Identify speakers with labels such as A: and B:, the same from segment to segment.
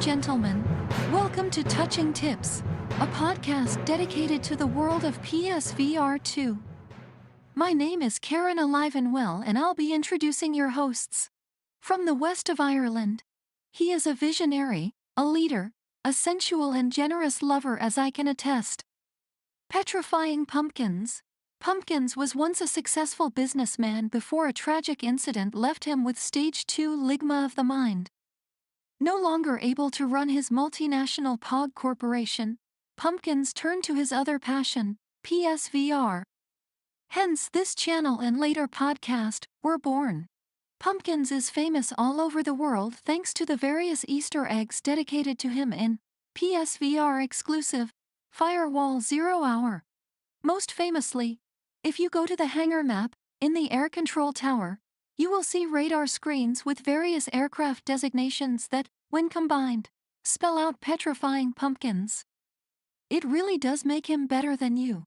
A: gentlemen, welcome to Touching Tips, a podcast dedicated to the world of PSVR 2. My name is Karen Alive and Well, and I'll be introducing your hosts. From the west of Ireland, he is a visionary, a leader, a sensual and generous lover, as I can attest. Petrifying Pumpkins. Pumpkins was once a successful businessman before a tragic incident left him with stage 2 ligma of the mind. No longer able to run his multinational POG corporation, Pumpkins turned to his other passion, PSVR. Hence this channel and later podcast were born. Pumpkins is famous all over the world thanks to the various Easter eggs dedicated to him in PSVR exclusive Firewall 0 Hour. Most famously, if you go to the hangar map in the air control tower, you will see radar screens with various aircraft designations that, when combined, spell out Petrifying Pumpkins. It really does make him better than you.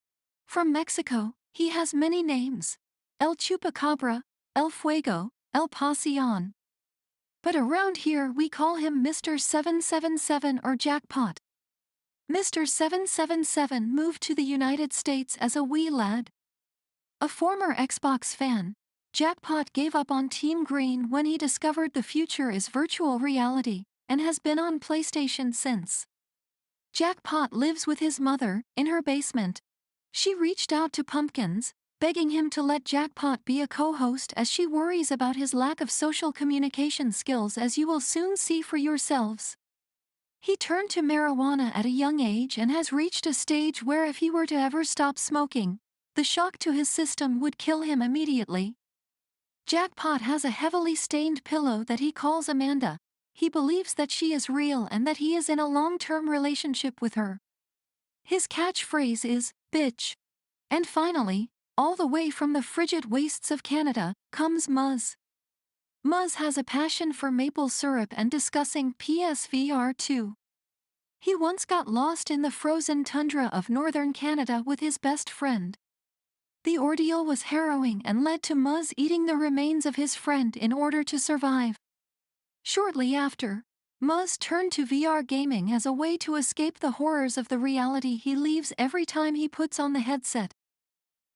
A: From Mexico, he has many names: El Chupacabra, El Fuego, El Pasión. But around here we call him Mr. 777 or Jackpot. Mr. 777 moved to the United States as a wee lad. A former Xbox fan, Jackpot gave up on Team Green when he discovered the future is virtual reality, and has been on PlayStation since. Jackpot lives with his mother in her basement. She reached out to Pumpkins, begging him to let Jackpot be a co-host as she worries about his lack of social communication skills, as you will soon see for yourselves. He turned to marijuana at a young age and has reached a stage where if he were to ever stop smoking, the shock to his system would kill him immediately. Jackpot has a heavily stained pillow that he calls Amanda. He believes that she is real and that he is in a long-term relationship with her. His catchphrase is, "Bitch." And finally, all the way from the frigid wastes of Canada, comes Muzz. Muzz has a passion for maple syrup and discussing PSVR 2. He once got lost in the frozen tundra of northern Canada with his best friend. The ordeal was harrowing and led to Muzz eating the remains of his friend in order to survive. Shortly after, Muzz turned to VR gaming as a way to escape the horrors of the reality he leaves every time he puts on the headset.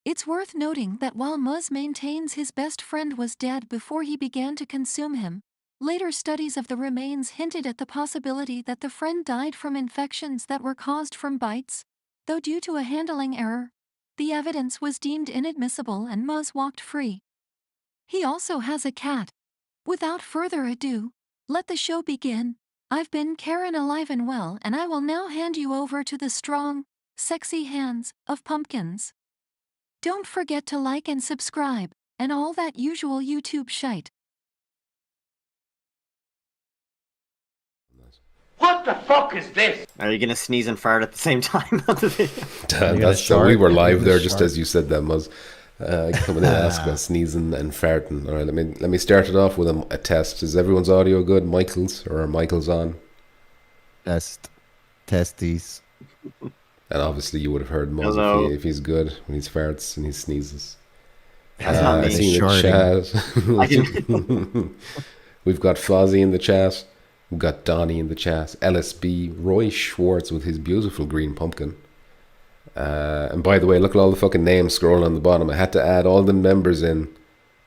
A: It's worth noting that while Muzz maintains his best friend was dead before he began to consume him, later studies of the remains hinted at the possibility that the friend died from infections that were caused from bites, though due to a handling error, the evidence was deemed inadmissible and Muzz walked free. He also has a cat. Without further ado, let the show begin. I've been Karen Alive and Well, and I will now hand you over to the strong, sexy hands of Pumpkins. Don't forget to like and subscribe, and all that usual YouTube shite.
B: What the fuck is this?
C: Are you gonna sneeze and fart at the same time?
D: That's so we were live there just as you said that, Muzz. Coming in asking us sneezing and farting. All right, let me start it off with a test. Is everyone's audio good? Michael's or are Michael's on?
E: Testes.
D: And obviously you would have heard Muzz if he's good when he farts and he sneezes. I seen the chat. We've got Fozzie in the chat. We've got Donnie in the chat. LSB, Roy Schwartz with his beautiful green pumpkin. And by the way, look at all the fucking names scrolling on the bottom. I had to add all the members in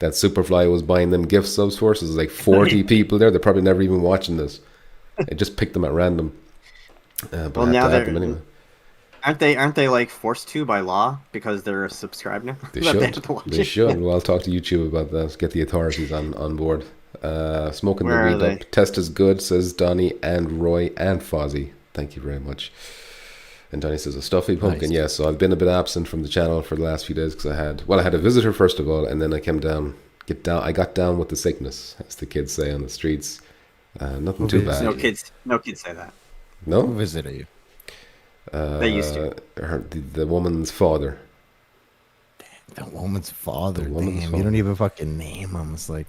D: that Superfly was buying them gift subs for. So there's like 40 people there. They're probably never even watching this. I just picked them at random. But
C: well,
D: I
C: now
D: had to add them anyway.
C: Aren't they like forced to by law because they're subscribed now?
D: They should. Well, I'll talk to YouTube about that. Get the authorities on board. Smoking
C: Where
D: the weed up. Test is good, says Donnie and Roy and Fozzie. Thank you very much. And Donnie says a stuffy pumpkin. Nice. Yes, so I've been a bit absent from the channel for the last few days because I had a visitor first of all, and then I came down. I got down with the sickness, as the kids say on the streets. Nothing too bad.
C: No kids say that.
D: No?
E: Who visited you?
C: They used to.
D: The woman's father.
E: The woman's father. Damn, you don't even fucking name him. It's like.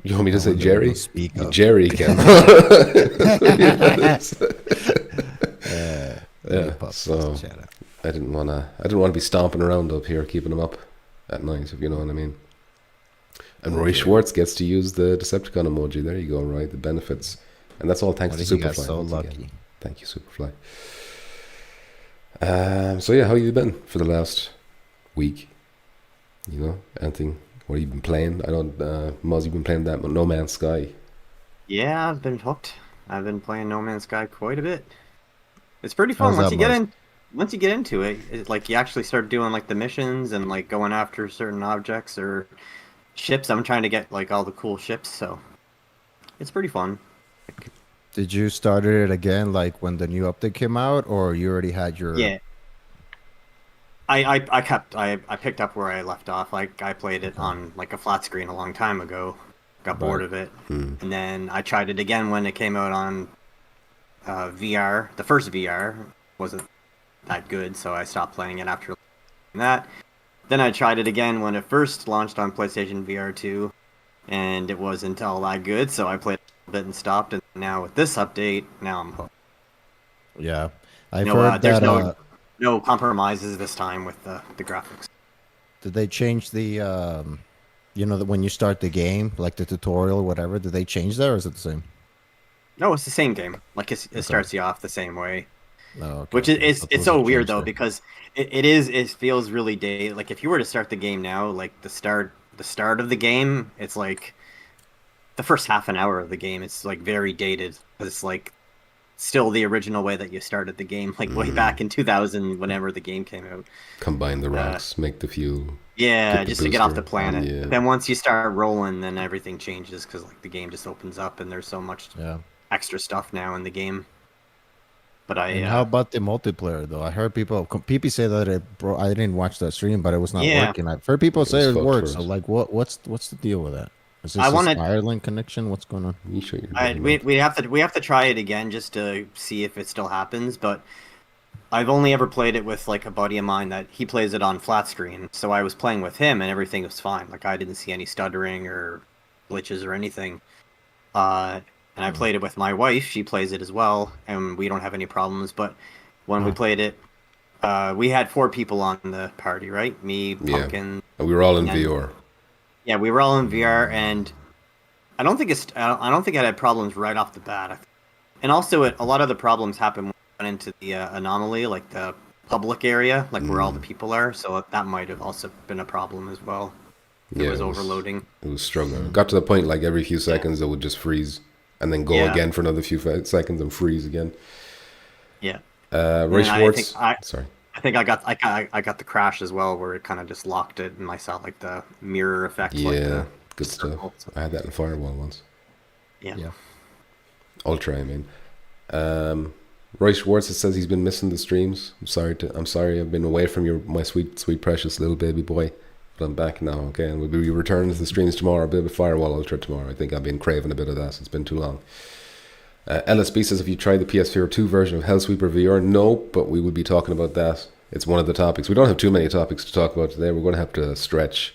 D: You want me to say Jerry?
E: Speak up.
D: Jerry can. So I didn't want to be stomping around up here, keeping him up at night, if you know what I mean. And Roy Schwartz gets to use the Decepticon emoji. There you go, right? The benefits And that's all thanks to
E: He got
D: Superfly.
E: so
D: once
E: lucky.
D: again. Thank you, Superfly. So yeah, how you been for the last week? You know, anything? What have you been playing? I don't, Muzz, you've been playing that No Man's Sky.
C: Yeah, I've been hooked. I've been playing No Man's Sky quite a bit. It's pretty fun
E: How's
C: once
E: that,
C: you get
E: Muzz?
C: in. Once you get into it, it's like you actually start doing like the missions and like going after certain objects or ships. I'm trying to get like all the cool ships, so it's pretty fun.
E: Did you start it again, like when the new update came out, or you already had your?
C: Yeah. I picked up where I left off. Like I played it on like a flat screen a long time ago. Got bored
E: Right.
C: of it, and then I tried it again when it came out on VR. The first VR wasn't that good, so I stopped playing it after that. Then I tried it again when it first launched on PlayStation VR 2, and it wasn't all that good, so I played a bit and stopped. And now with this update, now I'm hooked.
E: Yeah, I've
C: No,
E: heard
C: there's
E: that.
C: no compromises this time with the graphics.
E: Did they change the? You know that when you start the game, like the tutorial, whatever, did they change that, or is it the same?
C: No, it's the same game. Like it starts you off the same way.
E: Oh, okay.
C: Which is
E: So
C: it's
E: those
C: so
E: have
C: weird
E: changed
C: though
E: there.
C: because it feels really dated. Like if you were to start the game now, like the start of the game, it's like the first half an hour of the game. It's like very dated. It's like still the original way that you started the game, like way back in 2000, whenever the game came out.
D: Combine the rocks, make the fuel.
C: Yeah,
D: Get the
C: just to get off the
D: booster,
C: planet.
D: yeah.
C: But then once you start rolling, then everything changes because like the game just opens up and there's so much
E: Yeah.
C: extra stuff now in the game. But
E: And how about the multiplayer though? I heard people say that I didn't watch that stream, but it was not
C: Yeah.
E: working. I've heard people say
D: was
E: it
D: fucked
E: works.
D: for
E: So
D: us.
E: like, what's the deal with that? Is this
C: I
E: a
C: wanted-
E: Starlink connection? What's going on?
D: You sure you're
C: we have to try it again just to see if it still happens. But I've only ever played it with like a buddy of mine that he plays it on flat screen. So I was playing with him and everything was fine. Like I didn't see any stuttering or glitches or anything. And I played it with my wife. She plays it as well, and we don't have any problems. But when we played it, we had 4 people on the party, right? Me,
D: Yeah.
C: Pumpkin.
D: And we were all in
C: And-
D: VR.
C: Yeah, we were all in VR, and I don't think it had problems right off the bat. And also, a lot of the problems happen when we went into the anomaly, like the public area, like where all the people are. So that might have also been a problem as well. It was overloading.
D: It was struggling. It got to the point like every few seconds it would just freeze and then go
C: Yeah.
D: again for another few seconds and freeze again.
C: Yeah.
D: Ray
C: And I
D: Schwartz.
C: think
D: Sorry.
C: I think I got the crash as well, where it kind of just locked it, and I saw like the mirror effect.
D: Yeah,
C: like the
D: good stuff.
C: circle, so-
D: I had that in Firewall once.
C: Yeah.
E: Yeah.
D: Ultra, I mean. Roy Schwartz says he's been missing the streams. I'm sorry. I've been away from my sweet precious little baby boy, but I'm back now. Okay, and we'll be returning to the streams tomorrow. A bit of Firewall Ultra tomorrow. I think I've been craving a bit of that. It's been too long. LSB says, have you tried the PSVR 2 version of Hellsweeper VR? No, but we will be talking about that. It's one of the topics. We don't have too many topics to talk about today. We're going to have to stretch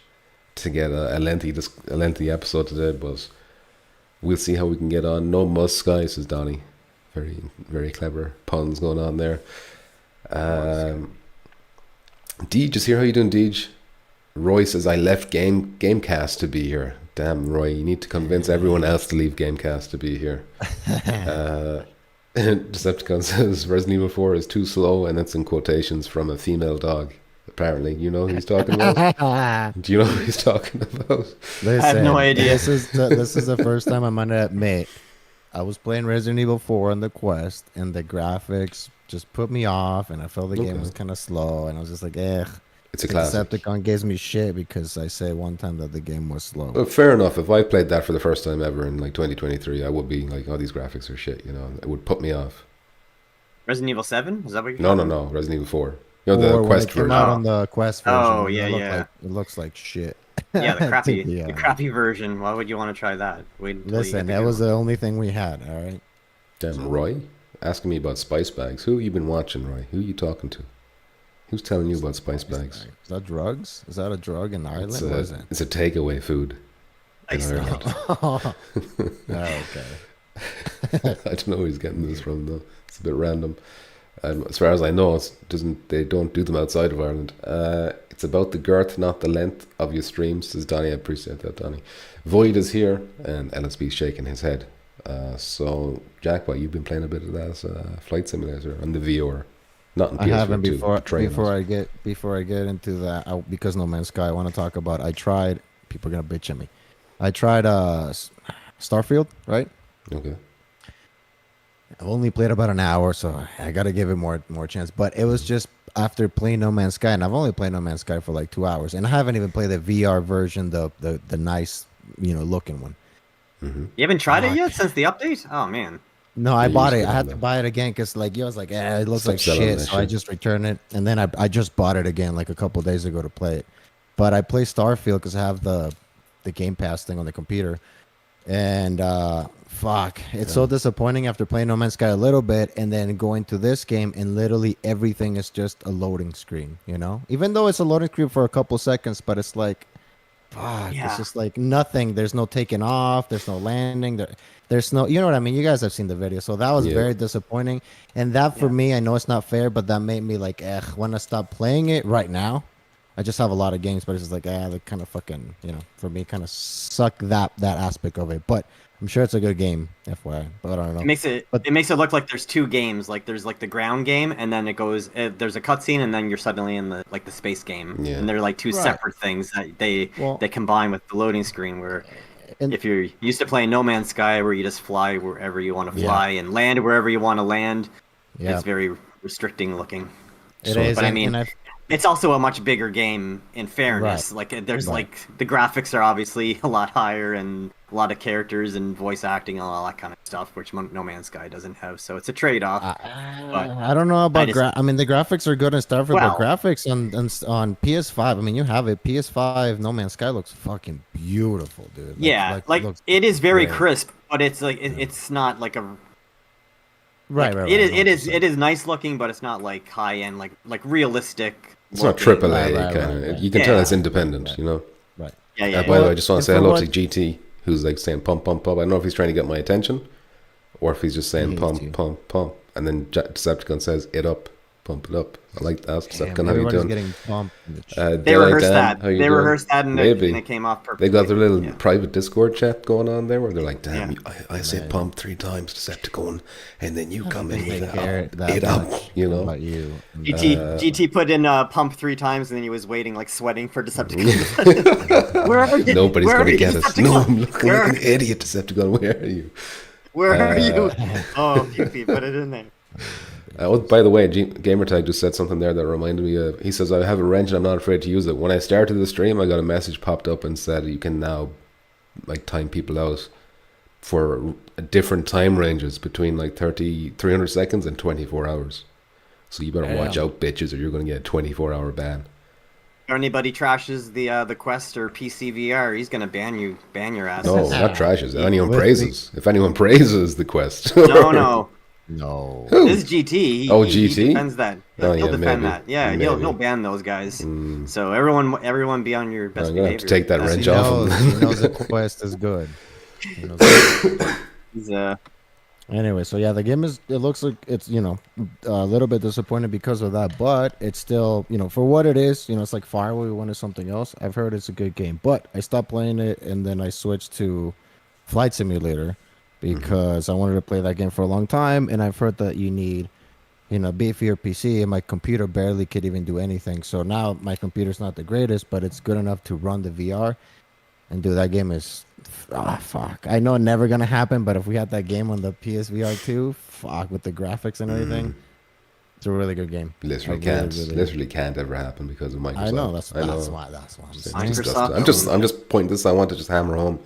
D: to get a lengthy episode today, but we'll see how we can get on. No Muzz Sky, says Donnie. Very, very clever puns going on there. Deej is here. How you doing, Deej? Roy says, I left Gamecast to be here. Damn, Roy, you need to convince everyone else to leave Gamecast to be here. Decepticon says, Resident Evil 4 is too slow, and it's in quotations from a female dog. Apparently, you know who he's talking about? Do you know who he's talking about?
E: Listen,
C: I have no idea.
E: This is the first time I'm gonna admit I was playing Resident Evil 4 on the Quest, and the graphics just put me off, and I felt the game was kind of slow, and I was just like, eh.
D: It's a classic.
E: Decepticon gives me shit because I say one time that the game was slow.
D: Well, fair enough. If I played that for the first time ever in like 2023, I would be like, oh, these graphics are shit, you know. It would put me off.
C: Resident Evil 7? Is that what you're
D: No,
C: talking
D: no, no. Resident Evil 4. You know,
E: Or
D: the
E: when
D: Quest
E: it came
D: version.
E: out on the Quest version.
C: Oh,
E: it
C: yeah,
E: looked
C: yeah.
E: Like, it looks like shit.
C: Yeah, the crappy,
E: Yeah.
C: the crappy version. Why would you want to try that? Wait until you
E: Listen,
C: get the
E: that
C: good
E: was
C: one.
E: the only thing we had, all right?
D: Damn, Roy? Asking me about spice bags. Who you been watching, Roy? Who you talking to? Who's telling you about spice bags?
E: Is that drugs? Is that a drug in Ireland?
D: It's
E: What is it?
D: it's a takeaway food in
C: Nice.
D: Ireland.
E: Oh, okay.
D: I don't know where he's getting this from, though. It's a bit random. As far as I know, they don't do them outside of Ireland. It's about the girth, not the length of your streams, says Donnie. I appreciate that, Donnie. Void is here, and LSB shaking his head. So, Jackpot, you've been playing a bit of that as a flight simulator on the VR, not in
E: I
D: PSVR
E: haven't
D: 2,
E: before.
D: portraying us.
E: Before I get into that, because No Man's Sky, I want to talk about. I tried. People are gonna bitch at me. I tried Starfield, right?
D: Okay.
E: I've only played about an hour, so I got to give it more chance. But it was just after playing No Man's Sky, and I've only played No Man's Sky for like 2 hours, and I haven't even played the VR version, the nice, looking one.
C: You haven't tried it yet since the update? Oh man.
E: No, I
D: Yeah, you
E: bought
D: just
E: it.
D: get
E: I
D: on
E: had to
D: there.
E: buy it again because like I was like, it looks
D: Stop
E: like
D: selling
E: shit.
D: that
E: So I
D: shit.
E: just returned it, and then I just bought it again like a couple days ago to play it. But I play Starfield because I have the Game Pass thing on the computer, and fuck, it's so disappointing after playing No Man's Sky a little bit and then going to this game and literally everything is just a loading screen. Even though it's a loading screen for a couple seconds, but it's like. Fuck,
C: Yeah.
E: it's just like nothing. There's no taking off. There's no landing. There's no, you know what I mean? You guys have seen the video. So that was
D: Yeah.
E: very disappointing. And that for
C: Yeah.
E: me, I know it's not fair, but that made me like, want to stop playing it right now. I just have a lot of games, but it's just like, they kind of fucking, for me, kind of suck that aspect of it. But I'm sure it's a good game, FYI. But I don't know.
C: It makes it look like there's two games. Like there's like the ground game, and then it goes. There's a cutscene, and then you're suddenly in the space game.
D: Yeah.
C: And they're like two
E: Right.
C: separate things that they combine with the loading screen. Where
E: And-
C: if you're used to playing No Man's Sky, where you just fly wherever you want to fly and land wherever you want to land,
E: Yeah.
C: it's very restricting looking.
E: It is.
C: But I
E: and-
C: mean,
E: and I've-
C: it's also a much bigger game in fairness.
E: Right.
C: Like there's
E: Right.
C: like the graphics are obviously a lot higher and a lot of characters and voice acting and all that kind of stuff, which No Man's Sky doesn't have. So it's a trade-off.
E: I don't know about. I mean, the graphics are good in Starfield,
C: Well-
E: but graphics on PS5. I mean, you have it. PS5 No Man's Sky looks fucking beautiful, dude.
C: Yeah,
E: looks
C: it is very
E: great.
C: crisp, but it's like it's not like a
E: Right,
C: like,
E: right.
C: it is nice looking, but it's not like high end like realistic.
D: It's not
C: looking.
D: triple A
E: Right,
D: kind of.
E: right.
D: You can tell
C: Yeah.
D: it's independent,
E: Right.
C: Yeah, yeah.
D: By the way, I
E: Well,
D: just want to
E: and
D: say
E: for
D: hello
E: what-
D: to GT, who's like saying pump, pump, pump. I don't know if he's trying to get my attention, or if he's just saying
E: hates
D: pump,
E: you.
D: pump, pump, and then Decepticon says it up, pump it up. I like that. Decepticon,
E: Damn,
D: how you
E: everybody's
D: doing?
E: getting pumped.
C: They
D: Daylight
C: rehearsed
D: Dan,
C: that.
D: how you
C: They
D: doing?
C: rehearsed that, and
D: Maybe
C: it came off perfectly.
D: they got their little
C: Yeah.
D: private Discord chat going on there, where they're like, "Damn,
C: Yeah.
D: I said pump 3 times, Decepticon, and then you come in with
E: They care that
D: it up,
E: much
D: you know."
E: about you.
C: GT put in pump 3 times, and then he was waiting, like sweating for Decepticon. Where are you?
D: Nobody's
C: Where are
D: gonna
C: you,
D: get us.
C: Decepticon?
D: No, I'm looking
C: Where
D: like an idiot, Decepticon. Where are you?
C: Where are you? Oh, Pupy, put it in there.
D: Oh, by the way, Gamertag just said something there that reminded me of. He says, "I have a wrench and I'm not afraid to use it." When I started the stream, I got a message popped up and said you can now like time people out for different time ranges between like 300 seconds and 24 hours. So you better watch out, bitches, or you're going to get a 24-hour ban.
C: If anybody trashes the Quest or PCVR, he's gonna ban your ass.
D: No, not trashes. Anyone
E: With
D: praises. If anyone praises the Quest.
C: No.
E: No.
C: This is GT. He
D: GT?
C: defends that.
D: Oh,
C: He'll
D: yeah,
C: defend
D: maybe.
C: that. Yeah,
D: Maybe.
C: he'll ban those guys. So everyone be on your best
D: I'm going to
C: behavior.
D: have to take that
C: That's-
D: wrench
E: He
D: off
E: knows,
D: him.
E: he knows the quest is good. He knows the-
C: He's,
E: Anyway, so yeah, the game it looks like it's, a little bit disappointed because of that, but it's still, for what it is, it's like Firewall wanted something else. I've heard it's a good game, but I stopped playing it and then I switched to Flight Simulator because I wanted to play that game for a long time, and I've heard that you need, beefier PC, and my computer barely could even do anything. So now my computer's not the greatest, but it's good enough to run the VR. And dude, that game is fuck. I know it's never gonna happen, but if we had that game on the PSVR 2, fuck, with the graphics and everything, it's a really good game.
D: Literally
E: I
D: can't.
E: really-
D: Literally can't ever happen because of Microsoft.
E: I know that's
D: I know.
E: why I'm
D: It's
E: saying.
C: Microsoft.
D: I'm just pointing this. I want to just hammer home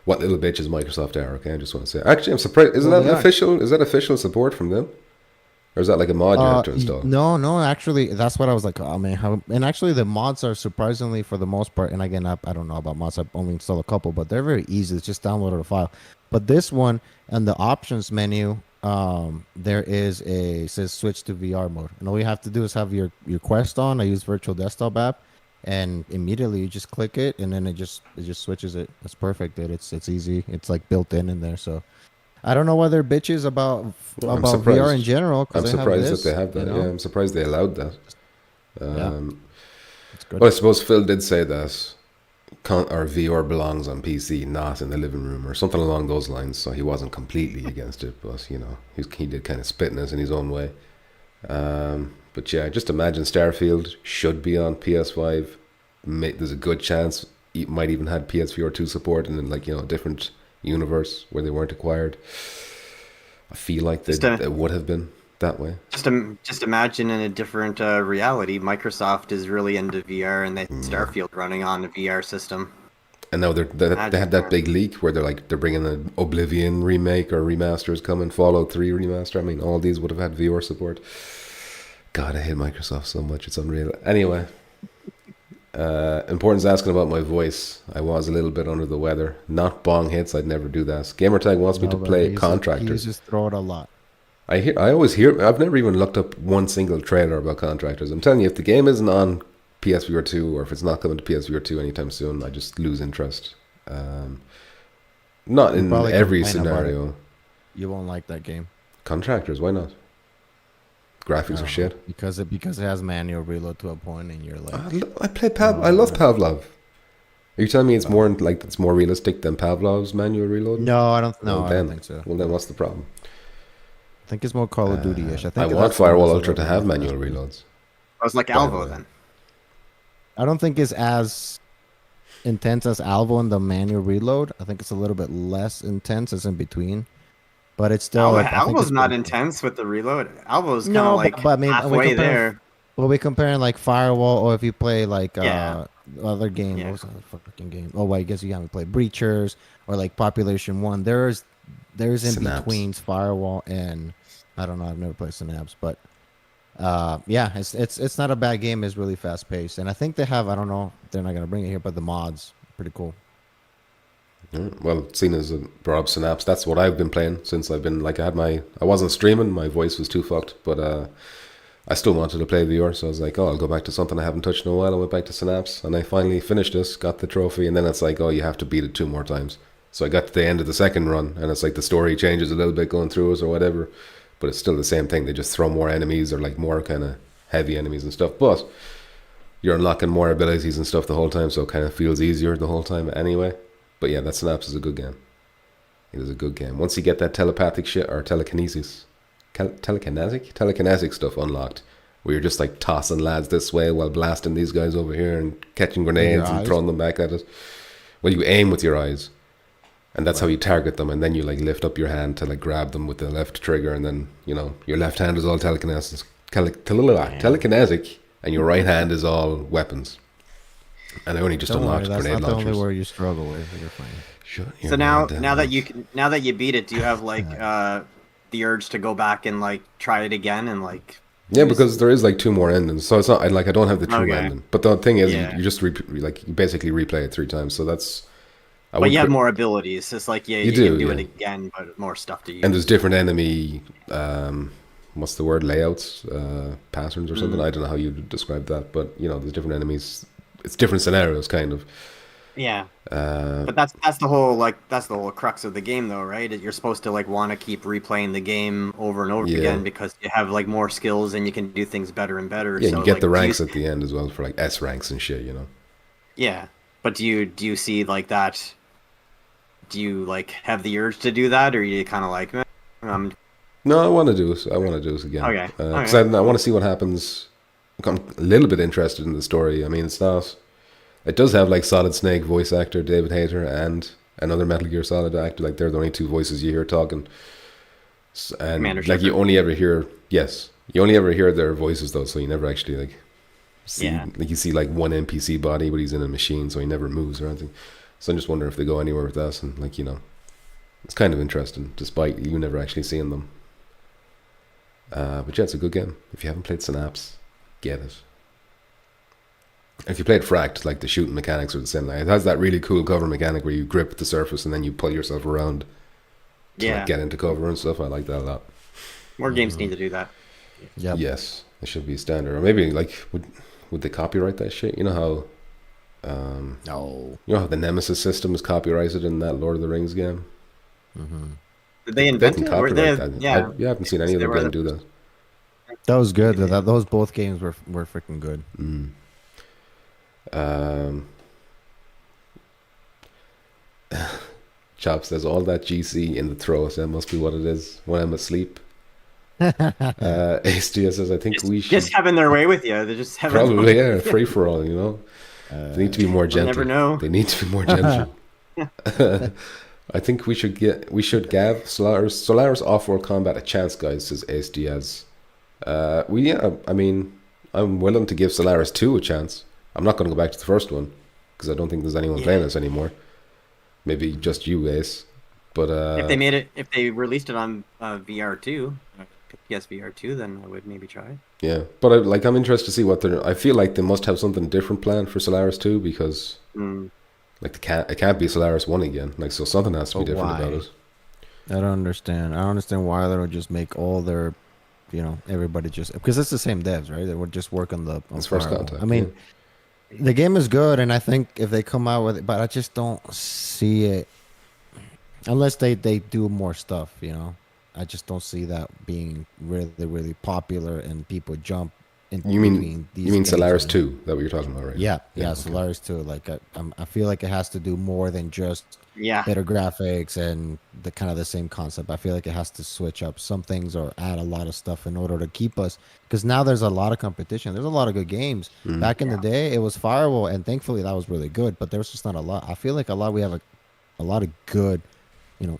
D: what little bitches Microsoft are. Okay, I just want to say. Actually, I'm surprised. Isn't
E: Well,
D: that
E: they are.
D: official? Is that official support from them, or is that like a mod you have to install?
E: No, actually, that's what I was like. Oh man, how? And actually, the mods are surprisingly, for the most part. And again, I don't know about mods. I've only installed a couple, but they're very easy. It's just download a file. But this one, and the options menu, there is it says switch to VR mode, and all you have to do is have your Quest on. I use Virtual Desktop app, and immediately you just click it, and then it just switches it. It's perfect, dude. It's easy. It's like built in there. So I don't know why they're bitches about
D: I'm
E: VR
D: surprised.
E: in general. 'Cause
D: I'm
E: they have
D: surprised
E: this,
D: that they have that. Yeah, I'm surprised they allowed that.
E: Yeah. It's good.
D: Well, I suppose Phil did say that or VR belongs on PC, not in the living room, or something along those lines. So he wasn't completely against it, but you know, he did kind of spit in us in his own way. But yeah, just imagine Starfield should be on PS5. There's a good chance it might even had PSVR 2 support, and then like, you know, a different universe where they weren't acquired. I feel like it would have been that way.
C: Just imagine in a different reality, Microsoft is really into VR, and they Starfield running on a VR system.
D: And now they had that big leak where they're bringing an Oblivion remake or remasters coming, Fallout 3 remaster. I mean, all these would have had VR support. God, I hate Microsoft so much, it's unreal. Anyway, Importance asking about my voice. I was a little bit under the weather. Not bong hits, I'd never do that. Gamertag wants me to play Contractors.
E: He just throw it a lot.
D: I always hear. I've never even looked up one single trailer about Contractors. I'm telling you, if the game isn't on PSVR 2 or if it's not coming to PSVR 2 anytime soon, I just lose interest. Not in every scenario.
E: You won't like that game.
D: Contractors, why not? Graphics are shit.
E: Because it has manual reload to a point, and you're like,
D: I love Pavlov. Are you telling me it's more it's more realistic than Pavlov's manual reload?
E: No, I don't. No, I don't think so.
D: Well, then what's the problem?
E: I think it's more Call of Duty-ish.
D: I want Firewall Ultra to have manual reloads.
C: I was like Alvo then.
E: I don't think it's as intense as Alvo in the manual reload. I think it's a little bit less intense as in between. But it's still...
C: Alvo's not intense with the reload. Alvo's kind of like halfway there.
E: Well, we're comparing like Firewall, or if you play like other game. What was the fucking game? Oh, well, I guess you haven't played Breachers or like Population 1. There's in
D: Synapse.
E: between Firewall and... I don't know. I've never played Synapse, but... yeah, it's not a bad game. It's really fast paced, and I think they have, I don't know, they're not gonna bring it here, but the mods pretty cool.
D: Well, seeing as brought up Synapse, that's what I've been playing since I've been I wasn't streaming, my voice was too fucked, but I still wanted to play VR, so I was like, oh, I'll go back to something I haven't touched in a while. I went back to Synapse, and I finally finished this, got the trophy, and then it's like, oh, you have to beat it 2 more times. So I got to the end of the second run, and it's like the story changes a little bit going through it or whatever. But it's still the same thing. They just throw more enemies or like more kind of heavy enemies and stuff. But you're unlocking more abilities and stuff the whole time, so it kind of feels easier the whole time anyway. But yeah, that Synapse is a good game. It is a good game. Once you get that telepathic shit or telekinesis, telekinetic stuff unlocked, where you're just like tossing lads this way while blasting these guys over here and catching grenades and throwing them back at us. Well, you aim with your eyes. And that's how you target them, and then you like lift up your hand to like grab them with the left trigger, and then, you know, your left hand is all telekinetic, and your right hand is all weapons. And I only just unlocked grenade launchers. That's not the only
E: word you struggle with. You're fine.
C: So now that you beat it, do you have like the urge to go back and like try it again and like?
D: Yeah, because there is like 2 more endings, so it's not I don't have the true ending. But the thing is, you just you basically replay it 3 times, so that's.
C: But you have more abilities. It's like, you can do it again, but more stuff to use.
D: And there's different enemy, what's the word, layouts, patterns or something. I don't know how you describe that, but, you know, there's different enemies. It's different scenarios, kind of.
C: Yeah. But that's the whole crux of the game, though, right? You're supposed to, like, want to keep replaying the game over and over again because you have, like, more skills and you can do things better and better.
D: Yeah, so, you get the ranks at the end as well for, like, S ranks and shit, you know?
C: Yeah. But do you see, like, that... Do you like have the urge to do that, or you kind of like?
D: No, I want to do this. I want to do this again.
C: Okay.
D: Because I want to see what happens. I'm a little bit interested in the story. I mean, it's not. It does have like Solid Snake voice actor David Hayter and another Metal Gear Solid actor. Like they're the only 2 voices you hear talking. And
C: Commander
D: like
C: Shepard.
D: you only ever hear their voices though, so you never actually like see. Like you see like one NPC body, but he's in a machine, so he never moves or anything. So I'm just wondering if they go anywhere with that, and like, you know, it's kind of interesting, despite you never actually seeing them. But yeah, it's a good game. If you haven't played Synapse, get it. If you played Fracked, like the shooting mechanics are the same. Like, it has that really cool cover mechanic where you grip the surface and then you pull yourself around to like, get into cover and stuff. I like that a lot.
C: More games need to do that.
E: Yep.
D: Yes, it should be standard. Or maybe like would they copyright that shit? You know how.
E: No.
D: You know how the Nemesis system is copyrighted in that Lord of the Rings game?
E: Mm-hmm.
C: Did they invent it?
D: Yeah. I haven't seen any other game do that.
E: That was good. Those both games were freaking good.
D: Chop says all that GC in the throat. That must be what it is when I'm asleep. HDS says I think we should
C: Just having their way with you. They're just having
D: probably free for all. You know, they need to be more gentle.
C: never know.
D: They need to be more gentle. I think we should give Solaris Off-World Combat a chance, guys. Says Ace Diaz. I mean, I'm willing to give Solaris 2 a chance. I'm not going to go back to the first one because I don't think there's anyone playing this anymore. Maybe just you, Ace. But
C: if they released it on VR 2, PSVR 2, then I would maybe try it.
D: Yeah, but I'm interested to see what they're. I feel like they must have something different planned for Solaris 2 because like it can't be Solaris 1 again. Like, so something has to be different about it.
E: I don't understand. I don't understand why they don't just make all their, everybody just, because it's the same devs, right? They would just work on
D: It's First Contact.
E: I mean, the game is good, and I think if they come out with it, but I just don't see it unless they do more stuff. I just don't see that being really, really popular and people jump in between these.
D: You mean
E: games,
D: Solaris 2? That what you're talking about, right?
E: Yeah,
D: okay.
E: Solaris 2. Like I feel like it has to do more than just better graphics and the kind of the same concept. I feel like it has to switch up some things or add a lot of stuff in order to keep us, because now there's a lot of competition. There's a lot of good games. Back in the day, it was Firewall, and thankfully that was really good. But there's just not a lot. I feel like we have a lot of good,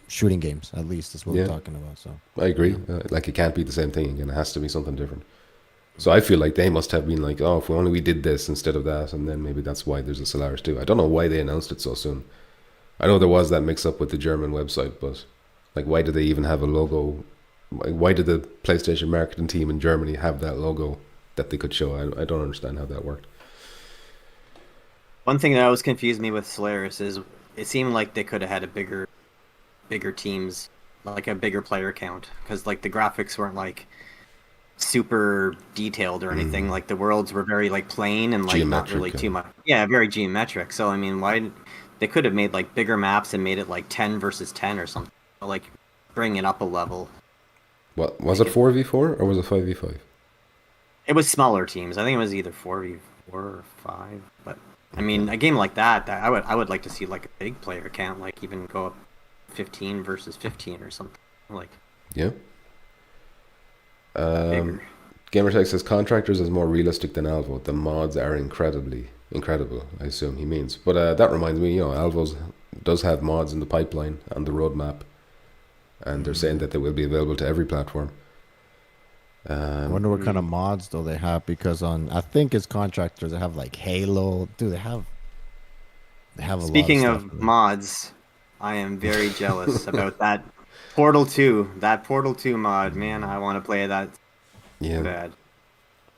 E: shooting games. At least is what we're talking about. So
D: I agree. Like, it can't be the same thing again. It has to be something different. So I feel like they must have been like, oh, if only we did this instead of that, and then maybe that's why there's a Solaris 2. I don't know why they announced it so soon. I know there was that mix-up with the German website, but like, why did they even have a logo? Why did the PlayStation marketing team in Germany have that logo that they could show? I don't understand how that worked.
C: One thing that always confused me with Solaris is it seemed like they could have had a bigger teams, like a bigger player count, because like the graphics weren't like super detailed or anything. Like the worlds were very like plain and like not really too much. Yeah, very geometric. So I mean, why they could have made like bigger maps and made it like 10 versus 10 or something, like bring it up a level.
D: What was it, 4v4 or was it 5v5?
C: It was smaller teams. I think it was either 4v4 or 5. But I mean, a game like that I would like to see like a big player count, like even go up 15 versus 15 or something. Like Gamertech says Contractors is more realistic than Alvo. The mods are incredible, I assume he means. But that reminds me, Alvo does have mods in the pipeline on the roadmap, and they're saying that they will be available to every platform.
E: I wonder what kind of mods though they have, because I think it's Contractors, they have like Halo. Dude, they have a
C: Speaking
E: lot of
C: stuff. Mods, I am very jealous about that Portal 2. That Portal 2 mod, man, I want to play that so bad.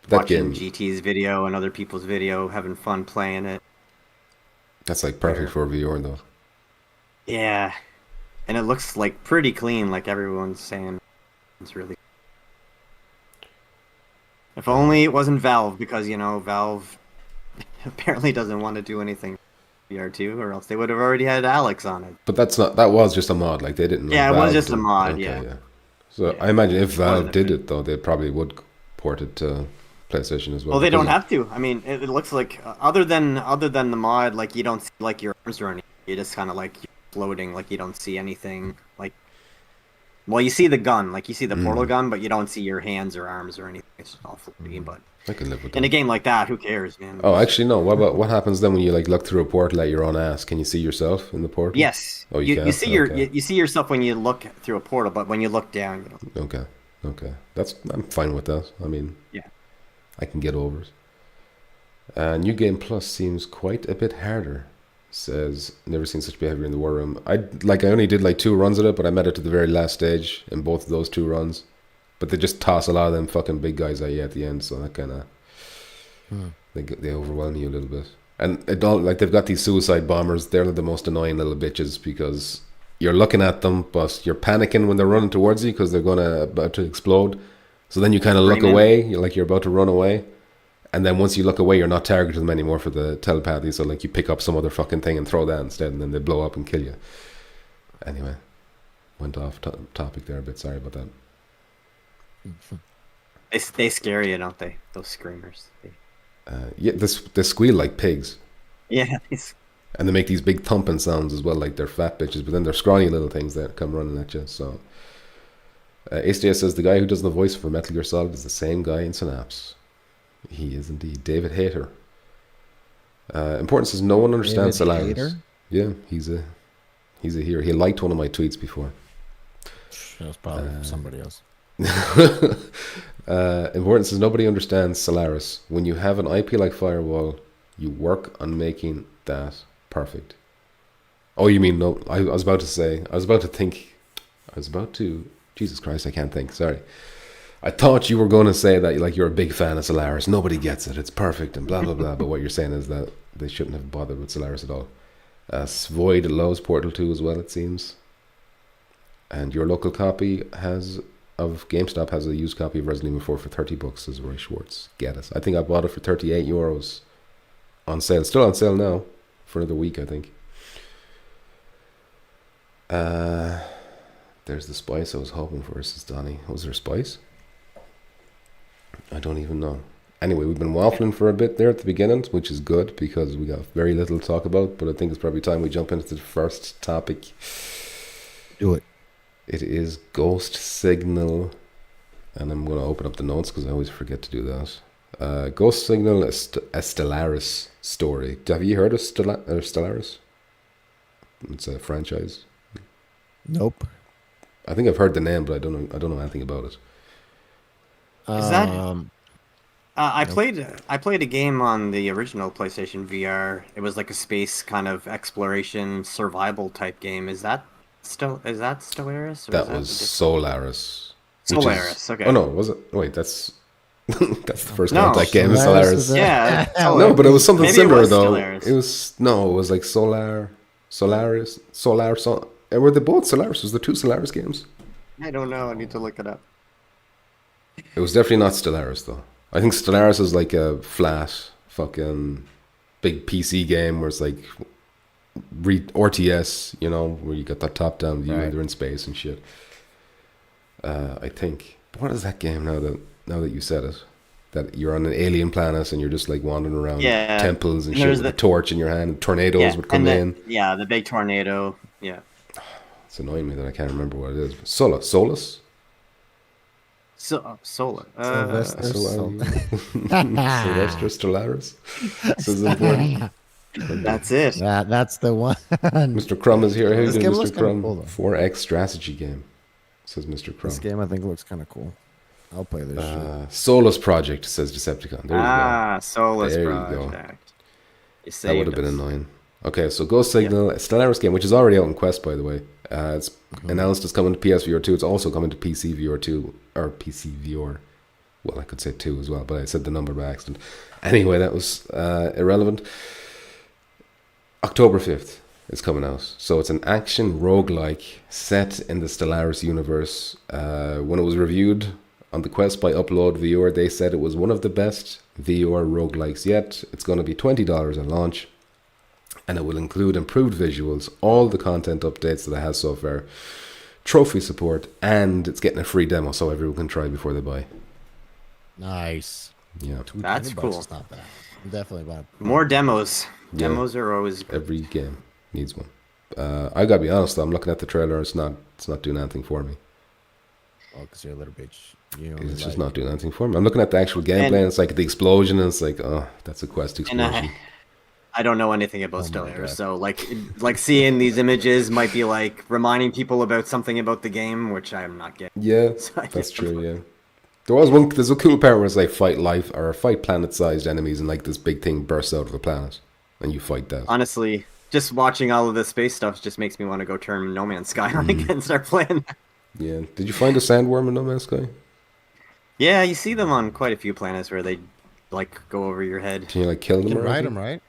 D: That
C: Watching
D: game,
C: GT's video and other people's video, having fun playing it.
D: that's like perfect for VR though.
C: Yeah. And it looks like pretty clean, like everyone's saying. It's really... If only it wasn't Valve, because, Valve apparently doesn't want to do anything VR2, or else they would have already had Alex on it.
D: But that was just a mod, like they didn't.
C: Yeah, it was just
D: didn't.
C: a mod.
D: Okay,
C: yeah.
D: So I imagine if Valve did it though, they probably would port it to PlayStation as well.
C: Well, they don't have to. I mean, it looks like other than the mod, like you don't see like your arms or anything. You just kind of like you're floating, like you don't see anything. Like, well, you see the gun, like you see the portal gun, but you don't see your hands or arms or anything. It's just all floating. But
D: I can live with that.
C: In a game like that, who cares, man?
D: Oh, actually, no. What happens then when you like look through a portal at your own ass? Can you see yourself in the portal?
C: Yes.
D: Oh,
C: you see you see yourself when you look through a portal, but when you look down, you don't.
D: Okay. I'm fine with that. I mean,
C: yeah,
D: I can get over it. New Game Plus seems quite a bit harder. Says never seen such behavior in the war room. I only did like 2 runs of it, but I made it to the very last stage in both of those 2 runs. But they just toss a lot of them fucking big guys at you at the end, so that kind of they overwhelm you a little bit. And it all, like, they've got these suicide bombers. They're the most annoying little bitches, because you're looking at them, but you're panicking when they're running towards you because they're about to explode. So then you kind of look away, you're about to run away, and then once you look away, you're not targeting them anymore for the telepathy. So like you pick up some other fucking thing and throw that instead, and then they blow up and kill you. Anyway, went off topic there a bit. Sorry about that.
C: They scare you, don't they? Those screamers.
D: They squeal like pigs.
C: Yeah.
D: And they make these big thumping sounds as well, like they're fat bitches, but then they're scrawny little things that come running at you. So, SDS says the guy who does the voice for Metal Gear Solid is the same guy in Synapse. He is indeed. David Hayter. Important says no one understands Solaris.
E: Hayter?
D: Yeah, he's a hero. He liked one of my tweets before.
E: That was probably somebody else.
D: Important says nobody understands Solaris. When you have an IP like Firewall, you work on making that perfect. Oh, you mean no? I was about to. Jesus Christ, I can't think. Sorry. I thought you were going to say that like you're a big fan of Solaris. Nobody gets it. It's perfect and blah blah blah. But what you're saying is that they shouldn't have bothered with Solaris at all. Svoid loves Portal 2 as well, it seems. And your local copy of GameStop has a used copy of Resident Evil 4 for $30, says Roy Schwartz. Get it. I think I bought it for €38 on sale. Still on sale now for another week, I think. There's the spice I was hoping for, says Donnie. Was there spice? I don't even know. Anyway, we've been waffling for a bit there at the beginning, which is good because we got very little to talk about, but I think it's probably time we jump into the first topic.
E: Do it.
D: It is Ghost Signal, and I'm going to open up the notes because I always forget to do that. Ghost Signal, a Stellaris story. Have you heard of Stellaris? It's a franchise.
E: Nope.
D: I think I've heard the name, but I don't know anything about it.
C: Is that? I played a game on the original PlayStation VR. It was like a space kind of exploration survival type game. Is that Stellaris? Or
D: That was Solaris.
C: Solaris. Okay.
D: Oh no, was it? Wait, that's that's the first
C: No,
D: contact game is
E: Solaris
D: Solaris.
E: is
C: Yeah.
D: No, but it was something
C: Maybe it
D: similar
C: was
D: though.
C: Stellaris.
D: It was like Solaris. Were they both Solaris? Was there two Solaris games?
C: I don't know. I need to look it up.
D: It was definitely not Stellaris though. I think Stellaris is like a flat fucking big PC game where it's like RTS, you know, where you got that top down view and they're in space and shit. I think. But what is that game now that you said it? That you're on an alien planet and you're just like wandering around temples and shit with a torch in your hand and tornadoes would come in.
C: Yeah, the big tornado. Yeah.
D: It's annoying me that I can't remember what it is. Solus?
C: Solar.
E: Sylvester
D: Sylvester Stellaris. This is important.
C: That's it.
E: That's the one.
D: Mr. Crumb is here. Who's
E: This game
D: Mr.
E: looks kinda
D: Crumb?
E: cool, though.
D: 4X strategy game, says Mr. Crumb.
E: This game I think looks kind of cool. I'll play this shit.
D: Solus Project, says Decepticon. There you go.
C: Solus
D: There you go.
C: Project. You
D: That would have
C: saved
D: been
C: us.
D: annoying. Okay, so Ghost Signal, a Stellaris game, which is already out on Quest, by the way. It's announced it's coming to PSVR 2. It's also coming to PC VR 2, or PC VR. Well, I could say 2 as well, but I said the number by accident. Anyway, that was irrelevant. October 5th is coming out. So it's an action roguelike set in the Stellaris universe. When it was reviewed on the Quest by Upload VR, they said it was one of the best VR roguelikes yet. It's going to be $20 at launch. And it will include improved visuals, all the content updates that it has so far, trophy support, and it's getting a free demo so everyone can try before they buy.
E: Nice.
D: Yeah.
C: That's
E: $20
C: cool.
E: is not bad. I'm definitely bad.
C: More demos.
D: Yeah.
C: Demos are always good.
D: Every game needs one. I gotta be honest though, I'm looking at the trailer, it's not doing anything for me.
E: Oh, because you're a little bitch. You know,
D: It's just not doing anything for me. I'm looking at the actual gameplay and it's like the explosion and it's like, oh, that's a Quest
C: And
D: explosion.
C: I don't know anything about
E: my
C: Stellaris,
E: God.
C: so like seeing these images might be like reminding people about something about the game, which I'm not getting.
D: Yeah,
C: So I
D: that's
C: guess-
D: true, yeah. There's a cool part where it's like fight planet-sized enemies and like this big thing bursts out of a planet and you fight that.
C: Honestly, just watching all of this space stuff just makes me want to go turn No Man's Sky on again and start playing.
D: Yeah. Did you find a sandworm in No Man's Sky?
C: Yeah, you see them on quite a few planets where they like go over your head.
D: Can you like kill them?
E: You can
D: or
E: ride
D: anything?
E: them, right?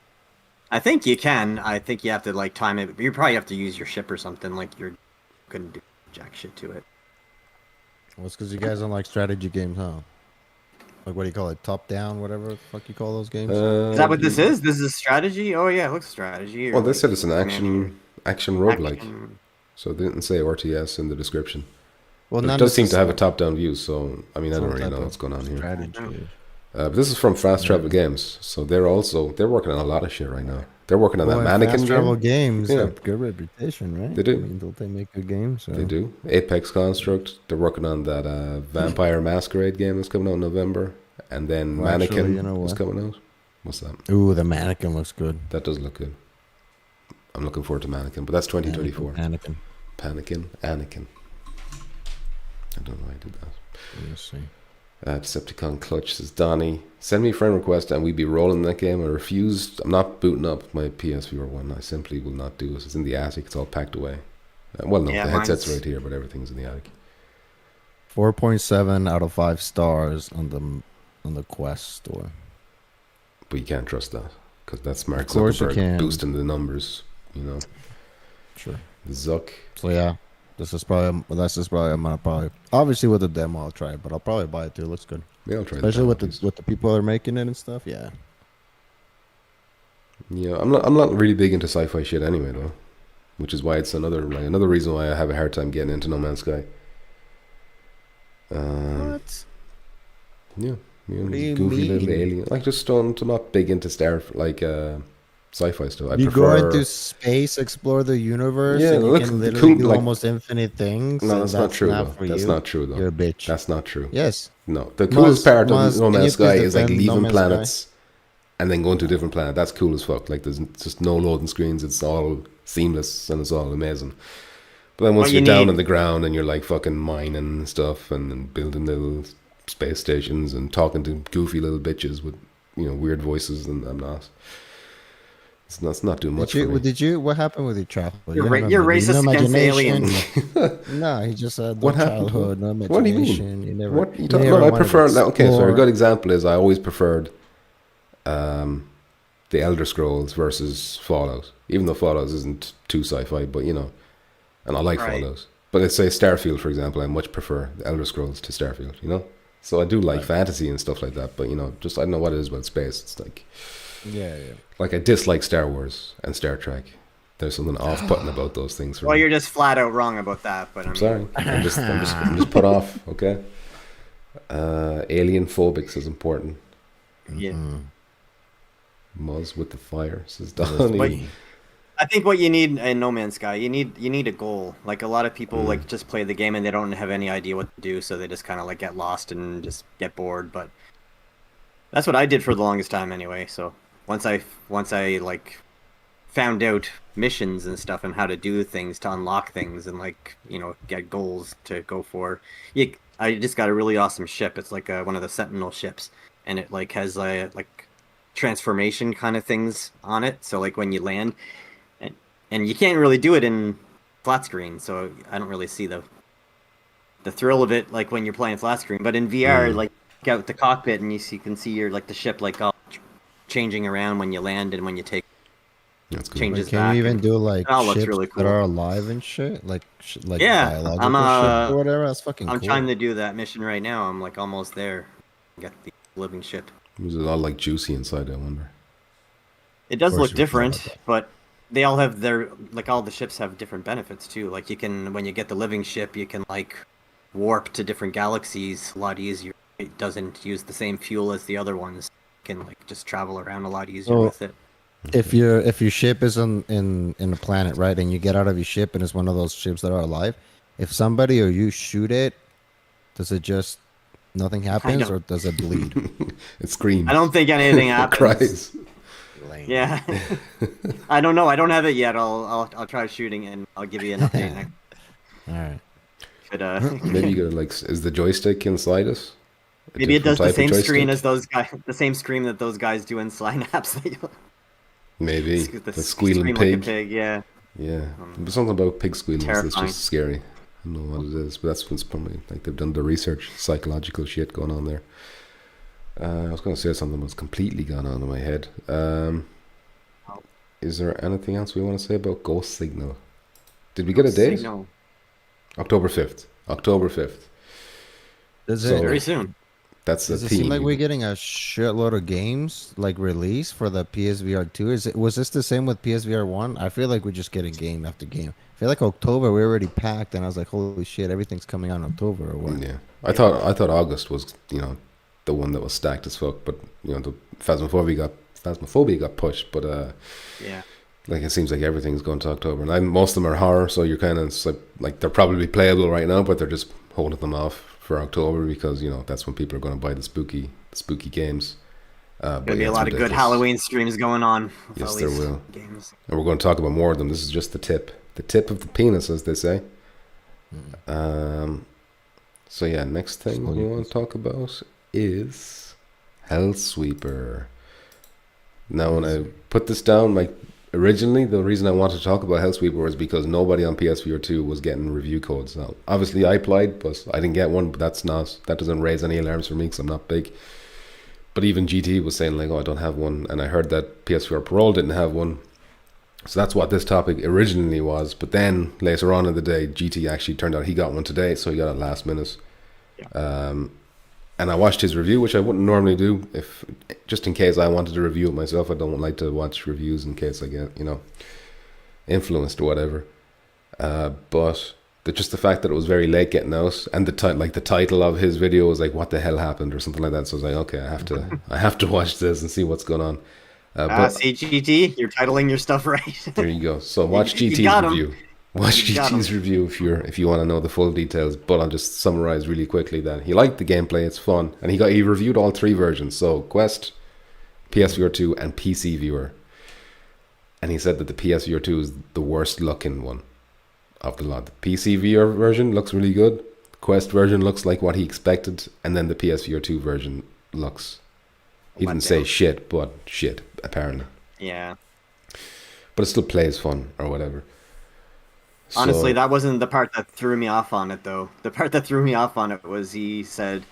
C: I think you can. I think you have to like time it. You probably have to use your ship or something. Like you couldn't do jack shit to it.
E: Well, it's because you guys don't like strategy games, huh? Like, what do you call it? Top down, whatever the fuck you call those games?
C: Is that what this is? This is a strategy? Oh yeah, it looks strategy. or
D: Well, they
C: like
D: said it's an
C: command
D: action roguelike.
C: action.
D: So they didn't say RTS in the description.
E: Well,
D: But it
E: none
D: does
E: of
D: seem
E: this
D: to have a
E: is
D: top-down view, so I mean, I don't
E: some
D: really
E: type
D: know
E: of
D: what's going on here.
E: strategy.
C: I don't know.
D: But this is from Fast Travel Games, so they're working on a lot of shit right now. They're working on that
E: Boy,
D: mannequin
E: Fast Travel
D: game.
E: Games
D: Yeah.
E: have good reputation, right?
D: They do.
E: I mean, don't they make good games? So.
D: They do. Apex Construct. They're working on that Vampire Masquerade game that's coming out in November. And then
E: Well,
D: Mannequin
E: actually, you know
D: is
E: what?
D: coming out. What's that?
E: Ooh, the mannequin looks good.
D: That does look good. I'm looking forward to Mannequin, but that's 2024.
E: Mannequin.
D: Anakin. I don't know why I did that.
E: Let's see.
D: Decepticon Clutch says, Donnie, send me a friend request and we'd be rolling that game. I refused. I'm not booting up my PSVR 1. I simply will not do it. It's in the attic. It's all packed away. Well, no,
C: Yeah,
D: the headset's
C: mine's-
D: right here, but everything's in the attic.
E: 4.7 out of 5 stars on the Quest store.
D: But you can't trust that because that's Mark
E: Of course you
D: Zuckerberg
E: can.
D: boosting the numbers, you know.
E: Sure.
D: Zuck.
E: So yeah, this is probably I'm gonna probably obviously with the demo I'll try it, but I'll probably buy it too. It looks good,
D: Yeah, I'll try
E: especially
D: that
E: with
D: at least.
E: the people that are making it and stuff. Yeah.
D: Yeah, I'm not really big into sci-fi shit anyway though, which is why it's another reason why I have a hard time getting into No Man's Sky.
E: What?
D: Yeah,
E: What do you
D: goofy little
E: mean?
D: alien. Like just don't. I'm not big into sci-fi stuff. I
E: You
D: prefer.
E: go into space, explore the universe,
D: Yeah,
E: and you
D: look,
E: can
D: the
E: literally
D: cool-
E: do
D: like-
E: almost infinite things.
D: No,
E: and
D: that's not true.
E: Not
D: Though. That's
E: you.
D: not true though.
E: You're a bitch.
D: That's not true.
E: Yes.
D: No, the coolest part of No
E: can you
D: Man's Sky
E: please
D: is like
E: defend No
D: leaving
E: Man's
D: planets and then going to a different planet. That's cool as fuck. Like there's just no loading screens. It's all seamless and it's all amazing. But then once
C: What
D: you're
C: you
D: down
C: need-
D: on the ground and you're like fucking mining and stuff and then building little space stations and talking to goofy little bitches with weird voices, and I'm not. It's not doing much for me.
E: Did you? What happened with your childhood?
C: You're
E: You
C: ra-
E: have
C: you're
E: no
C: racist against
E: imagination.
C: aliens.
E: No, he just said no
D: What happened?
E: childhood, no
D: What do you
E: imagination.
D: mean?
E: You never.
D: What you
E: you
D: talking
E: never
D: about? I
E: wanted to
D: prefer. Okay, so a
E: explore.
D: good example is I always preferred the Elder Scrolls versus Fallout. Even though Fallout isn't too sci-fi, but and I like
C: Right.
D: Fallout. But let's say Starfield, for example, I much prefer the Elder Scrolls to Starfield. So I do like fantasy and stuff like that. But just I don't know what it is about space. It's like
E: Yeah.
D: like I dislike Star Wars and Star Trek. There's something off-putting about those things for
C: Well,
D: me.
C: you're just flat out wrong about that. But
D: I'm sorry. I'm just put off. Okay. Alien phobics is important.
C: Yeah.
D: Muzz with the fire, says
C: But
D: Donnie.
C: I think what you need in No Man's Sky, you need a goal. Like a lot of people like just play the game and they don't have any idea what to do, so they just kind of like get lost and just get bored. But that's what I did for the longest time anyway. So once I like found out missions and stuff and how to do things to unlock things and like get goals to go for, I just got a really awesome ship. It's like one of the Sentinel ships, and it like has like transformation kind of things on it. So like when you land. And you can't really do it in flat screen, so I don't really see the thrill of it like when you're playing flat screen. But in VR, like out the cockpit and you can see your the ship like all changing around when you land and when you take
D: That's cool.
C: changes
E: Can
C: back.
E: you even
C: and
E: do like
C: it all looks
E: ships
C: really cool.
E: that are alive and shit? Like
C: Yeah,
E: biological
C: I'm,
E: shit or whatever? That's fucking
C: I'm
E: cool.
C: trying to do that mission right now. I'm like almost there. Get the living ship.
D: Was it all like juicy inside? I wonder.
C: It does
E: Of course
C: look
E: you would
C: different,
E: thought about
C: but they all have their like all the ships have different benefits too. Like you can when you get the living ship, you can like warp to different galaxies a lot easier. It doesn't use the same fuel as the other ones. You can like just travel around a lot easier
E: Oh.
C: with it.
E: If your ship is in a planet, right, and you get out of your ship and it's one of those ships that are alive, if somebody or you shoot it, does it just nothing happens
C: don't-
E: or does it bleed?
D: It screams.
C: I don't think anything
D: It
C: happens.
D: cries.
C: Yeah, I don't know. I don't have it yet. I'll try shooting and I'll give you an update next.
E: All right.
C: But
D: Maybe you gotta like. Is the joystick inside it? A
C: maybe it does
D: different
C: the
D: type of
C: same screen
D: joystick?
C: as those guys. The same scream that those guys do in Synapse.
D: Maybe
C: The
D: the squealing
C: scream
D: pig.
C: like a pig. Yeah.
D: Yeah, but something about pig squealing that's
C: Terrifying.
D: just scary. I don't know what it is, but that's what's probably like they've done the research, psychological shit going on there. I was going to say something that's completely gone on in my head. Is there anything else we want to say about Ghost Signal? Did we get a date?
C: Signal.
D: October 5th. October 5th.
E: Does
D: So-
E: it,
C: Very soon.
D: That's the
E: does it
D: theme.
E: seem like we're getting a shitload of games like released for the PSVR 2? Was this the same with PSVR 1? I feel like we're just getting game after game. I feel like October we're already packed, and I was like, holy shit, everything's coming out in October or what?
D: Yeah, I thought August was the one that was stacked as fuck, but the Phasmophobia got Phasmophobia got pushed, but
C: Yeah.
D: like it seems like everything's going to October, and most of them are horror, so you're kind of like they're probably playable right now, but they're just holding them off for October because that's when people are going to buy the spooky games.
C: There'll be a lot of good Halloween streams going on. With
D: Yes,
C: all
D: there
C: these
D: will.
C: Games.
D: And we're going to talk about more of them. This is just the tip of the penis, as they say. So yeah, next thing we want to talk about is Hellsweeper. Now, when I put this down, like originally, the reason I wanted to talk about Hellsweeper was because nobody on PSVR 2 was getting review codes. Now, obviously, I applied, but I didn't get one. But that doesn't raise any alarms for me because I'm not big. But even GT was saying like, "Oh, I don't have one," and I heard that PSVR Pro didn't have one. So that's what this topic originally was. But then later on in the day, GT actually turned out he got one today, so he got it last minute. Yeah. And I watched his review, which I wouldn't normally do, if just in case I wanted to review it myself. I don't like to watch reviews in case I get influenced or whatever. But just the fact that it was very late getting out, and the title of his video was like "What the hell happened" or something like that. So I was like, okay, I have to watch this and see what's going on. But
C: See, GT, you're titling your stuff right.
D: there you go. So watch GT's review. Watch GT's review if you want to know the full details. But I'll just summarize really quickly that he liked the gameplay. It's fun, and he reviewed all 3 versions. So Quest, PSVR 2, and PC Viewer. And he said that the PSVR 2 is the worst looking one of the lot. The PC VR version looks really good. The Quest version looks like what he expected, and then the PSVR 2 version looks. He didn't say shit, but shit apparently.
C: Yeah.
D: But it still plays fun or whatever.
C: Honestly, that wasn't the part that threw me off on it, though. The part that threw me off on it was he said,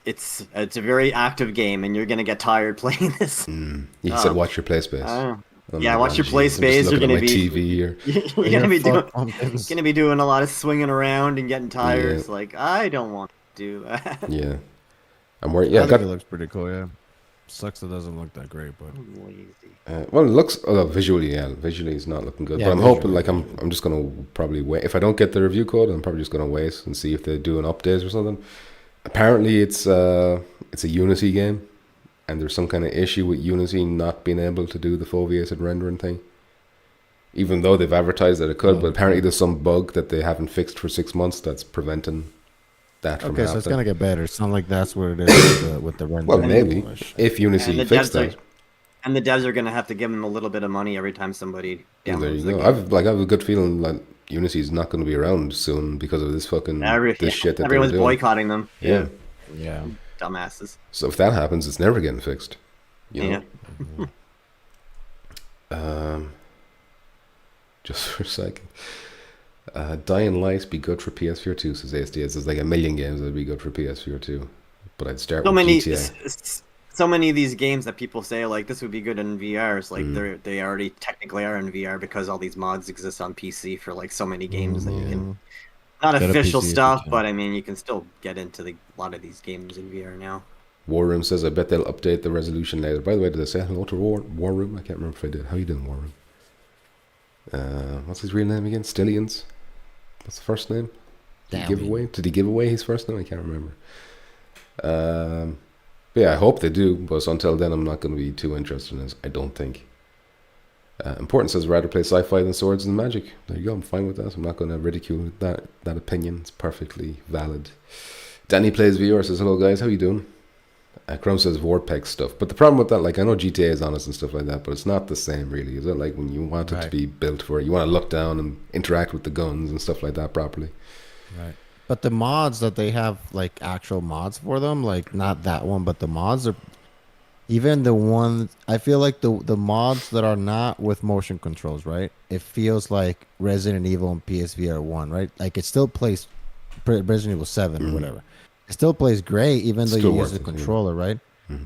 C: it's a very active game, and you're going to get tired playing this.
D: He said, watch your play space.
C: Yeah, watch your play space. You're going to be
D: TV here.
C: You're going to be doing a lot of swinging around and getting tired. Yeah. It's like, I don't want to do that.
D: Yeah.
E: I think it looks pretty cool, yeah. Sucks it doesn't look that great, but
D: well, it looks visually it's not looking good.
E: Yeah,
D: but I'm hoping, like, I'm just gonna probably wait. If I don't get the review code, I'm probably just gonna wait and see if they do an update or something. Apparently, it's a Unity game, and there's some kind of issue with Unity not being able to do the foveated rendering thing. Even though they've advertised that it could, but apparently there's some bug that they haven't fixed for 6 months that's preventing that from happening.
E: So it's gonna get better. It's not like that's what it is with the rendering.
D: Well, maybe if Unity fixed that.
C: And the devs are gonna have to give them a little bit of money every time somebody downloads
D: there you
C: the
D: go.
C: game.
D: I have a good feeling that Unity is not going to be around soon because of this fucking this shit that
C: everyone's
D: they're doing.
C: boycotting them.
D: Yeah.
C: Dumbasses.
D: So if that happens, it's never getting fixed. You know?
C: Yeah.
D: Just for a second. Dying Light be good for PSVR 2, says ASDS. There's like a million games that would be good for PSVR 2. But I'd start with GTA.
C: So many of these games that people say like this would be good in VR is like they already technically are in VR because all these mods exist on PC for like so many games that you can not official stuff, but I mean you can still get into a lot of these games in VR now.
D: War Room says I bet they'll update the resolution later. By the way, did I say hello to War Room? I can't remember if I did. How you doing, War Room? What's his real name again? Stillions. What's the first name? Did he give away his first name? I can't remember. Yeah, I hope they do, but until then, I'm not going to be too interested in this. I don't think. Important says rather play sci-fi than swords and magic. There you go. I'm fine with that. I'm not going to ridicule that opinion. It's perfectly valid. Danny plays VR says hello guys. How you doing? Chrome says Vortex stuff, but the problem with that, like I know GTA is on it and stuff like that, but it's not the same really. Is it like when you want it to be built for it, you want to look down and interact with the guns and stuff like that properly.
E: Right. But the mods that they have, like actual mods for them, like not that one, but the mods are even the one. I feel like the mods that are not with motion controls, right? It feels like Resident Evil and PSVR 1, right? Like it still plays Resident Evil 7 or whatever. It still plays great, even though you use the controller, right?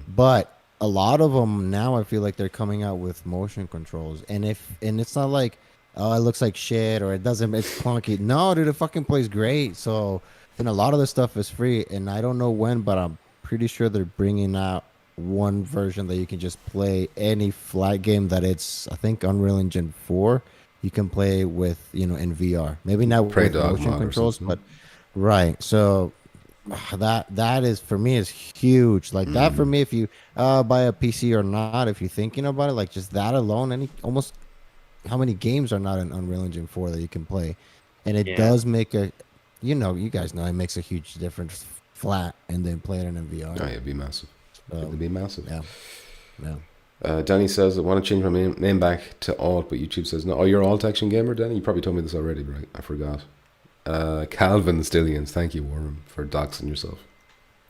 E: But a lot of them now, I feel like they're coming out with motion controls, and it's not like, oh, it looks like shit or it doesn't, it's clunky. No, dude, it fucking plays great. So, and a lot of the stuff is free, and I don't know when, but I'm pretty sure they're bringing out one version that you can just play any flat game that it's, I think, Unreal Engine 4. You can play with, in VR. Maybe not with motion controls, but right. So that is for me is huge. Like that for me, if you buy a PC or not, if you're thinking about it, like just that alone, almost how many games are not in Unreal Engine 4 that you can play, and it does make you guys know it makes a huge difference flat and then play it in VR.
D: Oh, it'd be massive. It'd be massive.
E: Yeah.
D: Danny says, I want to change my name back to Alt, but YouTube says no. Oh, you're Alt Action Gamer, Danny? You probably told me this already, right? I forgot. Calvin Stillions, thank you, Worm, for doxing yourself.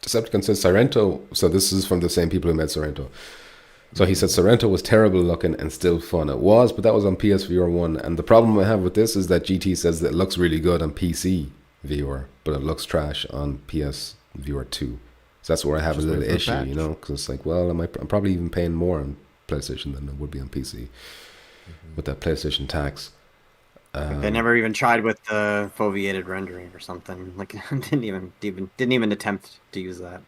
D: Decepticon says Sorrento. So this is from the same people who made Sorrento. So he said Sorrento was terrible looking and still fun. It was, but that was on PSVR 1. And the problem I have with this is that GT says that it looks really good on PC VR, but it looks trash on PSVR 2. So that's where I have a little issue, because it's like, well, I'm probably even paying more on PlayStation than it would be on PC with that PlayStation tax.
C: They never even tried with the foveated rendering or something. Like, didn't even attempt to use that.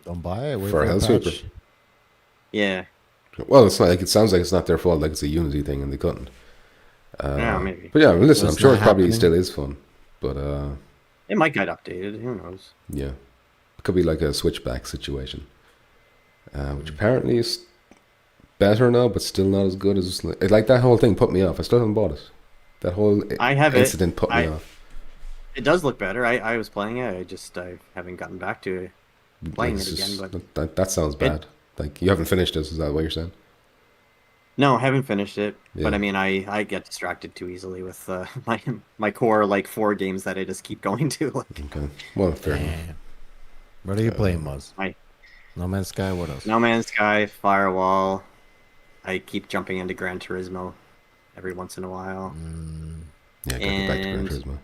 E: Don't buy it. Wait
D: for Hellsweeper.
E: patch.
C: Yeah.
D: Well, it's not like it sounds like it's not their fault. Like it's a Unity thing, and they couldn't.
C: Yeah, maybe.
D: But yeah, listen,
E: It's
D: I'm sure
E: not
D: it probably
E: happening.
D: still is fun. But
C: It might get updated. Who knows?
D: yeah, it could be like a switchback situation, which apparently is better now, but still not as good as like that whole thing put me off. I still haven't bought it. That whole incident put me off.
C: It does look better. I was playing it. I haven't gotten back to playing
D: It's
C: it again.
D: just-
C: But
D: that sounds bad. Like you haven't finished this. Is that what you're saying?
C: no, I haven't finished it.
D: Yeah.
C: But I mean, I get distracted too easily with my core like 4 games that I just keep going to. Like,
D: Okay. Well, fair enough.
E: Damn. What are you playing, Muzz?
C: I-
E: No Man's Sky. What else?
C: No Man's Sky, Firewall. I keep jumping into Gran Turismo every once in a while.
D: Yeah, gotta go back to Gran
C: And-
D: Turismo.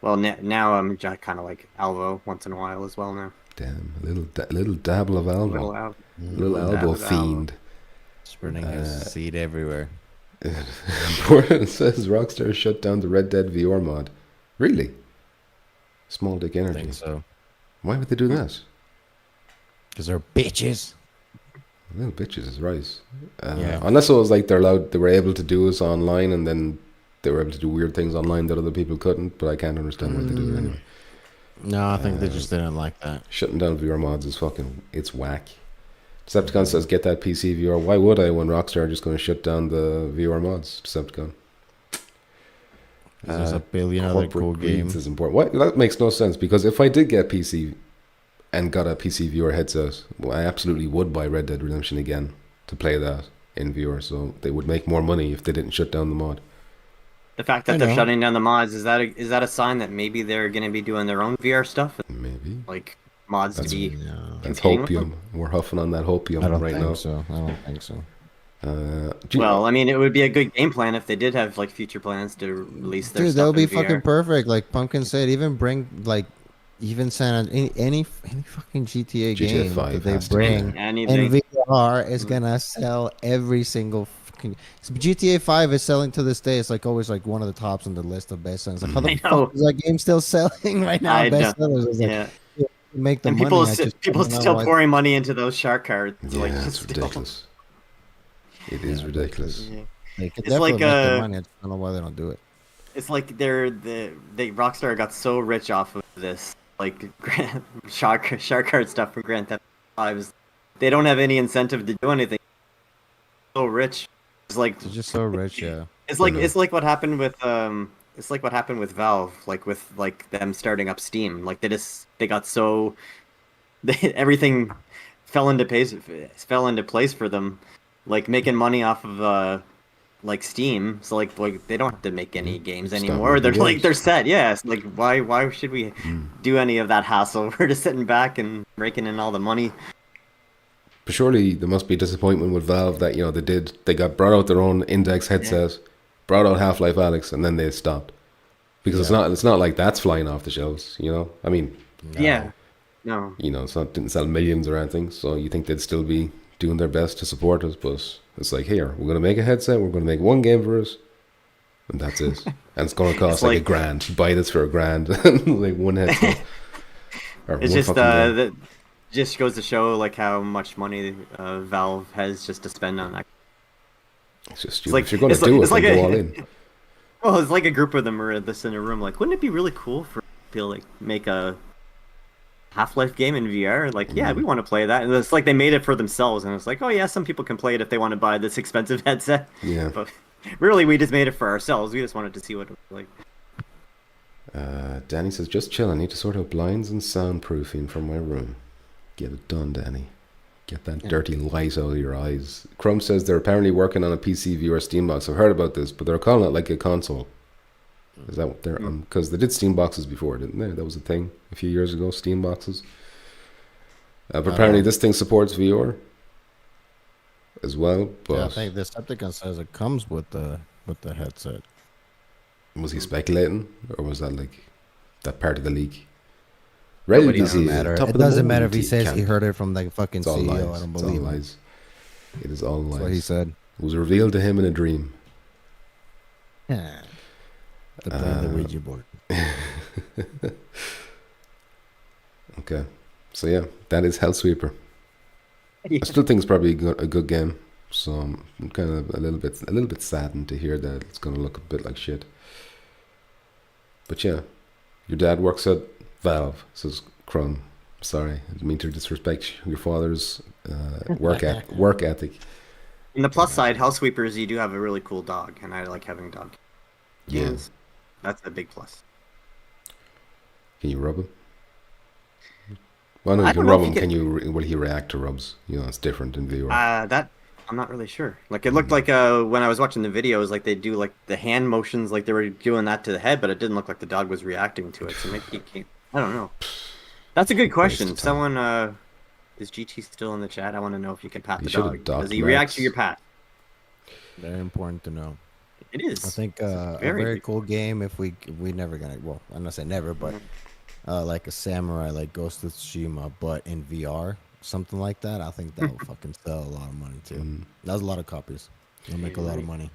C: Well, now I'm just kind of like Alvo once in a while as well now.
D: Damn, a little dabble of Alvo.
C: Little Alvo.
D: Little
C: Dabble
D: elbow
C: of Alvo.
D: fiend.
E: Spreading his seed everywhere.
D: It says Rockstar shut down the Red Dead VR mod. Really? Small dick
E: I
D: energy.
E: think so.
D: Why would they do that?
E: Because they're bitches.
D: Little bitches is right.
E: Yeah.
D: Unless it was like they were able to do this online, and then they were able to do weird things online that other people couldn't. But I can't understand why they do it anyway.
E: No, I think they just didn't like that.
D: Shutting down VR mods is it's whack. Decepticon says, get that PC VR. Why would I when Rockstar are just going to shut down the VR mods? Decepticon.
E: There's a billion other cool
D: Corporate greed
E: games.
D: is important. What? That makes no sense, because if I did get PC and got a PC VR headset, well, I absolutely would buy Red Dead Redemption again to play that in VR. So they would make more money if they didn't shut down the mod.
C: The fact
E: I
C: that they're
E: know.
C: shutting down the mods, is that a sign that maybe they're going to be doing their own VR stuff?
D: Maybe.
C: Like mods
D: That's-
C: to be
E: No,
D: That's
C: competing with
D: hopium. We're huffing on that hopium
E: I don't
D: right
E: think
D: now.
E: so. I don't think so.
C: Well, I mean, it would be a good game plan if they did have like future plans to release their
E: Dude,
C: stuff
E: that would be
C: in VR.
E: fucking perfect. Like Pumpkin said, even bring like even any fucking GTA,
D: GTA
E: game
D: 5
E: that they
D: has to be
E: bring
D: there.
C: Anything.
E: in VR is gonna sell every single fucking. GTA 5 is selling to this day. It's like always like one of the tops on the list of best sellers. Like how the
C: I know.
E: fuck is that game still selling right now?
C: I
E: Best
C: don't-
E: sellers. It's like,
C: Yeah,
E: make the
C: and
E: money.
C: people
E: I just
C: people
E: don't know
C: still
E: why-
C: pouring money into those shark cards.
D: Yeah,
C: Like,
D: it's
C: still-
D: ridiculous. It is ridiculous.
C: Yeah.
E: They could
C: It's
E: definitely
C: like,
E: make the money. I just don't know why they don't do it.
C: It's like they Rockstar got so rich off of this like shark card stuff from Grand Theft Auto. They don't have any incentive to do anything. So rich. It's like
E: They're just so rich, yeah.
C: it's like
D: know.
C: it's like what happened with Valve, like with like them starting up Steam. Like they got so everything fell into place for them, like making money off of like Steam. So like they don't have to make any games
D: Stop
C: anymore.
D: making
C: They're like
D: games.
C: they're set. Yeah, it's like why should we do any of that hassle? We're just sitting back and raking in all the money.
D: But surely there must be disappointment with Valve that they got brought out their own Index headset, brought out Half-Life Alyx, and then they stopped because it's not like that's flying off the shelves. I mean,
C: Yeah. No.
D: didn't sell millions or anything, so you think they'd still be doing their best to support us, but it's like, here, we're going to make a headset, we're going to make one game for us, and that's it. And it's going to cost like $1,000. You buy this for $1,000, like one headset. Or
C: It's
D: one
C: just
D: fucking game.
C: just goes to show like how much money Valve has just to spend on that.
D: It's just stupid.
C: like-
D: If you're going to
C: it's like-
D: do it,
C: it's
D: then
C: like
D: go
C: a-
D: all in.
C: Well, it's like a group of them are this in a room. Like, wouldn't it be really cool for people like make a Half-Life game in VR. Like, yeah, we want to play that. And it's like they made it for themselves, and it's like, oh yeah, some people can play it if they want to buy this expensive headset.
D: Yeah.
C: But really, we just made it for ourselves. We just wanted to see what it was like.
D: Danny says, just chill. I need to sort out blinds and soundproofing for my room. Get it done, Danny. Get that dirty light out of your eyes. Chrome says they're apparently working on a PC VR Steambox. I've heard about this, but they're calling it like a console. Is that what they're... Because they did Steam boxes before, didn't they? That was a thing a few years ago, Steam boxes. But apparently this thing supports VR as well. But
E: Yeah, I think the Decepticon says it comes with the headset.
D: was he speculating? Or was that like that part of the leak?
C: Nobody
D: Ready
C: knows.
D: to see
E: Matter.
D: top
E: It
D: of the
E: doesn't matter
D: morning
E: if he
D: to
E: says
D: Camp.
E: he heard it from the fucking
D: It's all
E: CEO.
D: lies.
E: I don't
D: It's all
E: believe him.
D: lies. It is all lies.
E: That's what he said.
D: It was revealed to him in a dream.
E: Yeah. To play the Ouija board.
D: Okay. So yeah, that is Hellsweeper. I still think it's probably a good game. So I'm kind of a little bit saddened to hear that it's going to look a bit like shit. But yeah, your dad works at Valve, says Crumb. Sorry, I didn't mean to disrespect your father's work ethic.
C: On the plus side, Housekeepers, you do have a really cool dog, and I like having dog.
D: Yeah.
C: Yes, that's a big plus.
D: Can you rub him? Well, no,
C: I
D: you
C: don't
D: can
C: know
D: rub
C: if
D: him.
C: you
D: Can you? Will he react to rubs? You know, it's different in VR.
C: That I'm not really sure. Like it looked like when I was watching the videos, like they do like the hand motions, like they were doing that to the head, but it didn't look like the dog was reacting to it. So maybe he can't. I don't know. That's a good question. Someone, is GT still in the chat? I want to know if you can pat
D: You
C: the
D: should have
C: dog.
D: docked
C: Does he react to
D: Max.
C: your pat?
E: Very important to know.
C: It is.
E: I think a
C: very
E: very
C: big-
E: cool game if we never gonna, well, I'm not saying never, but like a samurai like Ghost of Tsushima, but in VR, something like that, I think that would fucking sell a lot of money too. That's a lot of copies. It'll make a lot of money.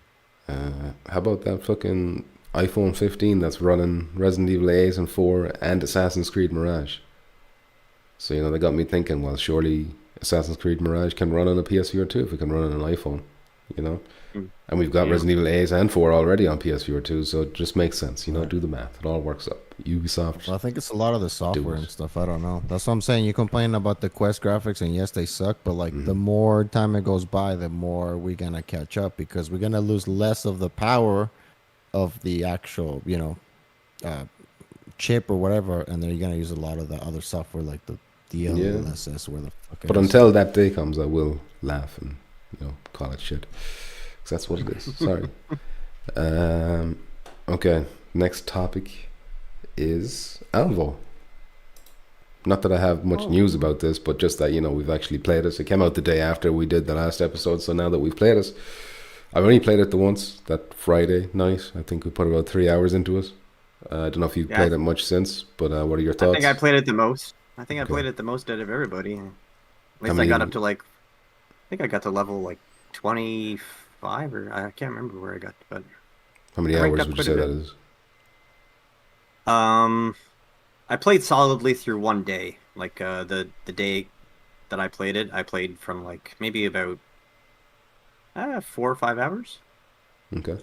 D: How about that fucking iPhone 15 that's running Resident Evil 8 and 4 and Assassin's Creed Mirage? So, you know, they got me thinking, well, surely Assassin's Creed Mirage can run on a PSVR 2 if it can run on an iPhone, you know? And we've got Resident Evil 8 and 4 already on PSVR 2, so it just makes sense, you know, do the math. It all works up. Ubisoft.
E: Well, I think it's a lot of the software
D: it.
E: and stuff. I don't know. That's what I'm saying. You complain about the Quest graphics, and yes, they suck. But like, the more time it goes by, the more we're gonna catch up because we're gonna lose less of the power of the actual, you know, chip or whatever, and then you're gonna use a lot of the other software like the DLSS, where the fuck.
D: But until that day comes, I will laugh and, you know, call it shit. 'Cause that's what it is. Sorry. Okay, next topic is Alvo. Not that I have much news about this, but just that, you know, we've actually played it. It came out the day after we did the last episode, so now that we've played it, I've only played it the once, that Friday night. I think we put about 3 hours into it. I don't know if you've played it much since, but what are your thoughts?
C: I think I played it the most. I think I played it the most out of everybody. At least I got up to like, I think I got to level like 25, or I can't remember where I got, but
D: how many hours would you say that is?
C: I played solidly through one day. Like the day that I played it, I played from like maybe about 4 or 5 hours.
D: Okay.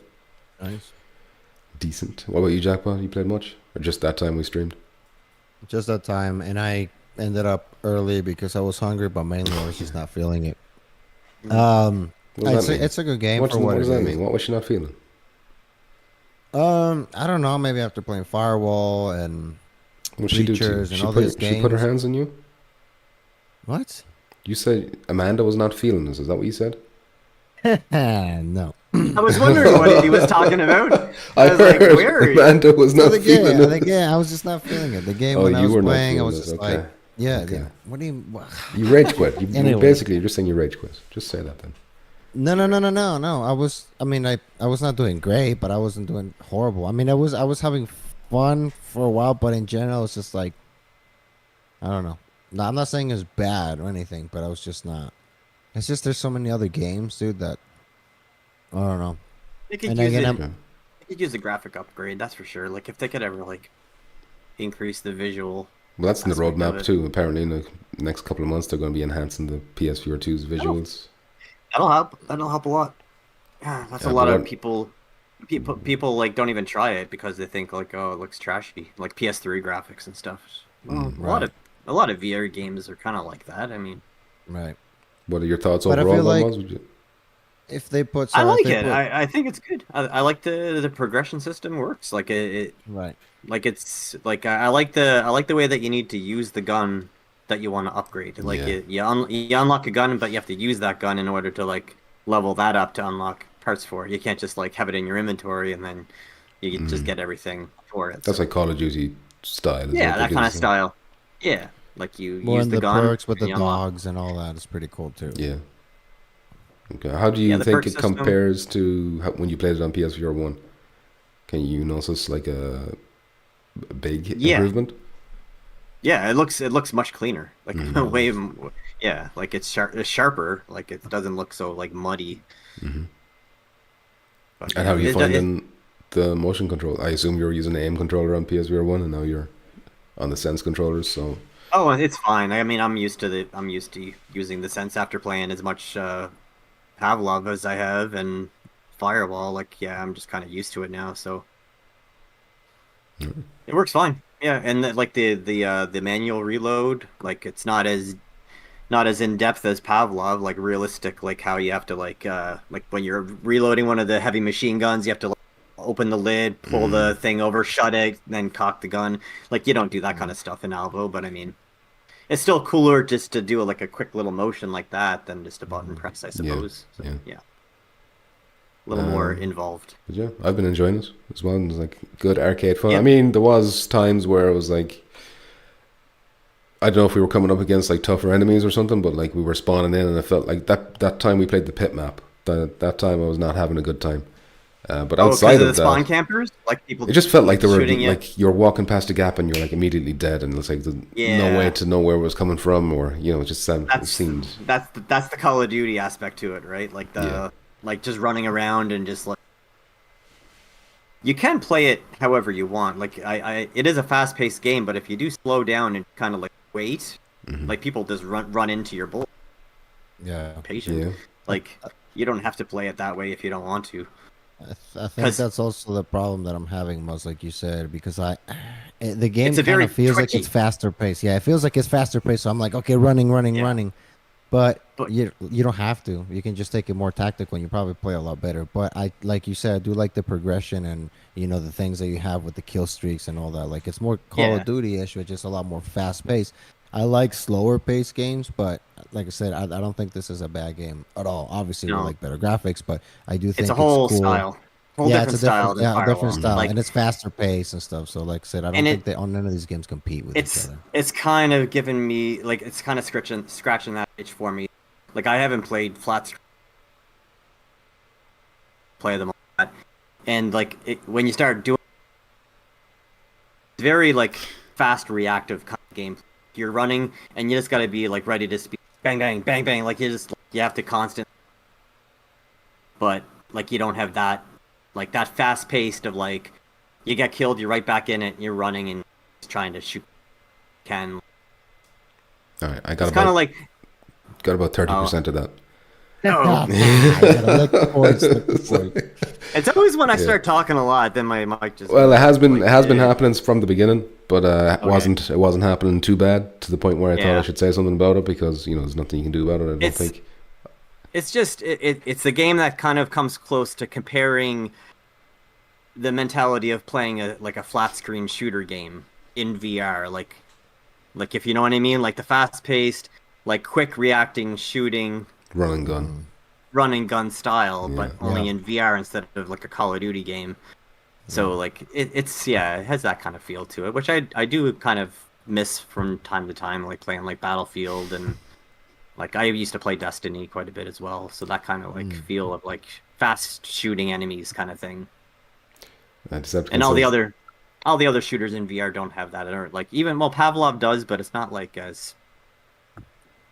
E: Nice.
D: Decent. What about you, Jackpot? You played much? Or just that time we streamed?
E: Just that time, and I ended up early because I was hungry, but mainly I was just not feeling it.
D: What does that mean?
E: It's a good game
D: What
E: for what
D: does
E: it
D: that
E: is.
D: mean? What was she not feeling?
E: I don't know. Maybe after playing Firewall and
D: What did she do to you?
E: Bleachers and all these
D: She put her
E: games.
D: hands on you?
E: what?
D: You said Amanda was not feeling this. Is that what you said?
E: No.
C: I was wondering what he was talking about. I was
D: heard
C: like, where are you?
D: Amanda was not feeling it.
E: The game, I was just not feeling it. The game
D: Oh,
E: when I
D: you
E: was
D: were not
E: playing, I
D: feeling
E: was
D: it,
E: just
D: okay.
E: like, yeah,
D: Okay.
E: yeah. What do you?
D: You rage quit. You
E: Anyway.
D: basically, you're just saying you rage quit. Just say that then.
E: No. I was. I mean, I was not doing great, but I wasn't doing horrible. I mean, I was having fun for a while, but in general, it's just like, I don't know. No, I'm not saying it's bad or anything, but I was just not. It's just there's so many other games, dude, that I don't know.
C: They could
E: And
C: use
E: again,
C: it. They could use a graphic upgrade, that's for sure. Like if they could ever like increase the visual.
D: Well, that's in the
C: aspect of
D: roadmap
C: it.
D: too. Apparently, in the next couple of months, they're going to be enhancing the PSVR 2's visuals.
C: That'll help. That'll help a lot. Yeah, that's
D: Yeah,
C: a lot
D: but
C: of people. People like don't even try it because they think like, oh, it looks trashy, like PS3 graphics and stuff. Well, a lot of A lot of VR games are kind of like that. I mean,
E: Right.
D: What are your thoughts
E: But I
D: overall,
E: feel
D: on
E: like
D: Muzz? Would you...
E: if they put
C: I
E: so if
C: like
E: they
C: it.
E: put
C: I think it's good. I like the progression system works. Like it
E: right.
C: like it's like I like the way that you need to use the gun that you want to upgrade. Like
D: Yeah.
C: you unlock a gun, but you have to use that gun in order to like level that up to unlock parts for it. You can't just like have it in your inventory and then you just get everything for it.
D: That's
C: So
D: like Call of Duty style, is
C: yeah,
D: it?
C: that kind of style. Yeah, like you
E: Well,
C: use
E: and
C: the
E: the
C: gun
E: perks with
C: and
E: the
C: you unlock.
E: dogs and all that is pretty cool too.
D: Yeah. Okay. How do
C: Yeah,
D: you
C: the
D: think
C: perk
D: it
C: system.
D: compares to when you played it on PSVR 1? Can you notice like a big
C: Yeah,
D: improvement?
C: yeah, it looks much cleaner. Like yeah, like it's sharper. Like it doesn't look so like muddy. But
D: And how
C: yeah,
D: are you finding the motion control? I assume you were using the aim controller on PSVR 1 and now you're on the Sense controllers, so
C: oh, it's fine. I mean, I'm used to using the sense after playing as much Pavlov as I have and Firewall. Like, yeah, I'm just kind of used to it now, so it works fine. Yeah, and like the manual reload, like it's not as in depth as Pavlov, like realistic, like how you have to like when you're reloading one of the heavy machine guns, you have to like, open the lid, pull the thing over, shut it, then cock the gun. Like you don't do that kind of stuff in Alvo, but I mean, it's still cooler just to do like a quick little motion like that than just a button press, I
D: yeah,
C: suppose. So,
D: yeah.
C: yeah, a little more involved.
D: But yeah, I've been enjoying it as well. It's like good arcade fun.
C: Yeah.
D: I mean, there was times where it was like, I don't know if we were coming up against like tougher enemies or something, but like we were spawning in, and I felt like that time we played the pit map. That time I was not having a good time. But
C: Oh,
D: outside
C: because of
D: of
C: the spawn
D: that,
C: campers, like people
D: it just felt like there were
C: shooting you.
D: like you're walking past a gap and you're like immediately dead, and it's like there's no
C: Yeah.
D: way to know where it was coming from, or it just it
C: That's
D: seemed
C: that's the Call of Duty aspect to it, right? Like
D: Yeah.
C: like just running around and just like you can play it however you want. Like it is a fast-paced game, but if you do slow down and kind of like wait, like people just run into your bullet.
E: Yeah.
C: Patient.
D: yeah.
C: Like you don't have to play it that way if you don't want to.
E: I think
C: 'Cause-
E: that's also the problem that I'm having, most like you said, because the game
C: It's a
E: kind
C: very
E: of feels like
C: twitchy.
E: it's faster paced. Yeah, it feels like it's faster paced. So I'm like, okay, running,
C: Yeah.
E: running. But
C: But-
E: you don't have to. You can just take it more tactical, and you probably play a lot better. But I, like you said, I do like the progression and the things that you have with the kill streaks and all that. Like it's more Call
C: Yeah.
E: of Duty ish, but just a lot more fast paced. I like slower paced games, but like I said, I don't think this is a bad game at all. Obviously, we
C: No.
E: like better graphics, but I do think
C: It's a whole
E: cool.
C: style. Whole
E: Yeah,
C: different
E: it's a
C: style
E: different,
C: than
E: yeah, a
C: Firewall.
E: different style,
C: Like
E: and it's faster paced and stuff. So, like I said, I don't
C: And
E: think none of these games compete with each
C: it's
E: other.
C: it's kind of giving me like it's kind of scratching that itch for me. Like I haven't played flat play them a lot, and like when you start doing it's very like fast reactive kind of game. You're running and you just got to be like ready to speed bang bang bang bang like you have to constant, but like you don't have that like that fast paced of like you get killed, you're right back in it, you're running and trying to shoot can.
D: All right, I got
C: It's kind
D: about
C: of like
D: 30% of that.
C: no.
E: You gotta look forward, look forward.
C: It's always when I start talking a lot, then my mic just.
D: Well, it has been
C: yeah.
D: happening from the beginning, but it wasn't happening too bad to the point where I thought I
C: Yeah.
D: should say something about it because there's nothing you can do about it. I don't think.
C: It's just it's the game that kind of comes close to comparing the mentality of playing a flat screen shooter game in VR, like if you know what I mean, like the fast paced, like quick reacting shooting,
D: Run and gun.
C: run and gun style,
D: Yeah.
C: but only
E: Yeah.
C: in VR instead of like a Call of Duty game. So like it has that kind of feel to it, which I do kind of miss from time to time, like playing like Battlefield and like I used to play Destiny quite a bit as well. So that kind of like feel of like fast shooting enemies kind of thing.
D: Decepticon
C: And all the
D: says-
C: other shooters in VR don't have that. Or like even Pavlov does, but it's not like as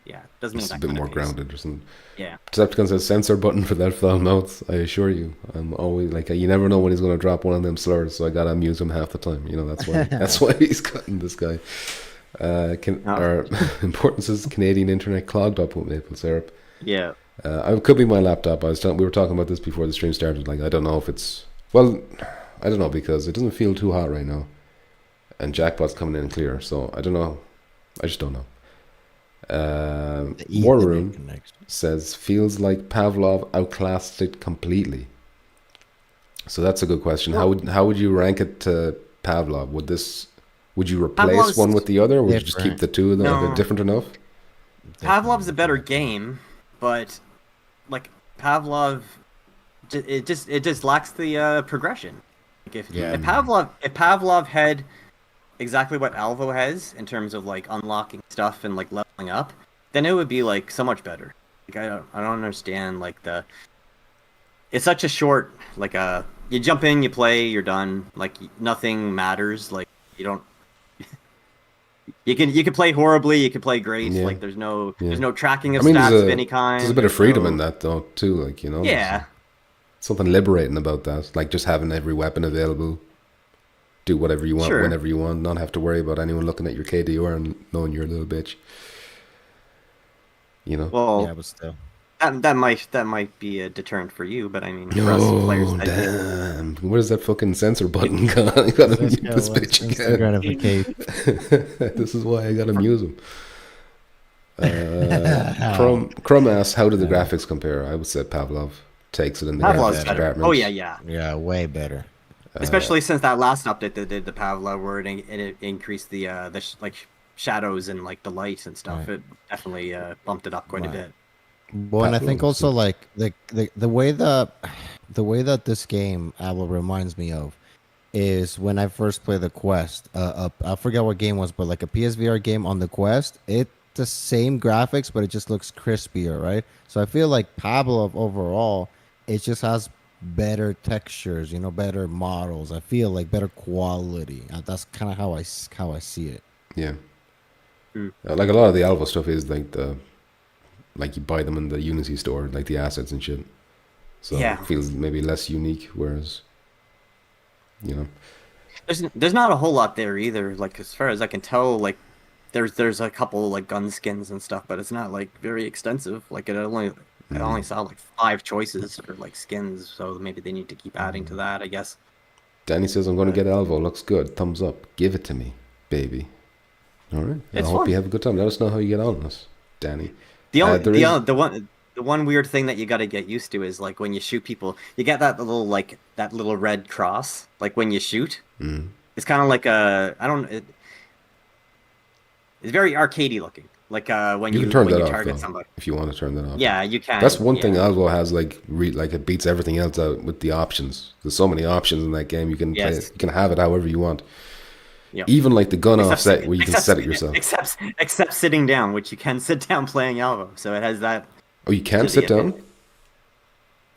C: it doesn't have
D: It's a
C: that
D: bit
C: kind
D: more
C: of pace.
D: grounded or something.
C: Yeah.
D: Decepticon says censor button for that foul mouth. I assure you, I'm always like you never know when he's going to drop one of them slurs, so I gotta amuse him half the time. That's why that's why he's cutting this guy. Our importance is Canadian internet clogged up with maple syrup.
C: Yeah.
D: It could be my laptop. We were talking about this before the stream started. Like I don't know if it's I don't know because it doesn't feel too hot right now, and Jackpot's coming in clear, so I don't know I just don't know.
E: The
D: War
E: Ethernet
D: Room
E: connection.
D: says feels like Pavlov outclassed it completely. So that's a good question. How would you rank it to Pavlov? Would you replace
C: Pavlov's
D: one with the other, or would you just keep
E: different.
D: the two of them? Are they
C: No.
D: different enough?
C: Pavlov's a better game, but like Pavlov, it just lacks the progression. Like if Pavlov had exactly what Alvo has in terms of like unlocking stuff and like leveling up, then it would be like so much better. Like I don't understand like it's such a short like you jump in, you play, you're done. Like nothing matters. Like you don't. You can play horribly, you can play great.
D: Yeah.
C: Like there's no
D: Yeah.
C: tracking of
D: I mean,
C: stats of any kind.
D: there's a bit of freedom in that, though, too. Like, you know,
C: Yeah,
D: there's something liberating about that. Like just having every weapon available, do whatever you want
C: Sure.
D: whenever you want, not have to worry about anyone looking at your KDR and knowing you're a little bitch. You know.
C: well,
E: Yeah, but still.
C: that might be a deterrent for you, but I mean, for us players,
D: Oh damn! Where's that fucking censor button gone? I gotta mute this bitch
E: Instant
D: again.
E: gratification.
D: This is why I gotta mute him. Crumb asks, how do the graphics compare? I would say Pavlov takes it in the
C: Pavlov's
D: graphics
C: better.
D: department.
C: Oh yeah.
E: Yeah, way better.
C: Especially since that last update they did the Pavlov where it increased the shadows and like the light and stuff.
E: Right.
C: It definitely bumped it up quite a
E: Right.
C: bit.
E: Well, and I think
D: Pavlov,
E: also like the way that this game Alvo reminds me of is when I first played the Quest. I forget what game it was, but like a PSVR game on the Quest. It's the same graphics, but it just looks crispier, right? So I feel like Pavlov overall, it just has better textures, you know, better models. I feel like better quality. That's kind of how I see it.
D: Yeah.
C: Hmm.
D: Like a lot of the Alvo stuff is like you buy them in the Unity store, like the assets and shit. So
C: Yeah.
D: it feels maybe less unique, whereas, you know.
C: There's not a whole lot there either. Like as far as I can tell, like there's a couple like gun skins and stuff, but it's not like very extensive. Like I only saw like 5 choices for like skins, so maybe they need to keep adding to that, I guess.
D: Danny says, I'm going to get Alvo. Looks good. Thumbs up. Give it to me, baby. All right. I
C: It's
D: hope
C: fun.
D: you have a good time. Let us know how you get on with us, Danny.
C: The one weird thing that you got to get used to is like when you shoot people, you get that little red cross. Like when you shoot,
D: Mm.
C: it's kind of like it's very arcadey looking. Like when
D: You
C: you
D: can turn
C: when
D: that
C: you
D: off,
C: target
D: though,
C: somebody.
D: if you want to turn that off.
C: Yeah, you can.
D: That's one thing
C: yeah.
D: Alvo has, like it beats everything else out with the options. There's so many options in that game. You can play
C: Yes.
D: it, you can have it however you want.
C: Yep.
D: Even like the gun
C: Except-
D: offset where you can set it yourself.
C: Except sitting down, which you can sit down playing Alvo. So it has that.
D: Oh, you can't
C: to the
D: sit down?
C: advantage.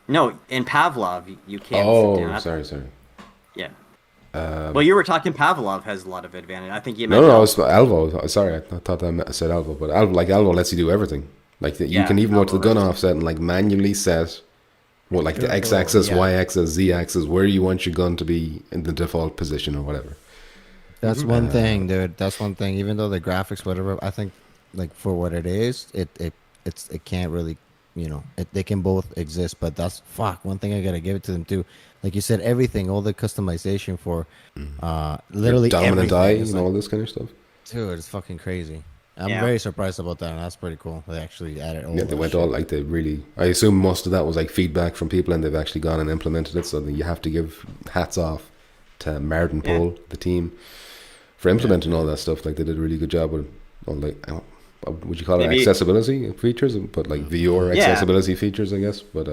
C: No, in Pavlov you can't sit
D: Oh,
C: down.
D: sorry.
C: Yeah. Well, you were talking Pavlov has a lot of advantage. I think you
D: No,
C: mentioned.
D: no, it's Alvo. Sorry, I thought I said Alvo, but Alvo lets you do everything. Like you
C: Yeah,
D: can even go to the
C: Alvo
D: gun
C: does.
D: offset and like manually set what like the x-axis,
E: yeah.
D: y-axis, z-axis, where you want your gun to be in the default position or whatever.
E: That's one thing, dude. That's one thing. Even though the graphics, whatever, I think, like for what it is, it can't really, you know, they can both exist. But that's one thing I gotta give it to them too. Like you said, everything, all the customization for, literally
D: Dominant eye
E: everything.
D: and
E: It's
D: all
E: like,
D: this kind of stuff.
E: dude, it's fucking crazy. I'm
C: Yeah.
E: very surprised about that, and that's pretty cool. They actually added all
D: Yeah,
E: that
D: they went
E: shit.
D: all like they really. I assume most of that was like feedback from people, and they've actually gone and implemented it. So that you have to give hats off to Martin
C: Yeah.
D: Pole, the team, for implementing all that stuff. Like they did a really good job with all like would you call it
C: Maybe-
D: accessibility features, but like VR
C: Yeah.
D: accessibility features, I guess. But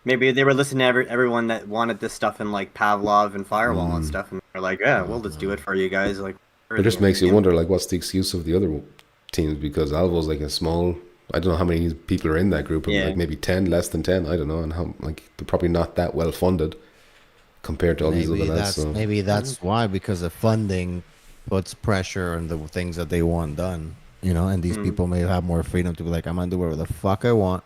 C: Maybe they were listening to everyone that wanted this stuff in like Pavlov and Firewall and stuff, and they're like, "Yeah, we'll just do it for you guys." Like,
D: it just makes you wonder, like, what's the excuse of the other teams? Because Alvo's like a small. I don't know how many people are in that group.
C: Yeah.
D: Like maybe 10, less than 10. I don't know, and how like they're probably not that well funded compared to all these other lads. So.
E: Maybe that's why, because the funding puts pressure on the things that they want done. You know, and these people may have more freedom to be like, I'm gonna do whatever the fuck I want,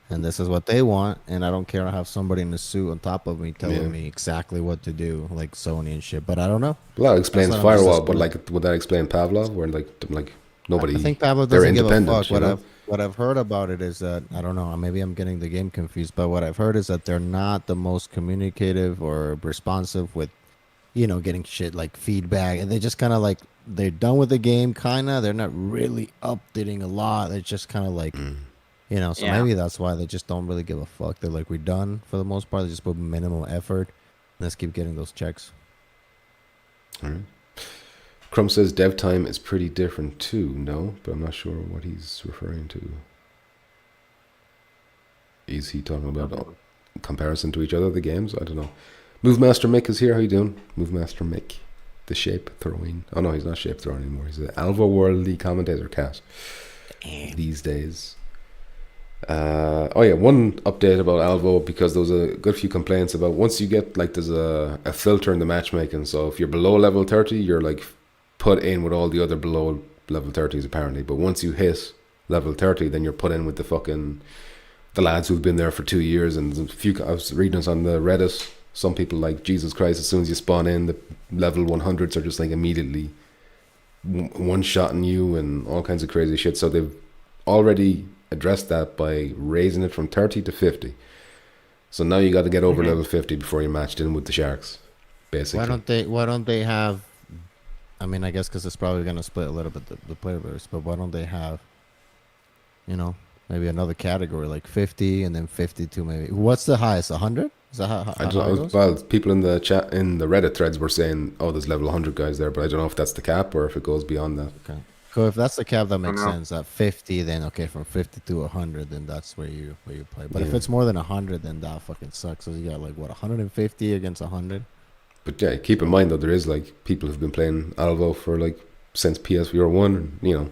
E: and this is what they want, and I don't care to have somebody in a suit on top of me telling
D: Yeah.
E: me exactly what to do, like Sony and shit. But I don't know.
D: Well, that explains
E: That's what I'm just
D: Firewall, but
E: explaining.
D: like, would that explain Pavlov? Where like nobody,
E: I think Pablo
D: they're
E: doesn't give a
D: independent.
E: fuck.
D: You know?
E: What I've heard about it is that, I don't know, maybe I'm getting the game confused, but what I've heard is that they're not the most communicative or responsive with getting shit like feedback, and they just kind of like they're done with the game, kind of. They're not really updating a lot. They're just kind of like, so
C: Yeah.
E: maybe that's why they just don't really give a fuck. They're like, we're done for the most part. They just put minimal effort. Let's keep getting those checks.
D: All right. Crumb says dev time is pretty different too. No, but I'm not sure what he's referring to. Is he talking about comparison to each other, the games? I don't know. Move Master Mick is here. How you doing? Move Master Mick. The shape throwing. Oh no, he's not shape throwing anymore. He's an Alvo Worldly commentator cat these days. One update about Alvo, because there was a good few complaints about once you get like there's a filter in the matchmaking. So if you're below level 30, you're like put in with all the other below level 30s apparently. But once you hit level 30, then you're put in with the lads who've been there for 2 years. And I was reading this on the Reddit. Some people like, Jesus Christ, as soon as you spawn in, the level 100s are just like immediately one-shotting you and all kinds of crazy shit. So they've already addressed that by raising it from 30 to 50. So now you got to get over level 50 before you're matched in with the Sharks, basically.
E: Why don't they have, I mean, I guess because it's probably going to split a little bit the player base, but why don't they have, maybe another category like 50 and then 52 maybe. What's the highest? 100? Is that how
D: I don't know. Well, people in the chat, in the Reddit threads were saying, oh, there's level 100 guys there, but I don't know if that's the cap or if it goes beyond that.
E: Okay. So if that's the cap, that makes sense. At 50, then okay, from 50 to 100, then that's where you play. But if it's more than 100, then that fucking sucks. So you got like what, 150 against 100?
D: But yeah, keep in mind though, there is like people who've been playing Alvo for like since PSVR 1,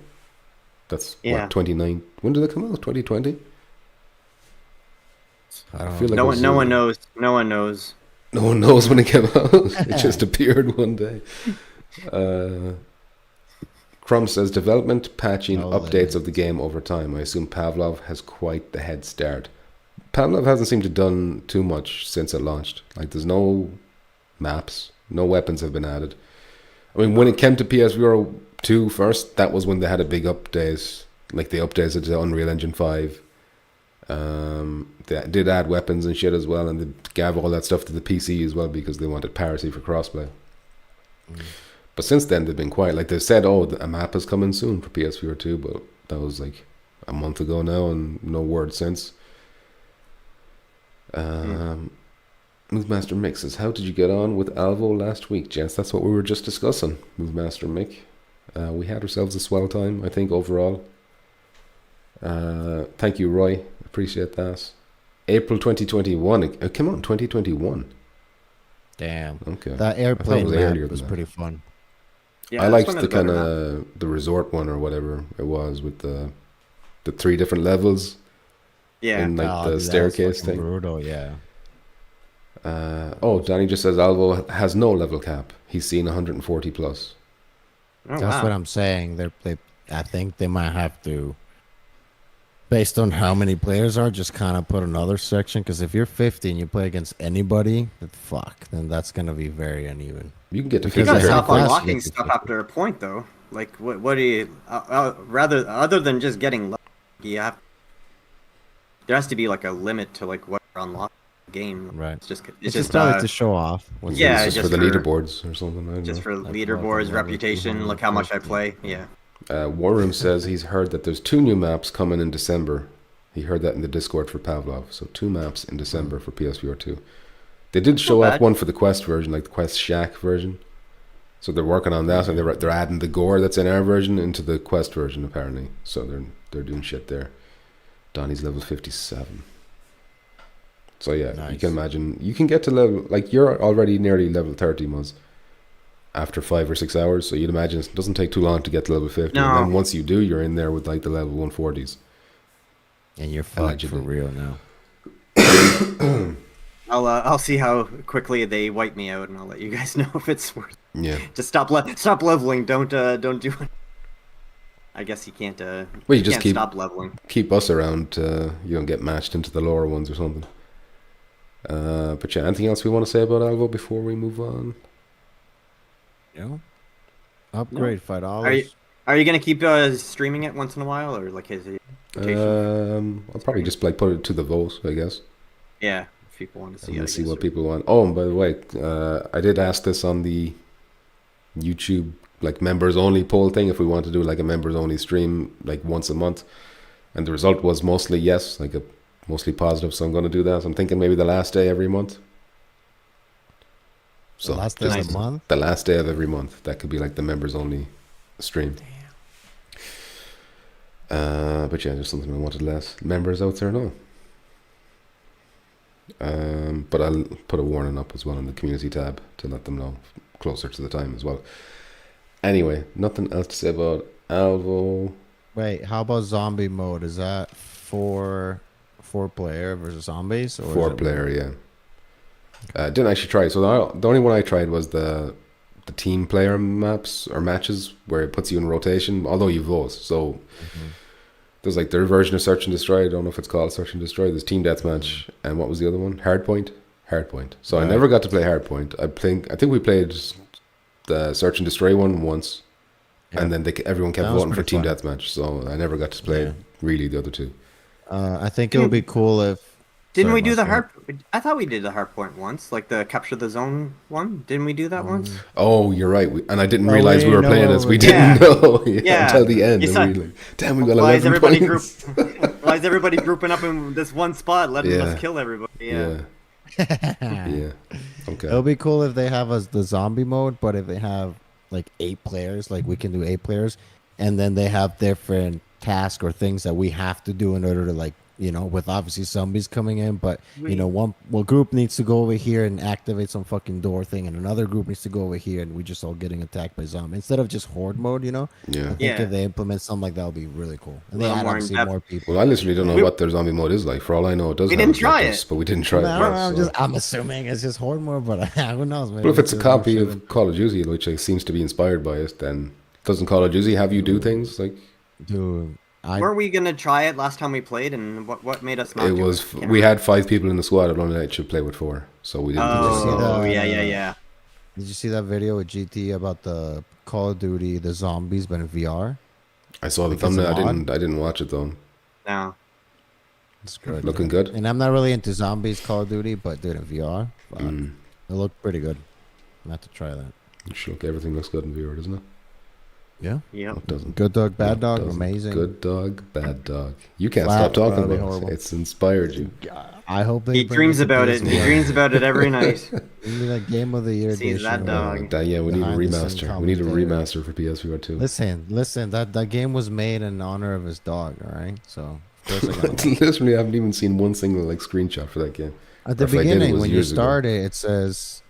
D: that's what, 29. When did it come out? 2020?
E: I
D: feel like
C: no one knows. No one knows.
D: No one knows when it came out. It just appeared one day. Crumb says development, patching, updates of the game over time. I assume Pavlov has quite the head start. Pavlov hasn't seemed to done too much since it launched. Like there's no maps, no weapons have been added. I mean, when it came to PSVR 2 first, that was when they had a big update. Like they updated to Unreal Engine 5. They did add weapons and shit as well, and they gave all that stuff to the PC as well because they wanted parity for crossplay. But since then they've been quiet. Like they said, a map is coming soon for PSVR 2, but that was like a month ago now, and no word since. Movemaster Mick says, how did you get on with Alvo last week, gents? That's what we were just discussing, Movemaster Mick. We had ourselves a swell time, I think, overall. Thank you, Roy. Appreciate that. April 2021. It came out in 2021.
E: Damn.
D: Okay.
E: That airplane map was pretty fun.
C: Yeah,
D: I liked the kind of the resort one or whatever it was with the 3 different levels.
C: Yeah.
D: And like the staircase thing.
E: Brutal, yeah.
D: Danny just says Alvo has no level cap. He's seen 140 plus.
C: Oh,
E: That's what I'm saying. I think they might have to, based on how many players are, just kind of put another section. Because if you're 50 and you play against anybody, then that's going to be very uneven.
D: You can get to
C: You
D: 50.
C: gotta
E: Because
C: stop
E: very fast
C: unlocking
E: you get to
C: stuff
E: 50.
C: after a point, though. Like, what do you... rather, other than just getting lucky, there has to be, like, a limit to, like, what you're unlocking in the game.
E: Right.
C: It's just
E: probably to show off.
C: Yeah,
D: it's just for the leaderboards or something. I don't
C: Just
D: know.
C: for leaderboards, reputation, look how much I play. Yeah.
D: Warroom says he's heard that there's 2 new maps coming in December. He heard that in the Discord for Pavlov. So 2 maps in December for PSVR 2. They did show off one for the Quest version, like the Quest Shack version. So they're working on that, and they're adding the gore that's in our version into the Quest version apparently. So they're doing shit there. Donnie's level 57. So yeah,
E: Nice.
D: You can imagine you can get to level, like you're already nearly level 30 Muzz after 5 or 6 hours. So you'd imagine it doesn't take too long to get to level 50.
C: No.
D: And then once you do, you're in there with like the level 140s.
E: And you're fucked for real now.
C: I'll see how quickly they wipe me out, and I'll let you guys know if it's worth.
D: Yeah.
C: Just stop leveling. Don't do it. I guess you can't.
D: Well, you just
C: can't stop leveling.
D: Keep us around. You don't get matched into the lower ones or something. But yeah, anything else we want to say about Alvo before we move on?
E: Upgrade $5.
C: Are you gonna keep streaming it once in a while, or like is it?
D: I'll probably just like put it to the vote, I guess.
C: Yeah. people want to see
D: And
C: it.
D: we'll see what people want. Oh, and by the way, I did ask this on the YouTube like members only poll thing if we want to do like a members only stream like once a month, and the result was mostly yes, like a mostly positive. So I'm going to do that. So I'm thinking maybe the last day every month. So
E: The last day of the month?
D: The last day of every month. That could be like the members only stream. But yeah, just something I wanted to let members out there know. But I'll put a warning up as well in the community tab to let them know closer to the time as well. Anyway, nothing else to say about Alvo.
E: Wait, how about zombie mode? Is that four player versus zombies? Or
D: 4 player, yeah. Didn't actually try. So the only one I tried was the team player maps or matches where it puts you in rotation, although you vote. So there's like their version of Search and Destroy. I don't know if it's called Search and Destroy. There's Team Deathmatch, and what was the other one? Hardpoint. So I never got to play Hardpoint. I think we played the Search and Destroy one once, and then everyone kept voting for Team Deathmatch. So I never got to play really the other two.
E: I think it would be cool if.
C: Didn't we do the hard? I thought we did the hardpoint once, like the capture the zone one. Didn't we do that once?
D: Oh, you're right. And I didn't realize we were playing this. We didn't know until the end. And we like, damn, we got 11 points.
C: Why is everybody grouping up in this one spot, letting us kill everybody? Yeah.
D: Yeah. Okay.
E: It'll be cool if they have us the zombie mode, but if they have like 8 players, like we can do 8 players, and then they have different tasks or things that we have to do in order to like, you know, with obviously zombies coming in, but you know, one group needs to go over here and activate some fucking door thing, and another group needs to go over here, and we just all getting attacked by zombies instead of just horde mode, you know.
D: Yeah.
E: I think if they implement something like that, would be really cool. And they add obviously more people.
D: Well, I literally don't know what their zombie mode is like. For all I know, it does.
C: We didn't try it,
D: but we didn't try it.
E: I'm assuming it's just horde mode, but who knows? Maybe
D: but if it's a copy of Call of Duty, which seems to be inspired by it, then doesn't Call of Duty have you do things like?
E: Dude.
C: Were we gonna try it last time we played, and what made us not?
D: It was we had 5 people in the squad. I don't know. It should play with 4, so we didn't.
C: Yeah.
E: Did you see that video with GT about the Call of Duty the zombies but in VR?
D: I saw the thumbnail. I didn't watch it though.
C: No.
E: It's good.
D: Looking good.
E: And I'm not really into zombies Call of Duty, but dude in VR, it looked pretty good. I'm have to try that.
D: Sure, everything looks good in VR, doesn't it?
E: Yeah.
C: Yep.
D: It doesn't.
E: Good dog, bad dog, amazing.
D: Good dog, bad dog. You can't stop talking about it.
E: Horrible.
D: It's inspired you.
E: I hope
C: He dreams about it. He dreams about it every night.
E: Maybe like Game of the Year
C: Sees
E: edition.
C: that dog.
D: Yeah, we need a remaster. We need a remaster for PSVR 2.
E: Listen. That game was made in honor of his dog. All right, so of course I got
D: literally, I haven't even seen one single like screenshot for that game.
E: At the beginning, when you start it says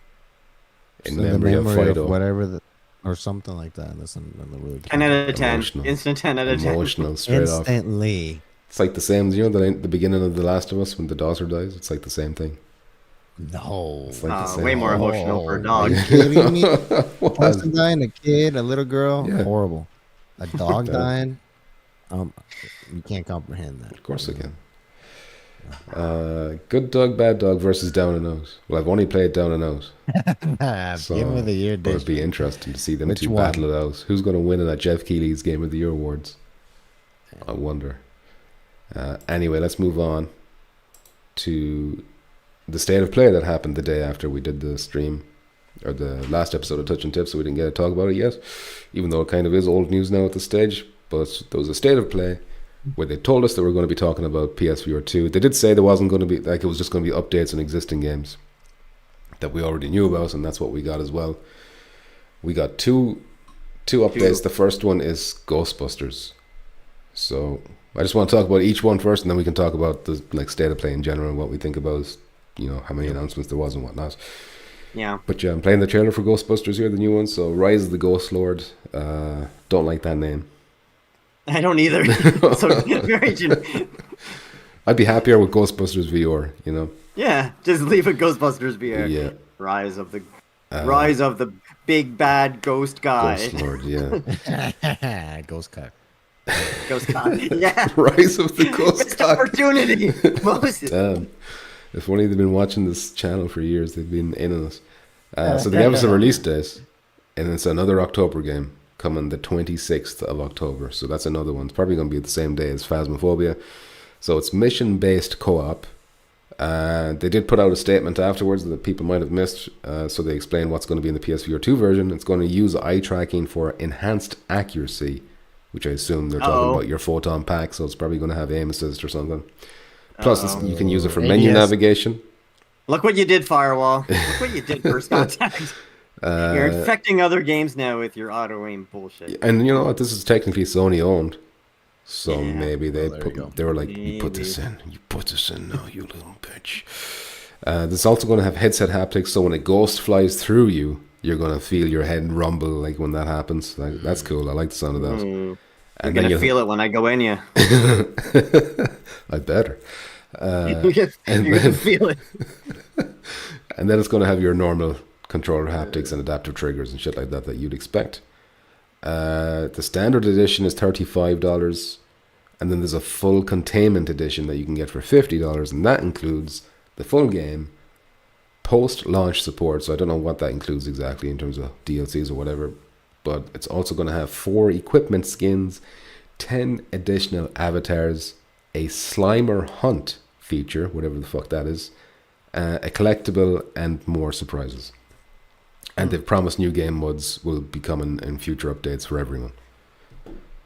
D: in memory of Fido,
E: whatever or something like that. Listen, really
C: 10 out of 10. Instant 10 out of 10.
D: Emotional, straight
E: Instantly.
D: off. It's like the same, you know, the beginning of The Last of Us when the daughter dies. It's like the same thing.
E: No,
D: it's like the same.
C: Way more emotional for a dog.
E: Are you kidding me? Person dying, a kid, a little girl, horrible. A dog dying. You can't comprehend that.
D: Of course I can. Good dog, bad dog versus down and out. Well, I've only played down and out. So,
E: Game of the Year edition.
D: It'd be interesting to see them two battle it out. Who's going to win in that Jeff Keighley's Game of the Year awards? I wonder. Anyway, let's move on to the state of play that happened the day after we did the stream, or the last episode of Touch and Tips, so we didn't get to talk about it yet, even though it kind of is old news now at this stage. But there was a state of play where they told us that we're going to be talking about PSVR 2. They did say there wasn't going to be, like, it was just going to be updates on existing games that we already knew about, and that's what we got as well. We got two updates. The first one is Ghostbusters. So I just want to talk about each one first, and then we can talk about the state of play in general and what we think about, how many announcements there was and whatnot.
C: Yeah.
D: But yeah, I'm playing the trailer for Ghostbusters here, the new one. So Rise of the Ghost Lord. Don't like that name.
C: I don't either.
D: I'd be happier with Ghostbusters VR,
C: Yeah, just leave it Ghostbusters VR.
D: Yeah.
C: Rise of the big bad ghost guy.
D: Ghost Lord, yeah.
E: Ghost cock.
C: Ghost cock. Yeah.
D: Rise of the Ghost cock.
C: Opportunity.
D: Damn. If only they'd been watching this channel for years, they'd been in on us. So they gave us a release date, and it's another October game coming the 26th of October. So that's another one. It's probably going to be the same day as Phasmophobia. So it's mission-based co-op. They did put out a statement afterwards that people might have missed, so they explained what's going to be in the PSVR 2 version. It's going to use eye tracking for enhanced accuracy, which I assume they're talking about your photon pack, so it's probably going to have aim assist or something. Plus, you can use it for menu navigation.
C: Look what you did, Firewall. Look what you did, First Contact. You're infecting other games now with your auto-aim bullshit.
D: And you know what? This is technically Sony owned. So maybe they were like, you put this in now, you little bitch. This is also going to have headset haptics, so when a ghost flies through you, you're going to feel your head rumble like when that happens. That's cool. I like the sound of that.
C: You're going to feel it when I go in you.
D: I better.
C: You're going to feel it.
D: And then it's going to have your normal controller haptics and adaptive triggers and shit like that you'd expect. The standard edition is $35, and then there's a full containment edition that you can get for $50, and that includes the full game, post-launch support. So I don't know what that includes exactly in terms of DLCs or whatever, but it's also going to have 4 equipment skins, 10 additional avatars, a Slimer Hunt feature, whatever the fuck that is, a collectible, and more surprises. And they've promised new game modes will be coming in future updates for everyone.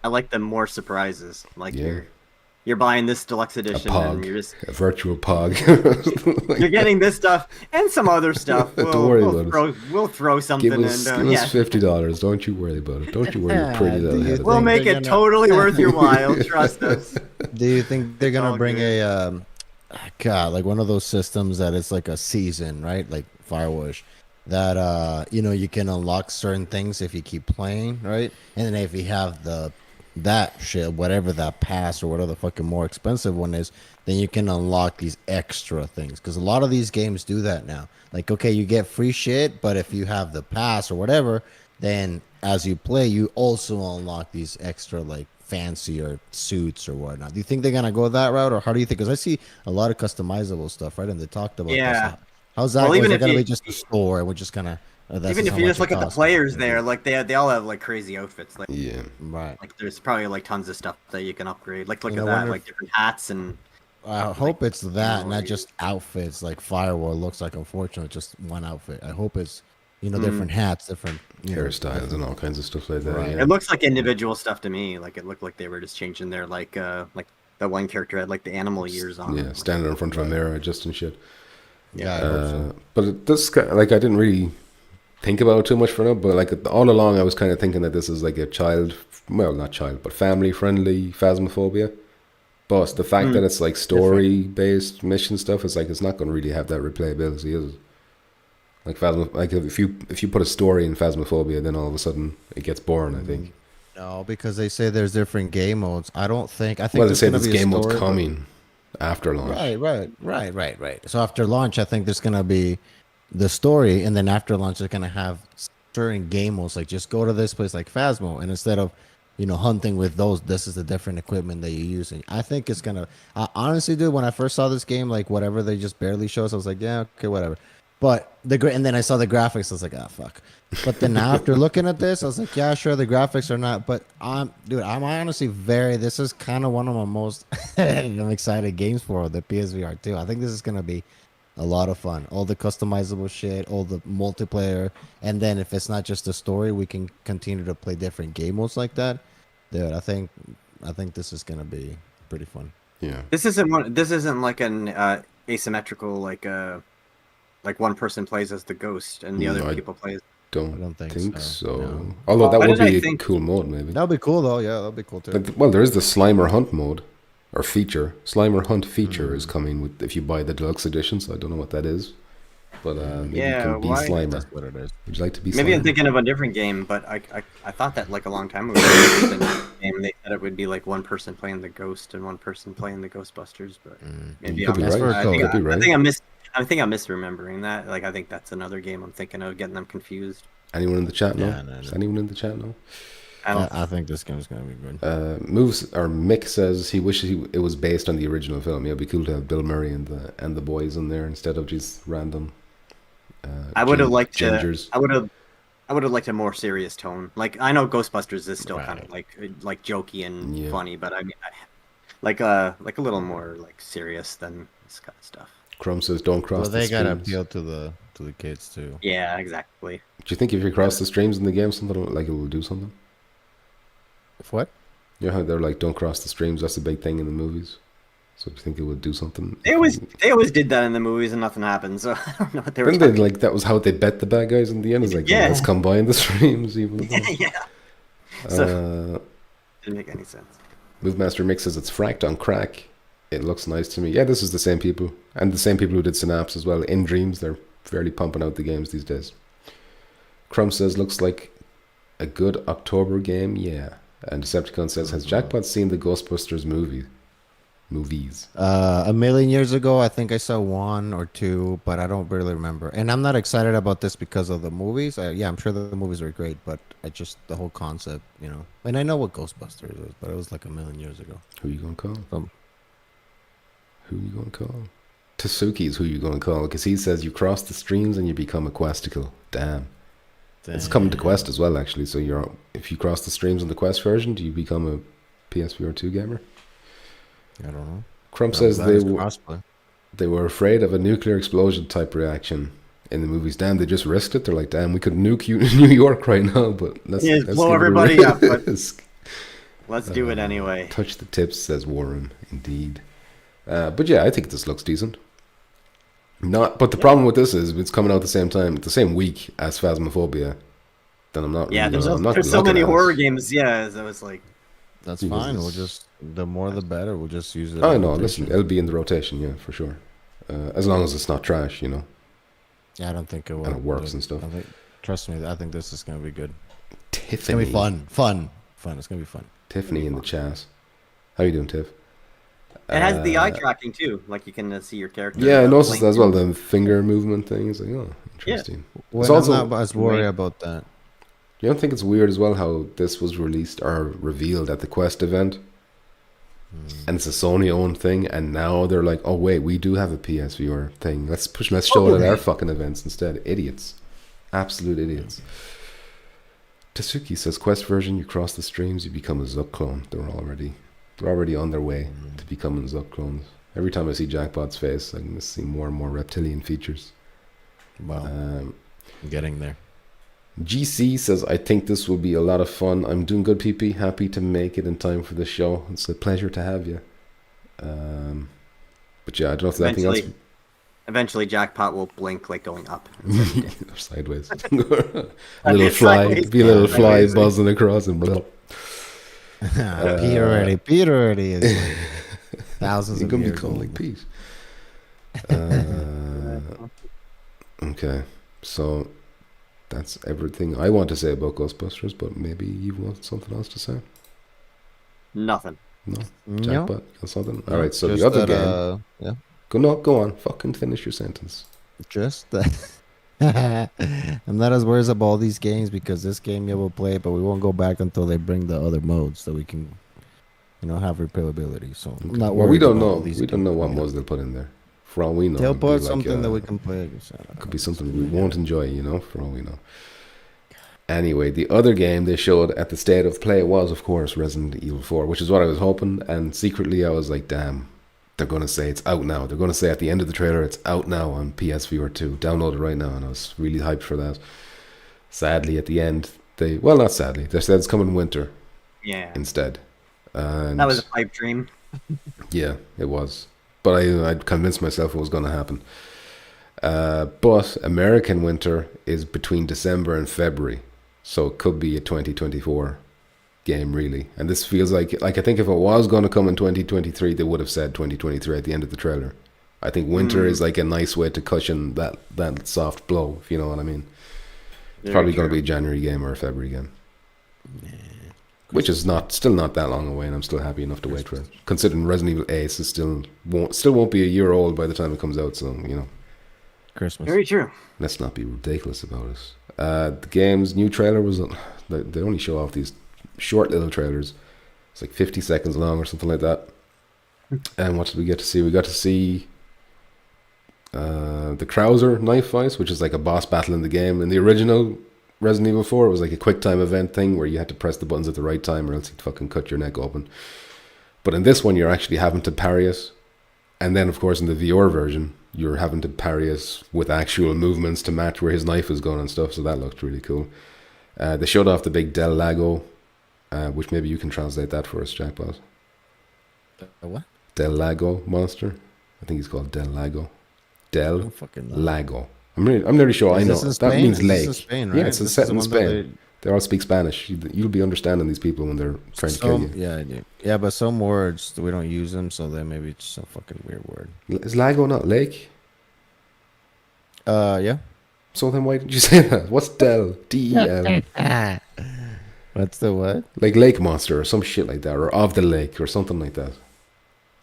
C: I like the more surprises. Like you're buying this deluxe edition, and you're just
D: a virtual pog.
C: You're getting this stuff and some other stuff.
D: Don't worry about it.
C: We'll throw something
D: give us $50. Don't you worry about it. Don't you worry your pretty little head.
C: We'll make it totally worth your while. Trust us.
E: Do you think they're gonna bring a like one of those systems that it's like a season, right? Like Firewatch. That you can unlock certain things if you keep playing, right? And then if you have that shit, whatever that pass or whatever the fucking more expensive one is, then you can unlock these extra things. Because a lot of these games do that now. Like, okay, you get free shit, but if you have the pass or whatever, then as you play, you also unlock these extra like fancier suits or whatnot. Do you think they're gonna go that route, or how do you think? Because I see a lot of customizable stuff, right? And they talked about this. How's that? Even if it's gonna be just a store, and we're just gonna.
C: Even if you just look at the players there, like they all have like crazy outfits. Like
E: right.
C: Like there's probably like tons of stuff that you can upgrade. Like look at that, like different hats and.
E: I hope it's that, not just outfits. Like Firewall looks like, unfortunately, just one outfit. I hope it's different hats, different
D: hairstyles, and all kinds of stuff like that.
C: Right. Yeah. It looks like individual stuff to me. Like it looked like they were just changing their like that one character had like the animal ears on.
D: Yeah, standing in front of a mirror, just and shit.
E: Yeah, I hope so.
D: But I didn't really think about it too much for now. But like all along, I was kind of thinking that this is like a family-friendly Phasmophobia. But the fact that it's like story-based mission stuff is like it's not going to really have that replayability, is it? Like if you put a story in Phasmophobia, then all of a sudden it gets boring. I think.
E: No, because they say there's different game modes. I think.
D: Well, they say this game mode's coming. After launch.
E: Right. So after launch, I think there's going to be the story, and then after launch, they're going to have certain game modes, like just go to this place like Phasmo, and instead of, hunting with those, this is the different equipment that you're using. I think it's going to, honestly, dude, when I first saw this game, like whatever they just barely show us, I was like, yeah, okay, whatever. But and then I saw the graphics, I was like, fuck. But then after looking at this, I was like, yeah, sure, the graphics are not. But I'm honestly this is kind of one of my most I'm excited games for the PSVR 2. I think this is going to be a lot of fun. All the customizable shit, all the multiplayer. And then if it's not just a story, we can continue to play different game modes like that. Dude, I think this is going to be pretty fun.
D: Yeah.
C: This isn't like an asymmetrical, like one person plays as the ghost and the other people play as...
E: I don't think so.
D: No. Although that would be a cool mode, maybe.
E: That'd be cool, though. Yeah, that'd be cool, too.
D: But, there is the Slimer Hunt mode, or feature. Slimer Hunt feature is coming if you buy the deluxe edition, so I don't know what that is. But maybe you can be Slimer.
E: That's what it is.
D: Would you like to be Slimer?
C: Maybe I'm thinking of a different game, but I thought that like a long time ago, they said it would be like one person playing the ghost and one person playing the Ghostbusters, but maybe
D: could be right.
C: I think I'm misremembering that. Like, I think that's another game I'm thinking of, getting them confused.
D: Anyone in the chat know?
E: No.
D: Is anyone in the chat know?
E: I think this game's gonna be good.
D: Mick says he wishes it was based on the original film. It'd be cool to have Bill Murray and the boys in there instead of just random.
C: I would have liked
D: gingers.
C: I would have liked a more serious tone. Like, I know Ghostbusters is still kind of like jokey and funny, but I mean, like a little more like serious than this kind of stuff.
D: Crumb says, "Don't cross
E: Well,
D: the
E: they gotta
D: streams."
E: appeal to the kids too.
C: Yeah, exactly.
D: Do you think if you cross the streams in the game, something like it will do something?
E: If what?
D: You know how they're like, "Don't cross the streams." That's a big thing in the movies. So do you think it would do something?
C: They always did that in the movies and nothing happened. So I don't know what they were.
D: Didn't they like that was how they bet the bad guys in the end? It's like,
C: Yeah.
D: let's combine the streams even.
C: Yeah. So didn't make any sense.
D: Movemaster Mix says it's fracked on crack. It looks nice to me. Yeah, this is the same people. And the same people who did Synapse as well. In Dreams, they're fairly pumping out the games these days. Crumb says, looks like a good October game, yeah. And Decepticon says, has Jackpot seen the Ghostbusters movies?
E: A million years ago, I think I saw one or two, but I don't really remember. And I'm not excited about this because of the movies. Yeah, I'm sure the movies are great, but I just the whole concept, you know. And I know what Ghostbusters is, but it was like a million years ago.
D: Who you gonna call? Who you gonna call? Tasuki's who you gonna call, because he says you cross the streams and you become a questicle. Damn. It's coming to Quest as well, actually. So if you cross the streams in the Quest version, do you become a PSVR 2 gamer?
E: I don't know.
D: Crump says they were afraid of a nuclear explosion type reaction in the movies. Damn, they just risked it. They're like, damn, we could nuke New York right now, but let's
C: blow everybody up. But let's do it anyway.
D: Touch the tips, says Warren. Indeed. But yeah, I think this looks decent. But the problem with this is it's coming out the same time, the same week as Phasmophobia. Then I'm not.
C: Yeah,
D: there's
C: so many horror games. Yeah, so it's like
E: that's fine. We'll just the more the better. We'll just use it.
D: Oh no, listen, it'll be in the rotation, yeah, for sure. As long as it's not trash, you know.
E: Yeah, I don't think it will.
D: And it works and stuff.
E: Trust me, I think this is gonna be good.
D: Tiffany,
E: it's gonna be fun. It's gonna be fun.
D: Tiffany in the chat. How you doing, Tiff?
C: It has the eye tracking too, like you can see your character.
D: Yeah, I noticed that as well. The finger movement thing is like, oh, interesting.
E: Yeah. Well, I'm not as worried about that.
D: You don't think it's weird as well how this was released or revealed at the Quest event, and it's a Sony-owned thing, and now they're like, oh wait, we do have a PSVR thing. Let's show it at our fucking events instead. Idiots, absolute idiots. Tasuki says, Quest version, you cross the streams, you become a Zuck clone. They're already on their way to becoming Zuck clones. Every time I see Jackpot's face, I can see more and more reptilian features.
E: Wow. I'm getting there.
D: GC says, I think this will be a lot of fun. I'm doing good, PP. Happy to make it in time for the show. It's a pleasure to have you. But yeah, I don't know if there's anything else.
C: Eventually, Jackpot will blink like going up.
D: Or sideways. a little fly. Be a little fly buzzing across and blah.
E: Pete already is like thousands of years.
D: You're going to be calling Pete. Okay, so that's everything I want to say about Ghostbusters, but maybe you want something else to say?
C: Nothing.
D: No? Jackpot? Got something? Alright, so
E: just
D: the other
E: that,
D: game... Yeah. Go on. Fucking finish your sentence.
E: Just that... I'm not as worried about all these games because this game you will play, but we won't go back until they bring the other modes so we can, have replayability. So I'm not worried.
D: We don't know. We don't know what modes they'll put in there. For all we know,
E: they'll put something that we can play.
D: Could be something we won't enjoy, for all we know. Anyway, the other game they showed at the State of Play was, of course, Resident Evil 4, which is what I was hoping. And secretly, I was like, damn. They're going to say it's out now. They're going to say at the end of the trailer, it's out now on PSVR 2. Download it right now. And I was really hyped for that. Sadly, at the end, not sadly, they said it's coming winter.
C: Yeah.
D: Instead. And
C: that was a pipe dream.
D: Yeah, it was. But I'd convinced myself it was going to happen. But American winter is between December and February. So it could be a 2024 game, really. And this feels like I think if it was going to come in 2023, they would have said 2023 at the end of the trailer. I think winter is like a nice way to cushion that soft blow, if you know what I mean. It's probably going to be a January game or a February game. Yeah. Which is still not that long away, and I'm still happy enough to wait for it. Considering Resident Evil Ace is still won't be a year old by the time it comes out, so
E: Christmas.
C: Very true.
D: Let's not be ridiculous about it. The game's new trailer was they only show off these short little trailers. It's like 50 seconds long or something like that. And what did we get to see? We got to see the Krauser knife fight, which is like a boss battle in the game. In the original Resident Evil 4, it was like a quick time event thing where you had to press the buttons at the right time or else you'd fucking cut your neck open. But in this one, you're actually having to parry it. And then, of course, in the VR version, you're having to parry it with actual movements to match where his knife is going and stuff. So that looked really cool. They showed off the big Del Lago, which maybe you can translate that for us, Jackpot.
E: What?
D: Del Lago monster. I think he's called Del Lago. Del
E: Fucking
D: Lago. I'm nearly sure I know. That means lake.
E: Spain, right?
D: Yeah, it's set in Spain. They all speak Spanish. You'll be understanding these people when they're trying to kill you.
E: Yeah, I do. Yeah, but some words we don't use them, so then maybe it's a fucking weird word.
D: Is Lago not lake?
E: Yeah.
D: So then why did you say that? What's Del? D-E-L.
E: What's the what?
D: Like lake monster or some shit like that, or of the lake or something like that.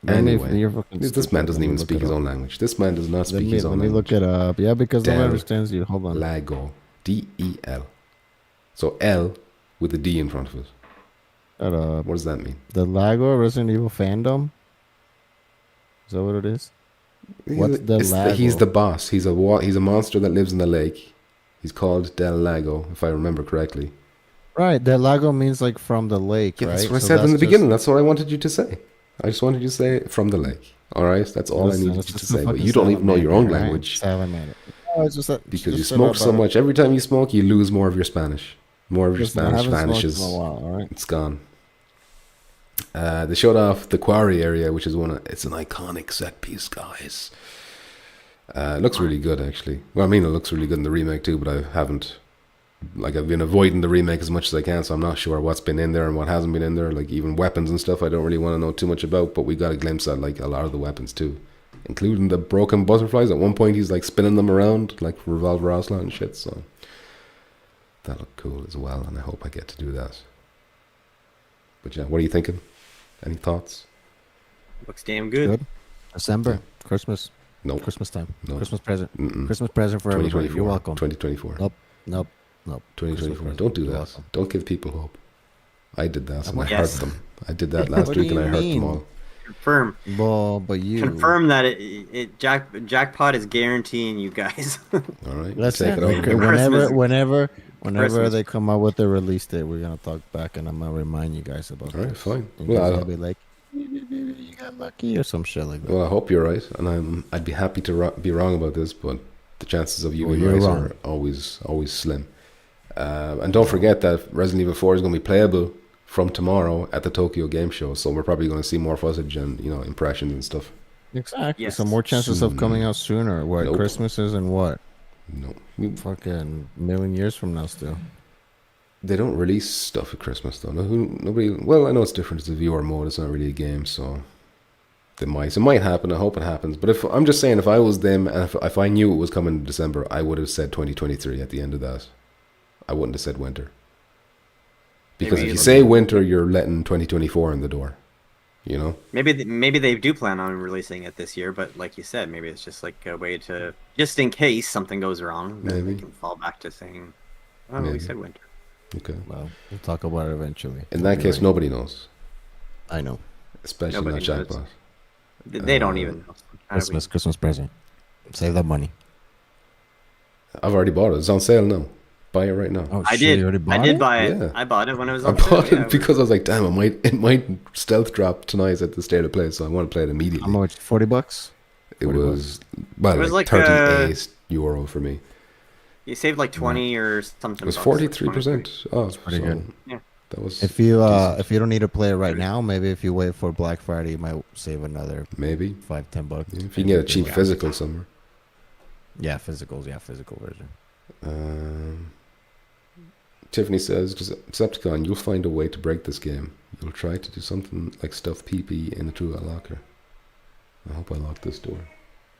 D: Anyway, this man doesn't even speak his own language. This man does not speak his own language.
E: Let me look it up. Yeah, because no one
D: Del
E: understands you. Hold on.
D: Lago. D-E-L. So L with a D in front of it.
E: Shut up.
D: What does that mean?
E: The Lago Resident Evil fandom? Is that what it is? What's the Lago?
D: He's the boss. He's a monster that lives in the lake. He's called Del Lago, if I remember correctly.
E: Right. Del Lago means like from the lake,
D: Yeah,
E: right?
D: that's what I said in the beginning. That's what I wanted you to say. I just wanted you to say from the lake. All right? That's all I needed you to say. But you don't even know your own language. Because you smoke so much. Every time you smoke, you lose more of your Spanish. More of your Spanish vanishes. It's gone. They showed off the quarry area, which is it's an iconic set piece, guys. It looks really good, actually. Well, I mean, it looks really good in the remake too, but I've been avoiding the remake as much as I can, so I'm not sure what's been in there and what hasn't been in there. Like even weapons and stuff, I don't really want to know too much about, but we got a glimpse at like a lot of the weapons too, including the broken butterflies. At one point, he's like spinning them around like Revolver Ocelot and shit. So that looked cool as well, and I hope I get to do that. But yeah, what are you thinking? Any thoughts?
C: Looks damn good.
E: December, Christmas.
D: No.
E: Christmas time.
D: No.
E: Christmas present.
D: Mm-mm.
E: Christmas present for everybody. You're welcome.
D: 2024.
E: Nope.
D: 2024. Don't do that. Don't give people hope. I did that and I hurt
C: Yes.
D: them. I did that last week and I hurt them all.
C: Confirm.
E: Well, but you
C: Confirm that Jackpot is guaranteeing you guys.
D: All right.
E: That's
D: take it
E: it.
D: over.
E: Whenever
C: Christmas.
E: they come out with the release date, we're gonna talk back and I'm gonna remind you guys about
D: All right,
E: this.
D: fine.
E: You
D: Well,
E: guys
D: I'll-
E: will be like, you got lucky or some shit like that.
D: Well, I hope you're right, and I'd be happy to be wrong about this, but the chances of you
E: Well,
D: being
E: you're
D: right
E: wrong.
D: are always slim. And don't forget that Resident Evil 4 is going to be playable from tomorrow at the Tokyo Game Show, so we're probably going to see more footage and impressions and stuff.
E: Exactly.
C: Yes.
E: Some more chances of
D: Soon.
E: coming out sooner. What
D: Nope.
E: Christmas is and what?
D: No,
E: Fucking million years from now still.
D: they don't release stuff at Christmas though. Nobody. Well, I know it's different. It's a viewer mode. It's not really a game, so it might happen. I hope it happens. But if I'm just saying, if I was them and if I knew it was coming in December, I would have said 2023 at the end of that. I wouldn't have said winter. Because
C: Maybe
D: if you
C: it'll
D: say
C: be-
D: winter, you're letting 2024 in the door. You know?
C: Maybe they do plan on releasing it this year, but like you said, maybe it's just like a way to, just in case something goes wrong, then
D: Maybe.
C: they can fall back to saying, "Oh,
D: Maybe.
C: we said winter."
D: Okay.
E: Well, we'll talk about it eventually.
D: In that case, nobody knows.
E: I know.
D: Especially
C: Nobody
D: not
C: knows.
D: Jackpot.
C: They don't even know. How do we-
E: Christmas present. Save that money.
D: I've already bought it. It's on sale now. Buy it right now.
E: Oh,
C: I
E: shit,
C: did.
E: you already bought
C: I did
E: it?
C: buy it.
D: Yeah.
C: I bought it when it was
D: I
C: on sale.
D: bought it because I was like, damn, it might stealth drop tonight at the state of play, so I want to play it
E: How
D: immediately.
E: much? $40?
D: It
E: 40
D: was well,
C: It was
D: like
C: like,
D: 38 euro for me.
C: You saved like 20 or something.
D: It was
C: bucks,
D: 43%. Oh,
E: pretty
D: so
E: good.
C: Yeah.
D: That was
E: If you
D: decent.
E: don't need to play it right now, maybe if you wait for Black Friday, you might save another
D: Maybe
E: $5-10.
D: yeah, if you can get a cheap physical somewhere.
E: Yeah, physicals. Yeah, physical version.
D: Tiffany says, Decepticon, you'll find a way to break this game. You'll try to do something like stuff PP into a locker. I hope I lock this door.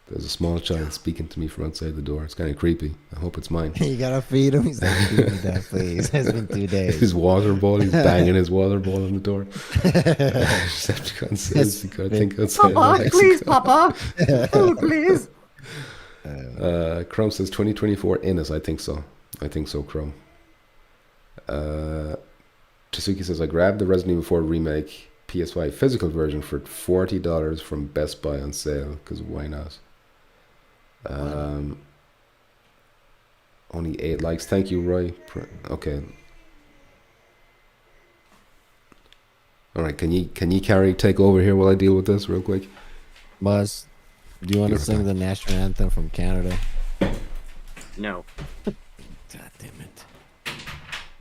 D: There's a small child speaking to me from outside the door. It's kind of creepy. I hope it's mine.
E: You gotta feed him. He's like, feed me that, please. It's been 2 days.
D: His water ball, he's banging his water ball on the door. Decepticon says, you gotta think outside the
C: Papa, please,
D: lexicon.
C: Papa. Oh, please.
D: Chrome says 2024 in us. I think so. Chrome. Tasuki says, I grabbed the Resident Evil 4 remake PS5 physical version for $40 from Best Buy on sale, because why not? Only 8 likes. Thank you, Roy. Okay. All right. Can you take over here while I deal with this real quick?
E: Buzz. Do you want to sing the national anthem from Canada?
C: No.
E: God damn it.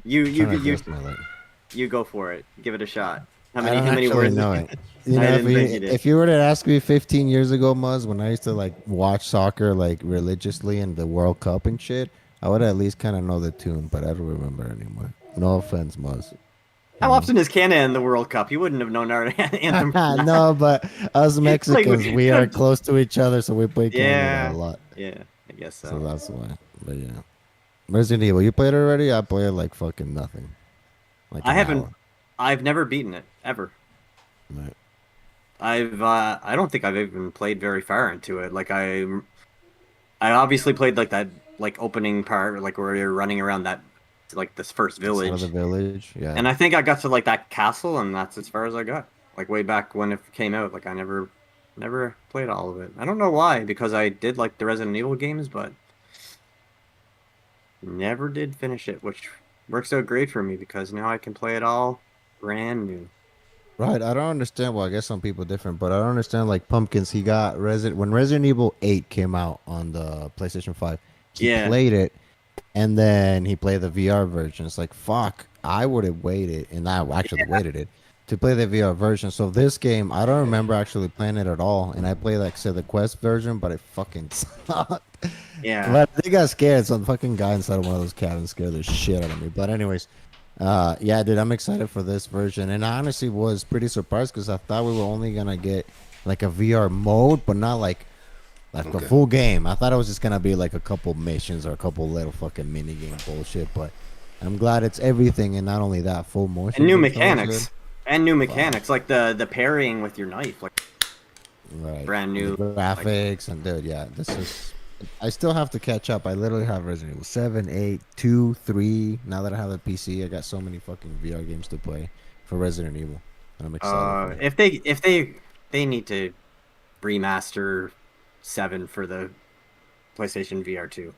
C: You go for it. Give it a shot. How
E: I don't
C: many
E: actually
C: words?
E: know it. You
C: I
E: know,
C: didn't think you did.
E: if you were to ask me 15 years ago, Muzz, when I used to like watch soccer like religiously in the World Cup and shit, I would at least kind of know the tune, but I don't remember anymore. No offense, Muzz.
C: How often is Canada in the World Cup? You wouldn't have known our anthem.
E: No, but us Mexicans,
C: Like,
E: we are close to each other, so we play Canada
C: Yeah.
E: a lot.
C: Yeah, I guess so.
E: So that's why. But yeah. Resident Evil, you played it already? I played like fucking nothing. Like
C: I
E: an
C: haven't.
E: hour.
C: I've never beaten it ever.
E: Right.
C: I don't think I've even played very far into it. Like I obviously played like that like opening part, like where you're running around that like this first
E: Out of
C: village,
E: the village, yeah.
C: and I think I got to like that castle, and that's as far as I got. Like way back when it came out, like I never played all of it. I don't know why, because I did like the Resident Evil games, but never did finish it, which works out great for me because now I can play it all brand new.
E: Right, I don't understand. Well, I guess some people are different, but I don't understand. Like Pumpkins, he got when Resident Evil 8 came out on the PlayStation 5. He
C: Yeah.
E: played it, and then he played the VR version. It's like fuck, I would have waited, and I actually waited it to play the VR version. So this game, I don't remember actually playing it at all, and I played like say the Quest version, but it fucking sucked.
C: Yeah.
E: But they got scared. Some fucking guy inside of one of those cabins scared the shit out of me. But anyways. Yeah, dude, I'm excited for this version, and I honestly was pretty surprised because I thought we were only gonna get like a VR mode, but not like the full game. I thought it was just gonna be like a couple missions or a couple little fucking mini game bullshit. But I'm glad it's everything, and not only that, full motion
C: And new
E: controls,
C: mechanics.
E: dude.
C: And new mechanics, like the parrying with your knife, like
E: Right,
C: brand new,
E: the graphics, and dude, yeah, this is. I still have to catch up. I literally have Resident Evil 7, 8, 2, 3. Now that I have a PC, I got so many fucking VR games to play for Resident Evil. And I'm excited. For it.
C: if they need to remaster 7 for the PlayStation VR 2.
E: With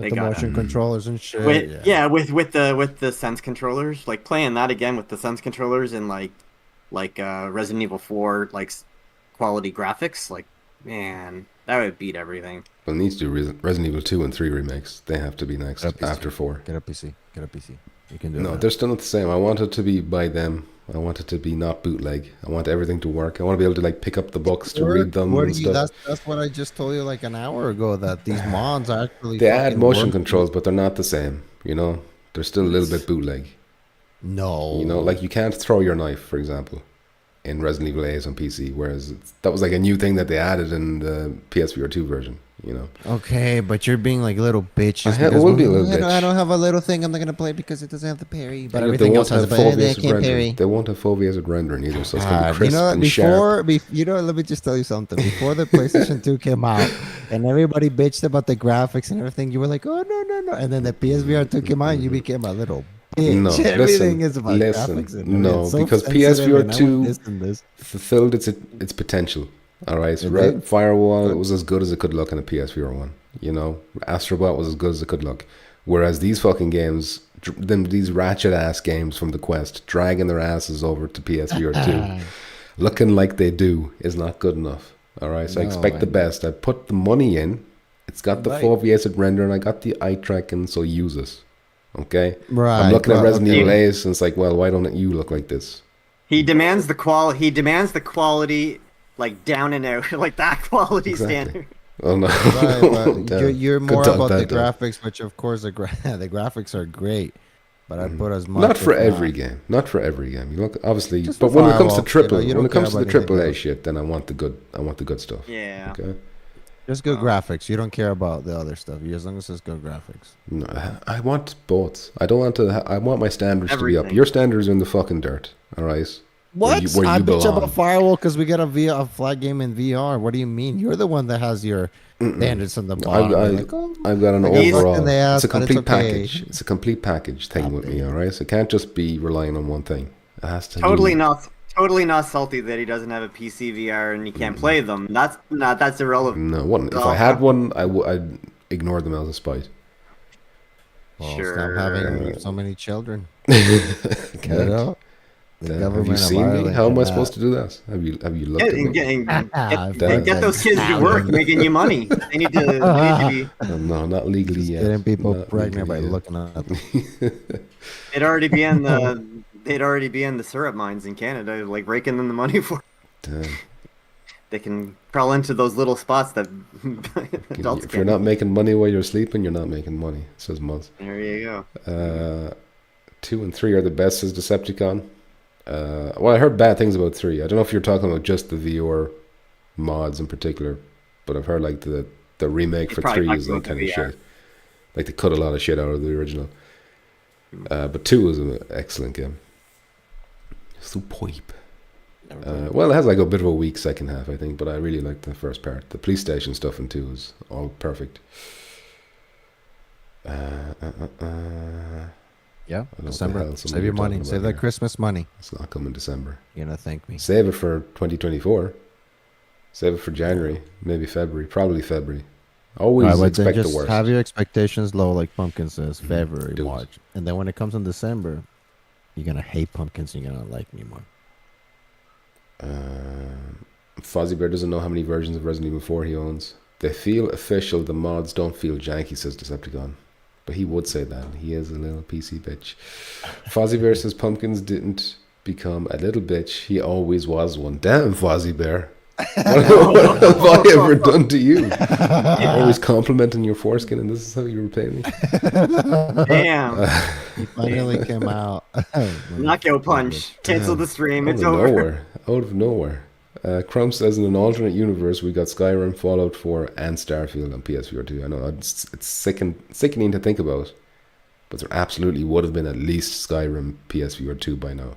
C: They
E: the
C: gotta.
E: motion controllers and shit.
C: With the Sense controllers, like playing that again with the Sense controllers and like Resident Evil 4 like quality graphics, like man, that would beat everything.
D: Well, it needs to do Resident Evil 2 and 3 remakes. They have to be next
E: Get a PC.
D: after 4.
E: Get a PC. Get a PC. You can do it.
D: No, they're still not the same. I want it to be by them. I want it to be not bootleg. I want everything to work. I want to be able to like pick up the books to read them and stuff.
E: That's what I just told you like an hour ago, that these mods are actually
D: They add
E: fucking
D: motion
E: working.
D: controls, but they're not the same. You know, they're still a little bit bootleg.
E: No.
D: You know, like you can't throw your knife, for example, in Resident Evil 8 on PC, whereas that was like a new thing that they added in the PSVR 2 version. You know.
E: Okay, but you're being like a little bitch. Just
D: I
E: because,
D: will be a little bitch.
E: I don't have a little thing. I'm not gonna play because it doesn't have the parry. But
D: Yeah,
E: everything
D: they
E: else
D: won't
E: has a
D: have full
E: parry. They
D: VSS
E: can't parry.
D: rendering. They won't have full VSS rendering either, so it's gonna be crisp
E: You know,
D: and sharp.
E: let me just tell you something. Before the PlayStation 2 came out, and everybody bitched about the graphics and everything, you were like, "Oh no!" And then the PSVR 2 came out, and you became a little bitch.
D: No,
E: Everything
D: listen,
E: is about
D: listen.
E: graphics.
D: No,
E: it's so
D: because
E: sensitive, and
D: PSVR
E: I
D: 2
E: want this and this.
D: fulfilled its potential. All right, so
E: It did.
D: Firewall was as good as it could look in a PSVR 1. You know, Astrobot was as good as it could look. Whereas these fucking games, these ratchet ass games from the Quest, dragging their asses over to PSVR 2, looking like they do, is not good enough. All right, so I
E: No,
D: expect the best. I put the money in. It's got the
E: Right.
D: full VSS render, and I got the eye tracking, so use it. Okay,
E: Right.
D: I'm looking at
E: well,
D: Resident
E: okay.
D: Evil 8, and it's like, well, why don't you look like this?
C: He demands the quality. He demands the quality, like down and out, like that quality
D: Exactly.
C: standard.
D: Oh no,
E: Right, but you're
D: Good
E: more
D: dog,
E: about the
D: bad dog.
E: graphics, which of course the graphics are great, but I'd put as much.
D: Not for
E: if
D: every game. Not for every game. You look obviously,
E: Just
D: but
E: for
D: when it comes to
E: Firewall,
D: triple,
E: you
D: when
E: don't
D: it comes to
E: care
D: the
E: about anything
D: triple A
E: else.
D: shit, then I want the good stuff.
C: Yeah.
D: Okay.
E: Just good graphics. You don't care about the other stuff. As long as it's good graphics.
D: No, I want both. I don't want to. I want my standards to be up.
C: Everything.
D: Your standards are in the fucking dirt. All right. Where you
E: I bitch
D: belong.
E: about Firewall because we got a flat game in VR. What do you mean? You're the one that has your standards on the bottom. You're like, oh,
D: I've got an
E: I got fucked
D: overall.
E: in the ass,
D: It's a
E: but it's
D: complete
E: okay.
D: package. It's a complete package thing with me. All right. So it can't just be relying on one thing. It has to.
C: Totally not salty that he doesn't have a PC VR and you can't play them. That's irrelevant.
D: No, one. If I had one, I'd ignore them as a spite.
E: Well,
C: Sure.
E: stop having so many children.
D: Can't.
E: You know? The
D: Have you
E: government of
D: seen me?
E: Ireland
D: How am I
E: cannot-
D: supposed to do that? Have you looked at me?
C: Get those kids to work, making you money. They need to be.
D: No, not legally
E: Just
D: yet.
E: getting people
D: Not
E: pregnant by
D: legally yet.
E: looking at them.
C: They'd already be in the. They'd already be in the syrup mines in Canada, like raking them the money for.
D: Damn.
C: They can crawl into those little spots that adults
D: If you're
C: can't.
D: not making money while you're sleeping, you're not making money, says Muzz.
C: There you go.
D: 2 and 3 are the best, says Decepticon. Well, I heard bad things about 3. I don't know if you're talking about just the VR mods in particular, but I've heard like the remake
C: You're
D: for
C: probably
D: 3 is
C: talking
D: like
C: about
D: kind
C: the
D: of
C: VR.
D: shit. Like they cut a lot of shit out of the original. But 2 is an excellent game. Superb. Well, it has like a bit of a weak second half, I think, but I really liked the first part. The police station stuff in 2 is all perfect.
E: Yeah,
D: know what the
E: December.
D: hell some of
E: Save
D: you
E: your
D: are
E: money.
D: talking
E: Save
D: about
E: that
D: here.
E: Christmas money.
D: It's not coming December.
E: You're gonna thank me.
D: Save it for 2024. Save it for January, maybe February, probably February. Always
E: Alright, but then
D: expect the
E: just
D: worst.
E: have your expectations low, like Pumpkin says, February,
D: do it.
E: March, and then when it comes in December, you're gonna hate pumpkins. And you're gonna like me more.
D: Fozzie Bear doesn't know how many versions of Resident Evil 4 he owns. They feel official. The mods don't feel janky, says Decepticon. But he would say that. He is a little PC bitch. Fozzie Bear says Pumpkins didn't become a little bitch. He always was one. Damn, Fozzie Bear. What have I ever done to you? Always complimenting your foreskin, and this is how you repay me.
C: Damn.
E: He finally came out.
C: Knockout punch. Cancel the stream.
D: Out
C: It's
D: of
C: over.
D: nowhere. Out of nowhere. Crump says in an alternate universe we got Skyrim, Fallout 4, and Starfield on PSVR 2. I know it's sickening to think about, but there absolutely would have been at least Skyrim PSVR 2 by now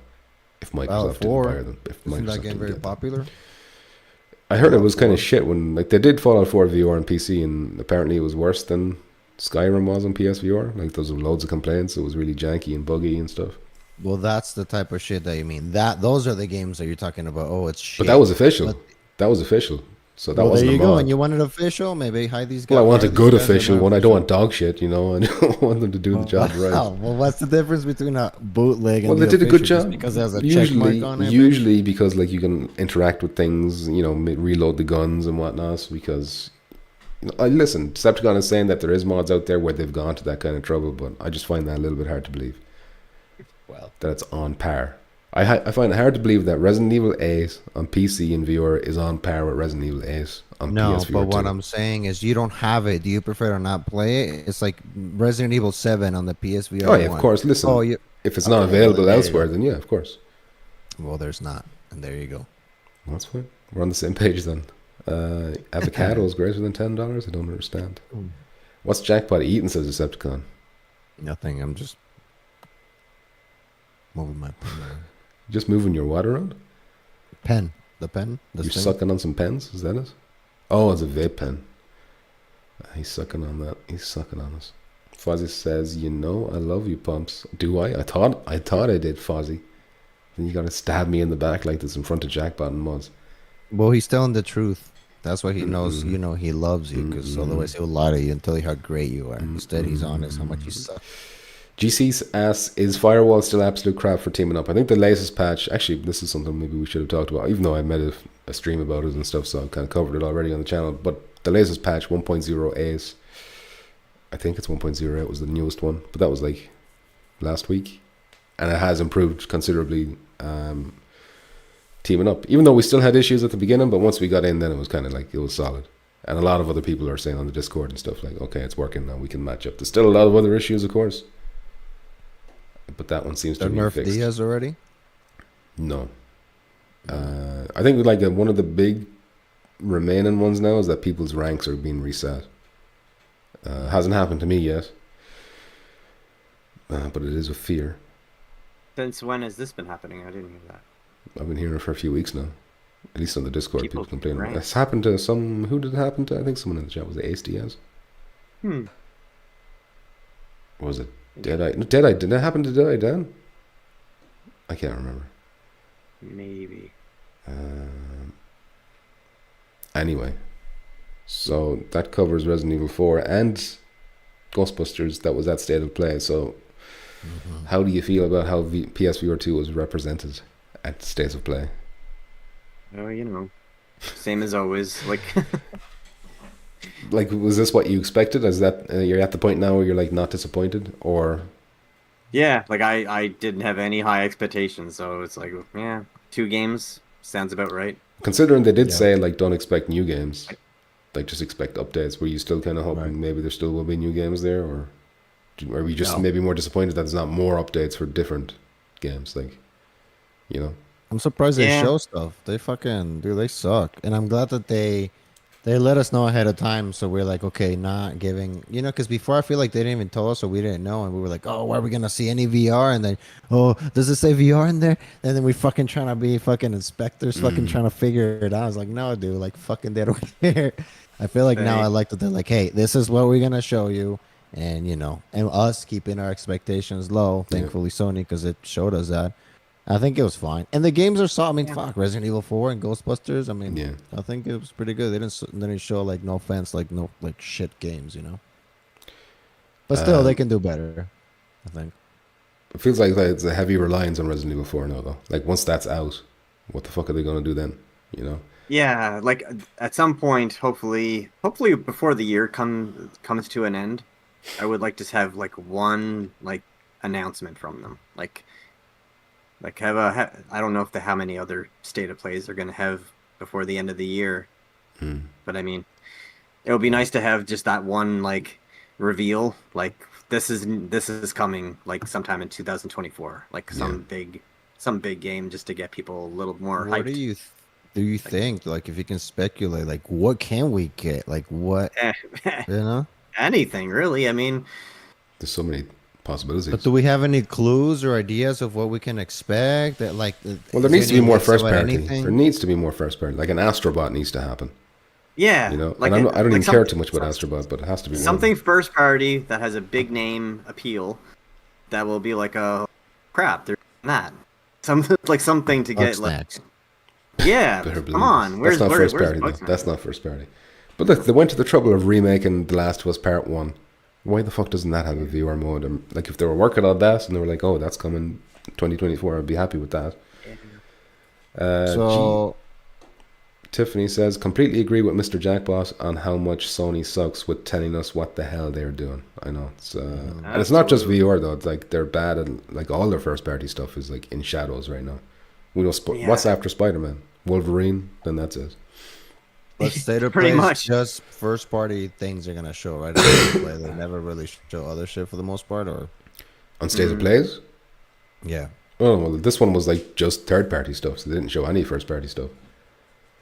D: if Microsoft didn't buy them. If
E: Isn't
D: Microsoft
E: that game
D: didn't
E: very
D: get them.
E: popular?
D: I heard it was kind of
E: Fallout
D: shit when like they did Fallout 4 VR on PC, and apparently it was worse than Skyrim was on PSVR. Like there was loads of complaints. It was really janky and buggy and stuff.
E: Well, that's the type of shit that you mean. Those are the games that you're talking about. Oh, it's shit.
D: But that was official.
E: But-
D: That was official. So that
E: well,
D: wasn't
E: there you
D: a mod.
E: go. And you want it official? Maybe hide these guys.
D: Well, I want a
E: hide
D: good
E: these guys
D: official
E: and
D: one.
E: not
D: I don't want
E: official.
D: dog shit, you know. I don't want them to do the job right.
E: Well, what's the difference between a bootleg and
D: Well,
E: the
D: they did a good
E: official? Just
D: job.
E: because there's a check mark on it.
D: Usually because like you can interact with things, you know, reload the guns and whatnot. Because, you know, listen, Decepticon is saying that there is mods out there where they've gone to that kind of trouble, but I just find that a little bit hard to believe.
E: Well,
D: That it's on par. I find it hard to believe that Resident Evil 8 on PC and VR is on par with Resident Evil 8 on
E: no,
D: PSVR 2.
E: but what I'm saying is you don't have it. Do you prefer to not play it? It's like Resident Evil 7 on the PSVR.
D: Oh, yeah, of
E: 1.
D: course. Listen,
E: Oh,
D: if it's not
E: okay,
D: available
E: well, there you
D: elsewhere,
E: go.
D: then yeah, of course.
E: Well, there's not. And there you go.
D: That's fine. We're on the same page then. Avocado is greater than $10? I don't understand. What's Jackpot eating, says Decepticon?
E: Nothing. I'm just moving my pen.
D: Just moving your water around?
E: Pen. The pen? The
D: You're
E: thing?
D: sucking on some pens? Is that it? Oh, it's a vape pen. He's sucking on that. He's sucking on us. Fozzie says, you know, I love you, Pumps. Do I? I thought I did, Fozzie. Then you gotta stab me in the back like this in front of Jackpot and Muzz.
E: Well, he's telling the truth. That's why he knows, you know, he loves you. Because otherwise he'll lie to you and tell you how great you are. Instead, he's honest, how much you suck.
D: GC's asks, is Firewall still absolute crap for teaming up? I think the latest patch, actually, this is something maybe we should have talked about, even though I made a stream about it and stuff, so I've kind of covered it already on the channel. But the latest patch, 1.08, I think it's 1.08 was the newest one, but that was like last week. And it has improved considerably teaming up. Even though we still had issues at the beginning, but once we got in, then it was kind of like, it was solid. And a lot of other people are saying on the Discord and stuff like, okay, it's working now, we can match up. There's still a lot of other issues, of course. But that one seems to
E: Did
D: be
E: Nerf
D: fixed.
E: Diaz already?
D: No. I think like one of the big remaining ones now is that people's ranks are being reset. Hasn't happened to me yet. But it is a fear.
C: Since when has this been happening? I didn't hear that.
D: I've been hearing it for a few weeks now. At least on the Discord, people
C: People's
D: complaining.
C: ranks.
D: It's happened to some... Who did it happen to? I think someone in the chat. Was it Ace Diaz?
C: Hmm.
D: Or was it Deadeye? No, Deadeye. Did that happen to Deadeye Dan? I can't remember.
C: Maybe.
D: Anyway, so that covers Resident Evil 4 and Ghostbusters that was at State of Play. So how do you feel about how PSVR 2 was represented? at States of Play?
C: Oh, you know, same as always. Like,
D: Like, was this what you expected? Is that you're at the point now where you're like not disappointed, or
C: yeah, like I didn't have any high expectations, so it's like, yeah, 2 games sounds about right.
D: considering they did
E: Yeah.
D: say like don't expect new games, like just expect updates? Were you still kind of hoping
E: Right.
D: maybe there still will be new games there, or are we just
E: No.
D: maybe more disappointed that there's not more updates for different games? Like, you know,
E: I'm surprised they
C: Yeah.
E: show stuff. They fucking dude, they suck. And I'm glad that they let us know ahead of time, so we're like, okay, not giving, because before I feel like they didn't even tell us, or we didn't know, and we were like, oh, are we gonna see any VR? And then, oh, does it say VR in there? And then we fucking trying to be fucking inspectors, fucking trying to figure it out. I was like, no, dude, like fucking they don't care. I feel like now
C: They-
E: I like that they're like, hey, this is what we're gonna show you, and and us keeping our expectations low. Thankfully, Sony, because it showed us that. I think it was fine, and the games are solid. I mean, fuck, Resident Evil 4 and Ghostbusters. I mean,
D: Yeah.
E: I think it was pretty good. They didn't show like no offense, like no like shit games, But still, they can do better. I think.
D: it feels like it's a heavy reliance on Resident Evil 4 now, though. Like once that's out, what the fuck are they gonna do then? You know?
C: Yeah, like at some point, hopefully before the year comes to an end, I would like to have like one like announcement from them. Like I don't know how many other state of plays they're gonna have before the end of the year, but I mean, it would be nice to have just that one like reveal, like this is coming like sometime in 2024, like some big game just to get people a little more
E: What
C: hyped.
E: do you think? Like, if you can speculate, like, what can we get? Like, what
C: Anything really. I mean,
D: There's so many possibilities.
E: But do we have any clues or ideas of what we can expect? That like,
D: Well, there
E: is
D: needs to be
E: any
D: more
E: hints
D: first
E: about
D: party.
E: anything?
D: There needs to be more first party. Like an Astrobot needs to happen.
C: yeah,
D: You know,
C: like
D: and
C: it-
D: I don't
C: like
D: even care too much about Astrobot, but it has to be one.
C: something first party that has a big name appeal that will be like a crap. There's that something like something to get like
E: Bugsnax.
C: yeah.
D: Better believe
C: Come on,
D: it.
C: where's
D: That's not first
C: where's
D: party. Though.
C: Bugsnax?
D: That's not first party. But look, they went to the trouble of remaking The Last of Us Part 1. Why the fuck doesn't that have a VR mode? Like, if they were working on that and they were like, oh, that's coming 2024, I'd be happy with that.
E: So
D: Tiffany says, completely agree with Mr. Jackbot on how much Sony sucks with telling us what the hell they're doing. I know. It's, and it's not just VR, though. It's like they're bad at, like, all their first party stuff is, like, in shadows right now. We know what's after Spider-Man? Wolverine? Then that's it.
E: but state of
C: Pretty
E: play is
C: much.
E: just first party things they're gonna show, right? State of play, they never really show other shit for the most part, or
D: On States of Plays?
E: yeah,
D: Oh, well, this one was, like, just third-party stuff, so they didn't show any first-party stuff.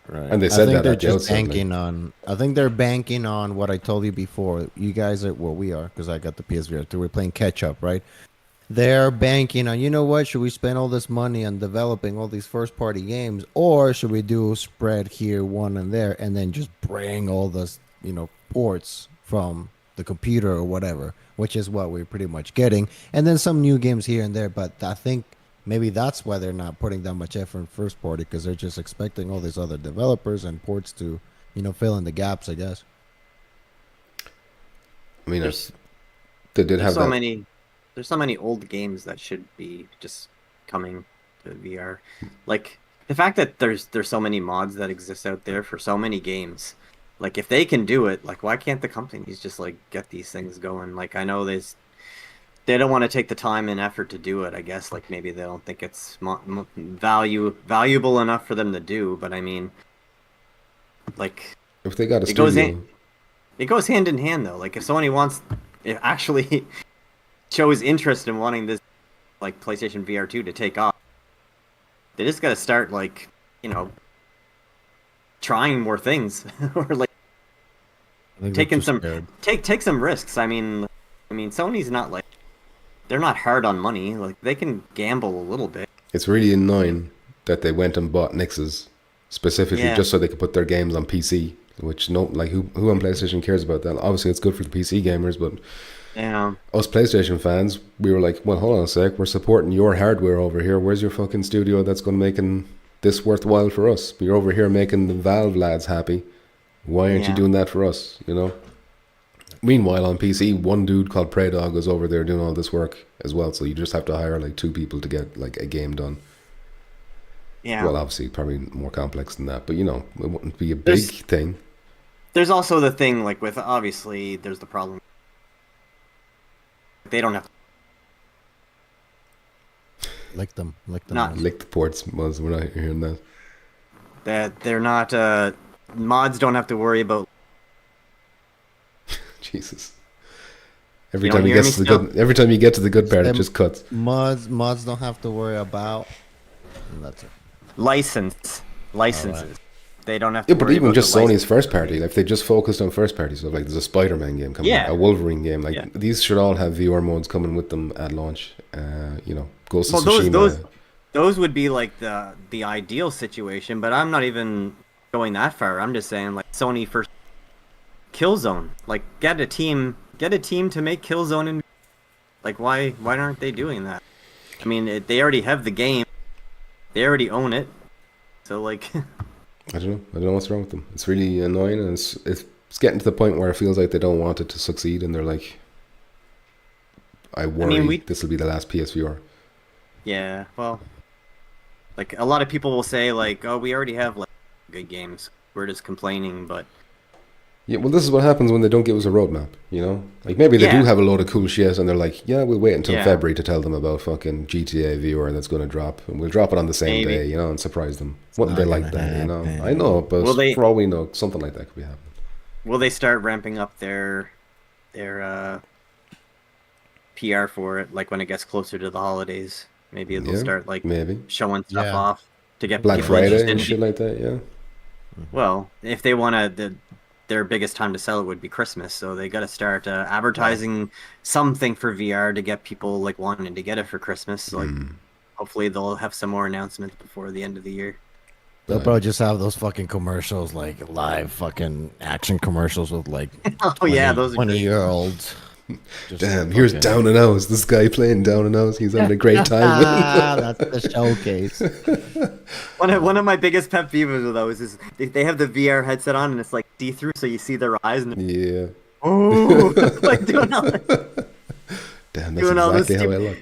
E: right.
D: And they said
E: I think
D: that
E: they're
D: at the
E: just
D: outset, like-
E: banking on. I think they're banking on what I told you before. You guys are we are because I got the PSVR 2. We're playing catch up, right? They're banking on, what? Should we spend all this money on developing all these first party games, or should we do spread here, one and there, and then just bring all this, ports from the computer or whatever, which is what we're pretty much getting, and then some new games here and there. But I think maybe that's why they're not putting that much effort in first party, because they're just expecting all these other developers and ports to, fill in the gaps, I guess.
D: I mean,
C: There's-
D: they did have
C: There's so
D: that.
C: many. There's so many old games that should be just coming to VR. Like the fact that there's so many mods that exist out there for so many games. Like if they can do it, like why can't the companies just like get these things going? Like I know they don't want to take the time and effort to do it. I guess like maybe they don't think it's valuable enough for them to do. But I mean, like
D: If they got a
C: it goes
D: studio,
C: in. It goes hand in hand though. Like if Sony it actually shows interest in wanting this like PlayStation VR 2 to take off, they just got to start like trying more things or like
E: I think they're
C: taking
E: too
C: some
E: scared.
C: take some risks. I mean Sony's not like they're not hard on money. Like they can gamble a little bit.
D: it's really annoying that they went and bought Nix's specifically
C: Yeah.
D: just so they could put their games on PC. Which who on PlayStation cares about that? Obviously, it's good for the PC gamers, but
C: Yeah.
D: us PlayStation fans, we were like, well, hold on a sec, we're supporting your hardware over here. Where's your fucking studio that's going to making this worthwhile for us? You're over here making the Valve lads happy. Why aren't you
C: Yeah.
D: doing that for us? Meanwhile, on PC, one dude called Praydog is over there doing all this work as well. So you just have to hire like 2 people to get like a game done.
C: Yeah.
D: Well, obviously, probably more complex than that, but you know, it wouldn't be a big thing.
C: There's also the thing, like, with, obviously, there's the problem. They don't have
E: Lick them.
C: Not-
D: Lick the ports, Muzz. We're not hearing that.
C: that they're not, mods don't have to worry about.
D: Jesus. Every
C: You
D: time
C: don't
D: he
C: hear
D: gets to
C: me
D: the
C: still?
D: good, every time you get to the good part, it just cuts.
E: Mods don't have to worry about. And that's it.
C: Licenses. They don't have to
D: Yeah, but
C: worry
D: even
C: about
D: just
C: the
D: Sony's
C: license.
D: first party, like if they just focused on first party stuff, like there's a Spider-Man game coming,
C: Yeah.
D: out, a Wolverine game, like
C: Yeah.
D: these should all have VR modes coming with them at launch. You know, Ghost
C: Well,
D: of Tsushima.
C: those would be like the ideal situation, but I'm not even going that far. I'm just saying, like, Sony first Killzone, like, get a team to make Killzone, and like, why aren't they doing that? I mean, they already have the game, they already own it, so like.
D: I don't know what's wrong with them. It's really annoying, and it's getting to the point where it feels like they don't want it to succeed, and they're like, I worry this will be the last PSVR.
C: Yeah, well, like, a lot of people will say, like, oh, we already have, like, good games, we're just complaining, but
D: Yeah, well, this is what happens when they don't give us a roadmap, you know? Like, maybe they do have a load of cool shit, and they're like, yeah, we'll wait until February to tell them about fucking GTA VR that's going to drop, and we'll drop it on the same day, you know, and surprise them. Wouldn't they like that, you know? I know, but for all we know, something like that could be happening.
C: Will they start ramping up their PR for it, like, when it gets closer to the holidays? Maybe they'll start, like, showing stuff off to get
D: Black
C: people
D: Friday
C: interested
D: and
C: in
D: shit like that, yeah.
C: Well, if they want to, their biggest time to sell it would be Christmas, so they got to start advertising something for VR to get people, like, wanting to get it for Christmas. Like, hopefully they'll have some more announcements before the end of the year.
E: They'll probably just have those fucking commercials, like live fucking action commercials with like
C: Oh yeah, those are
E: 20-year-olds.
D: Damn, here's Down and Out. This guy playing Down and Out. He's having a great time.
E: That's the showcase.
C: One of my biggest pet peeves with those is they have the VR headset on and it's like see-through, so you see their eyes and
D: Yeah.
C: oh, like doing all
D: Damn, that's
C: doing all those
D: exactly how I
C: stupid,
D: look.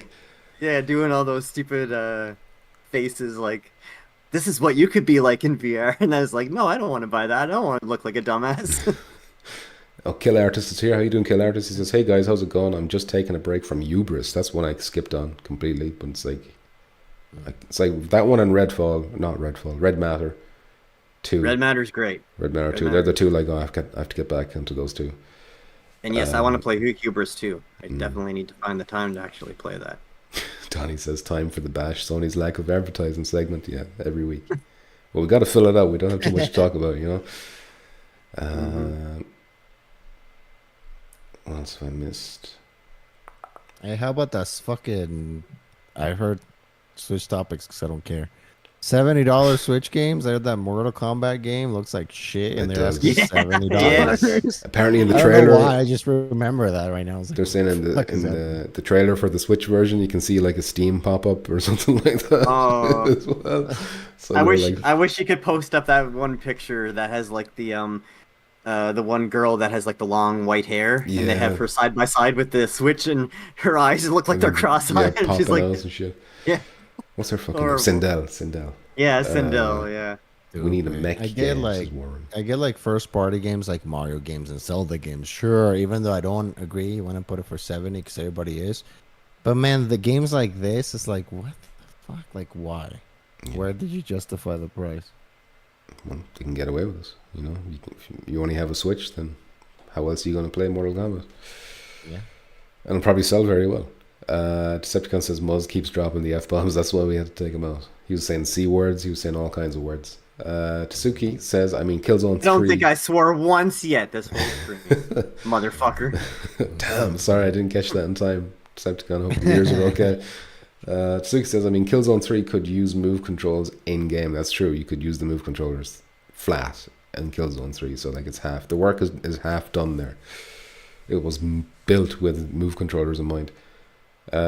C: yeah, doing all those stupid faces like, this is what you could be like in VR, and I was like, no, I don't want to buy that. I don't want to look like a dumbass.
D: Oh, Kill Artist is here. How you doing, Kill Artist? He says, hey guys, how's it going? I'm just taking a break from Hubris. That's one I skipped on completely, but it's like that one and Red Matter 2.
C: Red Matter's great.
D: Red Matter 2. They're the two, like, oh, I have to get back into those two.
C: And yes, I want to play Hubris too. I definitely need to find the time to actually play that.
D: Donnie says, time for the bash. Sony's lack of advertising segment. Yeah, every week. Well, we got to fill it out. We don't have too much to talk about, you know? What else have I missed?
E: Hey, how about that fucking? I heard switch topics because I don't care. $70 Switch games. I heard that Mortal Kombat game looks like shit, and they're asking $70.
D: Apparently, in the
E: I
D: trailer,
E: don't know why. I just remember that right now.
D: They're saying in the trailer for the Switch version, you can see like a Steam pop up or something like that.
C: Oh,
D: as well. So
C: I wish you could post up that one picture that has like the one girl that has like the long white hair, and they have her side by side with the Switch, and her eyes look like they're cross-eyed, and she's like,
D: and shit.
C: yeah.
D: What's her fucking name? Sindel.
C: Yeah, Sindel. Yeah.
D: We need a mech.
E: I get like first party games like Mario games and Zelda games. Sure, even though I don't agree, you want to put it for 70 because everybody is. But man, the games like this is like, what the fuck? Like, why? Yeah. Where did you justify the price?
D: Well, they can get away with this. You know, if you only have a Switch, then how else are you going to play Mortal Kombat?
E: Yeah.
D: And it'll probably sell very well. Decepticon says Muzz keeps dropping the F-bombs. That's why we had to take him out. He was saying C words. He was saying all kinds of words. Tsuki says, I mean, Killzone 3.
C: I don't think I swore once yet this whole stream. Motherfucker.
D: Damn, sorry I didn't catch that in time. Decepticon, hope your ears are okay. Tsuki says, I mean, Killzone 3 could use move controls in-game. That's true. You could use the move controllers flat in Killzone 3. So, like, it's half. The work is half done there. It was built with move controllers in mind.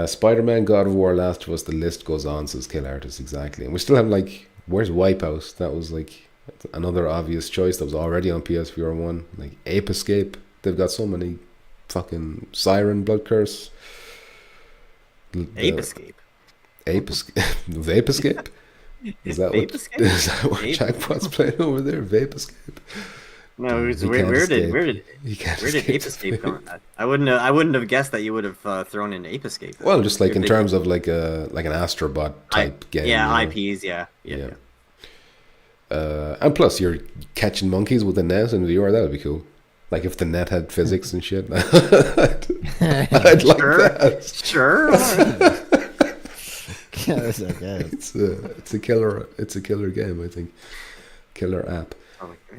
D: Spider-Man, God of War, Last of Us, the list goes on, says Kill Artist, exactly. And we still have, like, where's Wipeout? That was, like, another obvious choice that was already on PSVR 1. Like, Ape Escape. They've got so many fucking Siren, Blood Curse.
C: Ape Escape.
D: Ape Escape. Vape Escape? Is that
C: Vape
D: what?
C: escape?
D: Is that what
C: Vape?
D: Jackpot's playing over there? Vape escape.
C: No, it was,
D: He can't
C: where did
D: escape. He can't
C: Ape Escape come? I wouldn't have guessed that you would have thrown in Ape Escape.
D: Well, just like
C: If
D: in
C: they-
D: terms of like an Astrobot type game.
C: Yeah,
D: you know?
C: IPs. Yeah.
D: And plus, you're catching monkeys with the net in VR. That would be cool. Like if the net had physics and shit. I'd like
C: Sure.
D: that.
C: Sure. alright.
E: Yes, okay.
D: It's a killer game. I think killer app.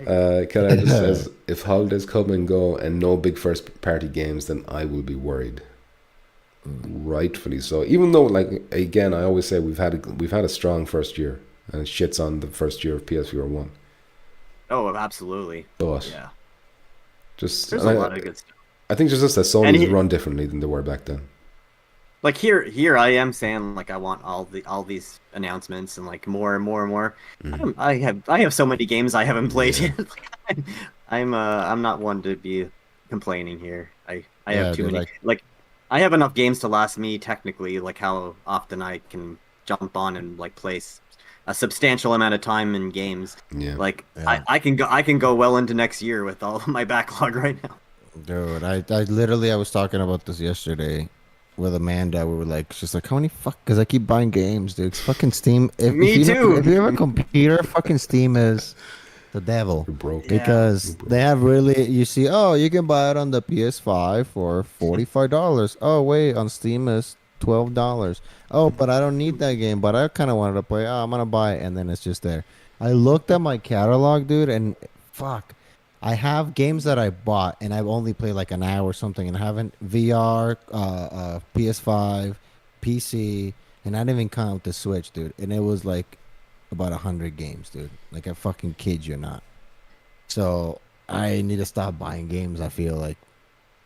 C: Okay.
D: Keller just says, if holidays come and go and no big first party games, then I will be worried. Rightfully so. Even though, like, again, I always say we've had a strong first year, and it shits on the first year of PSVR 1.
C: Oh, absolutely.
D: But
C: Yeah.
D: just
C: There's a lot of good stuff.
D: I think it's just that
C: And
D: Sony's
C: he-
D: run differently than they were back then.
C: Like here I am saying like I want all these announcements and like more and more and more. I have so many games I haven't played yet. Like, I'm not one to be complaining here. I
E: Yeah,
C: have too
E: dude,
C: many like I have enough games to last me technically like how often I can jump on and like play a substantial amount of time in games.
D: Yeah.
C: Like
E: Yeah.
C: I can go well into next year with all of my backlog right now.
E: Dude, I literally I was talking about this yesterday with Amanda. We were like, she's like, how many because I keep buying games, dude. It's fucking Steam.
C: Me
E: you
C: too.
E: If you have a computer, fucking Steam is the devil.
D: You're broke.
C: Yeah.
E: Because they have really, you see, oh, you can buy it on the PS5 for $45. Oh, wait, on Steam is $12. Oh, but I don't need that game, but I kind of wanted to play. Oh, I'm going to buy it. And then it's just there. I looked at my catalog, dude, and fuck. I have games that I bought, and I've only played like an hour or something, and I haven't VR, PS5, PC, and I didn't even count the Switch, dude. And it was like about 100 games, dude. Like I fucking kid you not. So I need to stop buying games. I feel like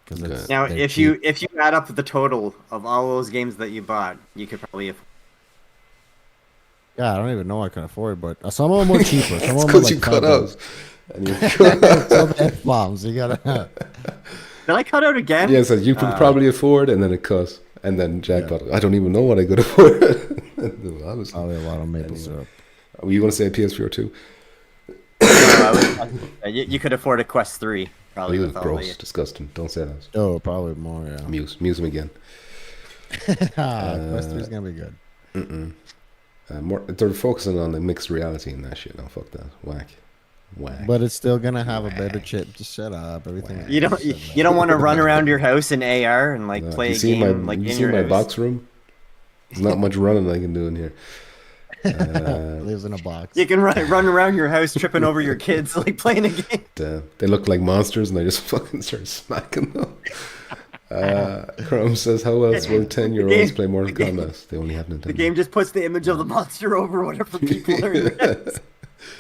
E: because
C: Now, if you add up the total of all those games that you bought, you could probably
E: I don't even know I can afford, but some of them were cheaper. Some
D: It's
E: of them were
D: because
E: like
D: you cut out. And you
E: some F-bombs. You gotta.
C: Did I cut out again?
D: yeah, so you could probably afford, and then it cut, and then Jackpot. I don't even know what I could afford. Honestly.
E: Probably a lot of maple syrup.
D: You want to say PSVR 2?
C: You could afford a Quest 3
D: Oh,
C: probably.
D: you
C: with
D: look
C: all
D: gross, disgusting. Don't say that.
E: Oh, probably more. Yeah.
D: Muse him again.
E: Quest 3 is gonna be good.
D: They're focusing on the mixed reality and that shit. No, fuck that. Whack.
E: But it's still gonna have a better chip. Just shut up. Everything.
C: You don't want to run around your house in AR and like play
D: you
C: a
D: see
C: game
D: my,
C: like
D: you
C: in
D: see
C: your
D: my
C: house.
D: box room? There's not much running I can do in here.
E: Lives in a box.
C: You can run around your house tripping over your kids like playing a game.
D: They look like monsters and I just fucking start smacking them. Chrome says, how else will 10-year-olds play Mortal Kombat? They only have Nintendo.
C: The game just puts the image of the monster over whatever people are in their house.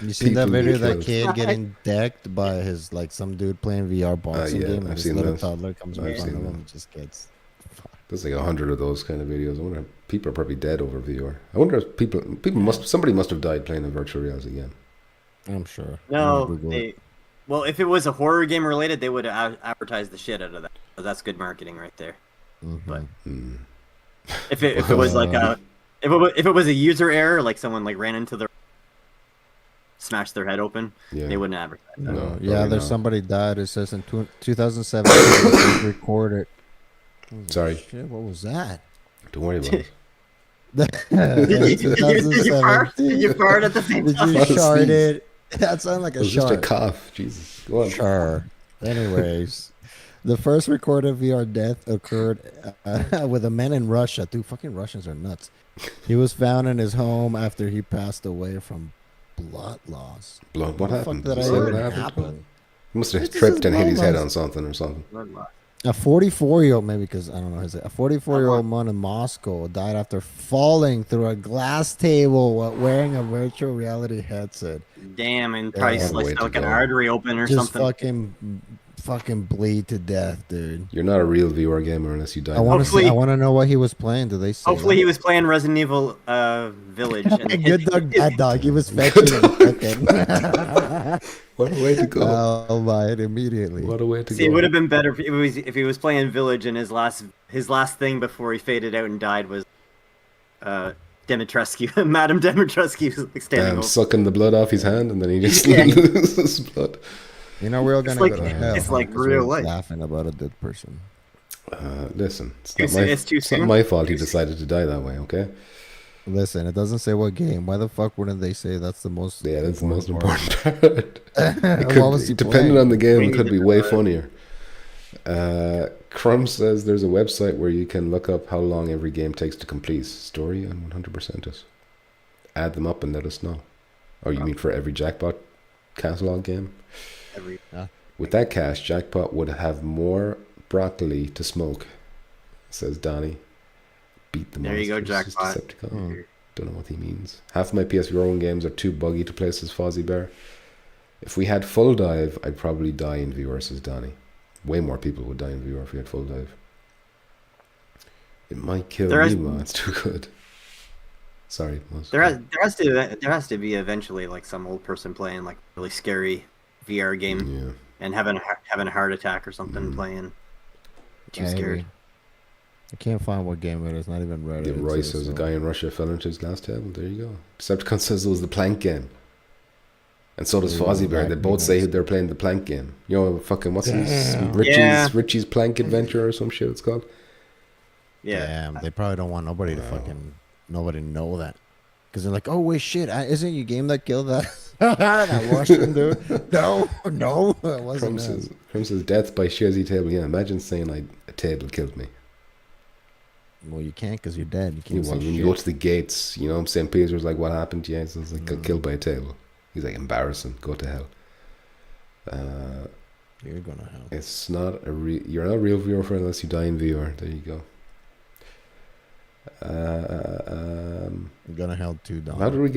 E: You seen that
D: People
E: video
D: get
E: of that
D: killed.
E: kid getting decked by his like some dude playing VR boxing
D: yeah,
E: game,
D: I've
E: and this
D: seen
E: little
D: those.
E: toddler comes
D: I've
E: in front
D: seen
E: of him
D: them.
E: and just gets.
D: There's like 100 of those kind of videos. I wonder if people are probably dead over VR. I wonder if somebody must have died playing a virtual reality game.
E: I'm sure.
C: No,
E: I'm gonna Google it.
C: well, if it was a horror game related, they would have advertised the shit out of that. So that's good marketing right there. But if it was like if it was a user error, like someone like ran into the smashed their head open,
D: Yeah.
C: they wouldn't advertise that.
D: No,
E: Yeah,
D: probably
E: there's
D: not.
E: somebody died. It says in 2007 it was recorded.
D: Sorry.
E: Shit, what was that?
D: Don't worry about it.
C: Did you fart at the same
E: Did
C: time?
E: you sharted? That sounded like
D: It
E: a
D: was just a
E: shart.
D: cough. Jesus. Go on.
E: Sure. Anyways, the first recorded VR death occurred with a man in Russia. Dude, fucking Russians are nuts. He was found in his home after he passed away from blood loss.
D: Blood. What
E: The
D: happened?
E: fuck did
D: Did
E: I
D: you see
E: even
D: what happened?
E: happen?
D: He must have
E: This is
D: tripped and hit his head
E: blood
D: on
E: loss.
D: something or something.
E: A 44-year-old, maybe because I don't know his. A 44-year-old man in Moscow died after falling through a glass table while wearing a virtual reality headset.
C: Damn, and probably
E: Yeah.
C: sliced
D: Way
C: like
D: to
C: an
D: go.
C: artery open or
E: Just
C: something.
E: fucking bleed to death, dude.
D: You're not a real VR gamer unless you die.
E: I want to
C: Hopefully-
E: see. I want to know what he was playing. Do they say?
C: Hopefully,
E: that?
C: he was playing Resident Evil Village. And
E: Good dog, bad dog. He was fetching him.
D: What a way to go.
E: I'll buy it immediately.
D: What a way to
C: See, it
D: go.
C: would have been better if he was playing Village and his last thing before he faded out and died was Demetrescu, Madame Demetrescu, like standing over.
D: sucking the blood off his hand, and then he just
C: Yeah.
D: loses blood.
E: You know, we're all gonna
C: like-
E: go to hell.
C: it's
E: huh?
C: like
E: 'Cause
C: real
E: we're
C: life.
E: laughing about a dead person.
D: Listen, it's
C: Too
D: not,
C: soon-
D: my,
C: it's too
D: it's not
C: soon.
D: my fault he decided to die that way, okay?
E: Listen, it doesn't say what game. Why the fuck wouldn't they say that's the most?
D: Yeah, that's the most
E: part?
D: important part. It could,
E: What was he
D: depending
E: playing?
D: on the game,
C: We
D: it
C: need
D: could
C: to
D: be
C: know
D: way
C: that.
D: funnier. Crumb says there's a website where you can look up how long every game takes to complete. Story and 100% it. Add them up and let us know. Oh, you mean for every Jackpot catalog game? With that cash, Jackpot would have more broccoli to smoke, says Donnie. Beat the
C: There you go,
D: monsters,
C: Jackpot.
D: Decepticon. Don't know what he means. Half of my PSVR games are too buggy to play, says Fozzie Bear. If we had full dive, I'd probably die in VR, says Donnie. Way more people would die in VR if we had full dive. It might kill
C: There
D: me,
C: is-
D: man. It's too good. Sorry, Mos.
C: There has to be eventually like some old person playing like really scary VR game
D: Yeah.
C: and having a heart attack or something playing. Too scared.
E: Maybe. I can't find what game it is. Not even Reddit.
D: Yeah,
E: it
D: Roy
E: says,
D: says a
E: so.
D: guy in Russia fell into his glass table. There you go. Decepticon says it was the plank game. And so does
E: Ooh,
D: Fozzie Bear.
E: that
D: They both
E: makes
D: say
E: sense.
D: they're playing the plank game. You know, fucking, what's his?
E: Damn.
C: Yeah.
D: Richie's Plank Adventure or some shit it's called.
C: Yeah.
E: Damn, they probably don't want nobody to fucking nobody know that. Because they're like, oh wait, shit, isn't your game that killed that that Russian dude? No, it wasn't.
D: Crum says death by Shizzy table. Yeah, imagine saying a table killed me.
E: Well, you can't because you're dead. You
D: Yeah,
E: can't
D: well,
E: say
D: when you
E: shit.
D: go to the gates, you know, St. Peter's like, what happened? Yeah, so it's like got killed by a table. He's like, embarrassing. Go to hell.
E: You're gonna hell.
D: It's not you're not a real VR friend unless you die in VR. There you go.
E: You're gonna hell too, Don.
D: How did we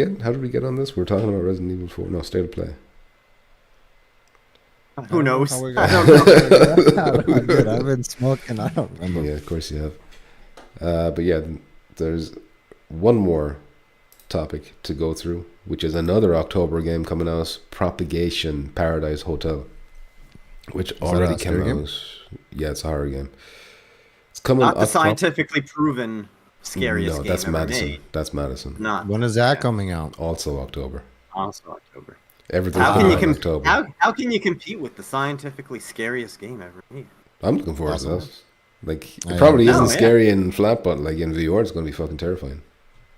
D: get on this? We were talking about Resident Evil 4. No, State of Play.
C: Who knows?
E: How we
C: I
E: got-
C: don't know.
E: Dude, I've been smoking. I don't remember.
D: Yeah, of course you have. But yeah, there's one more topic to go through, which is another October game coming out, Propagation Paradise Hotel, which
E: that
D: already
E: a
D: came
E: scary game?
D: out. Yeah, it's a horror game. It's coming
C: Not the
D: Octo-
C: scientifically proven scariest
D: No,
C: game
D: that's
C: ever
D: Madison.
C: made.
D: That's Madison.
C: Not
E: When is that coming out?
D: Also October.
C: also October.
D: Everything's
C: How can
D: coming
C: you
D: out in
C: com-
D: October.
C: how can you compete with the scientifically scariest game ever made?
D: I'm looking forward to
E: Possible.
D: that. Like, it
E: I
D: probably
E: am.
D: isn't
C: Oh, yeah.
D: scary in flat, but like in VR, it's going to be fucking terrifying.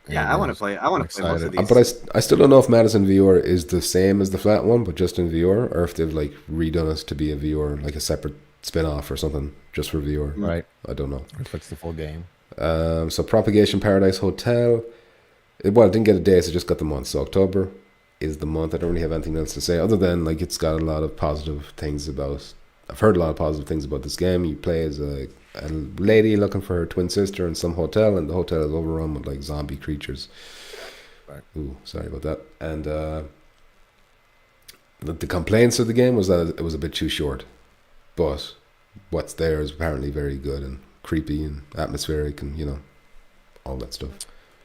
C: Yeah, I want to play. I want to play most of
E: excited.
C: these.
D: But I still don't know if Madison VR is the same as the flat one, but just in VR, or if they've like redone it to be a VR, like a separate spin-off or something, just for VR.
E: Right.
D: I don't know.
E: Or fix the full game.
D: So Propagation Paradise Hotel. It didn't get a date, so it just got the month. So October is the month. I don't really have anything else to say other than like it's got a lot of positive things about. I've heard a lot of positive things about this game. You play as a lady looking for her twin sister in some hotel, and the hotel is overrun with like zombie creatures.
E: Right.
D: Ooh, sorry about that. And the complaints of the game was that it was a bit too short, but what's there is apparently very good and creepy and atmospheric and all that stuff.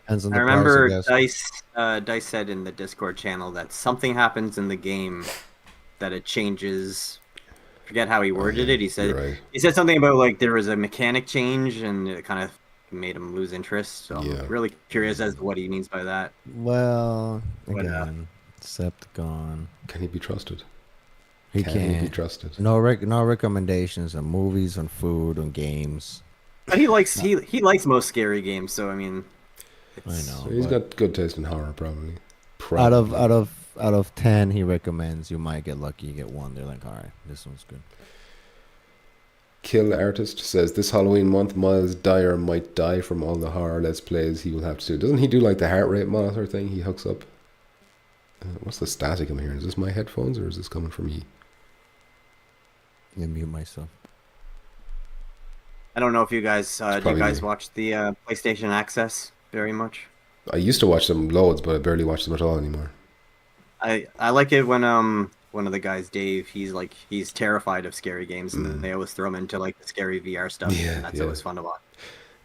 E: Depends on
C: I
E: the
C: remember
E: price, I guess.
C: Dice said in the Discord channel that something happens in the game that it changes. Forget how he worded it. He said
D: You're right.
C: he said something about like there was a mechanic change and it kind of made him lose interest. So
D: Yeah.
C: I'm really curious as to what he means by that.
E: Well,
C: What,
E: again, Decepticon.
D: Can he be trusted?
E: He
D: Can he be
E: can't.
D: trusted?
E: No recommendations on movies, on food, on games.
C: But he likes most scary games. So I mean,
E: I know.
D: So he's
E: but
D: got good taste in horror, probably.
E: out of 10, he recommends. You might get lucky, you get one. They're like, all right, this one's good.
D: Kill Artist says this Halloween month Miles Dyer might die from all the horror let's plays he will have to do. Doesn't he do like the heart rate monitor thing he hooks up? What's the static I'm hearing? Is this my headphones or is this coming from you?
E: Let me mute myself.
C: I don't know if you guys do you
D: probably
C: guys
D: me.
C: watch the PlayStation Access very much.
D: I used to watch them loads, but I barely watch them at all anymore.
C: I like it when one of the guys, Dave, he's terrified of scary games, and then they always throw him into like the scary VR stuff,
D: Yeah,
C: and that's
D: yeah.
C: always fun to watch.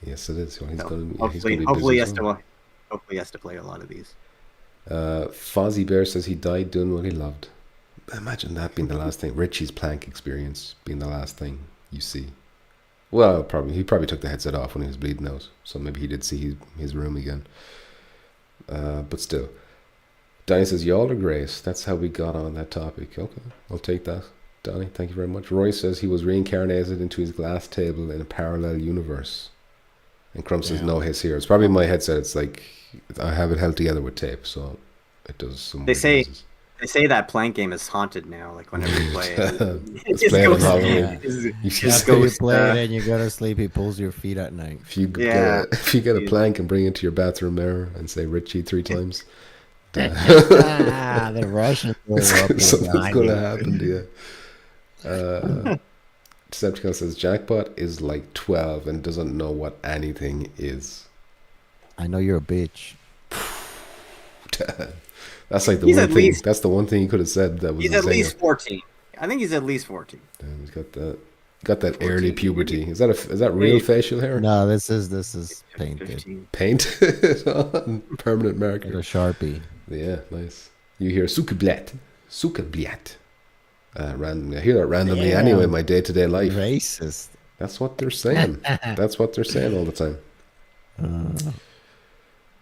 D: Yes, it is. Well, he's
C: So,
D: gonna, he's
C: hopefully,
D: gonna be
C: hopefully he
D: busy
C: has
D: as
C: to
D: well.
C: hopefully he has to play a lot of these.
D: Fozzie Bear says he died doing what he loved. Imagine that being the last thing. Richie's plank experience being the last thing you see. Well, he probably took the headset off when he was bleeding out, so maybe he did see his room again. But still. Donnie says, y'all are great. That's how we got on that topic. Okay, I'll take that. Donnie, thank you very much. Roy says he was reincarnated into his glass table in a parallel universe. And Crump says, no hiss here. It's probably my headset. It's like, I have it held together with tape, so it does some
C: They
D: weird
C: say
D: noises.
C: they say that plank game is haunted now. Like whenever you play it,
D: Let's play it on Halloween.
E: After
C: just
E: you
C: goes.
E: play it and you go to sleep, he pulls your feet at night.
D: If you
C: Yeah.
D: get a plank and bring it to your bathroom mirror and say Richie 3 times,
E: The Russians will up
D: something's going to happen to you. Decepticon says Jackpot is like 12 and doesn't know what anything is.
E: I know you're a bitch.
D: That's like the
C: He's
D: one
C: at
D: thing.
C: least-
D: That's the one thing he could have said that was
C: He's
D: a
C: at
D: zinger.
C: least 14. I think he's at least 14.
D: Damn, he's got that early
C: 14.
D: puberty. Is that real
C: Hey.
D: facial hair?
E: No, this is painted.
C: 15.
D: Painted on permanent
E: Like a
D: marker.
E: Sharpie.
D: Yeah, nice. You hear Sukablat. I hear that randomly
E: Damn.
D: anyway in my day-to-day life.
E: Racist.
D: That's what they're saying. That's what they're saying all the time.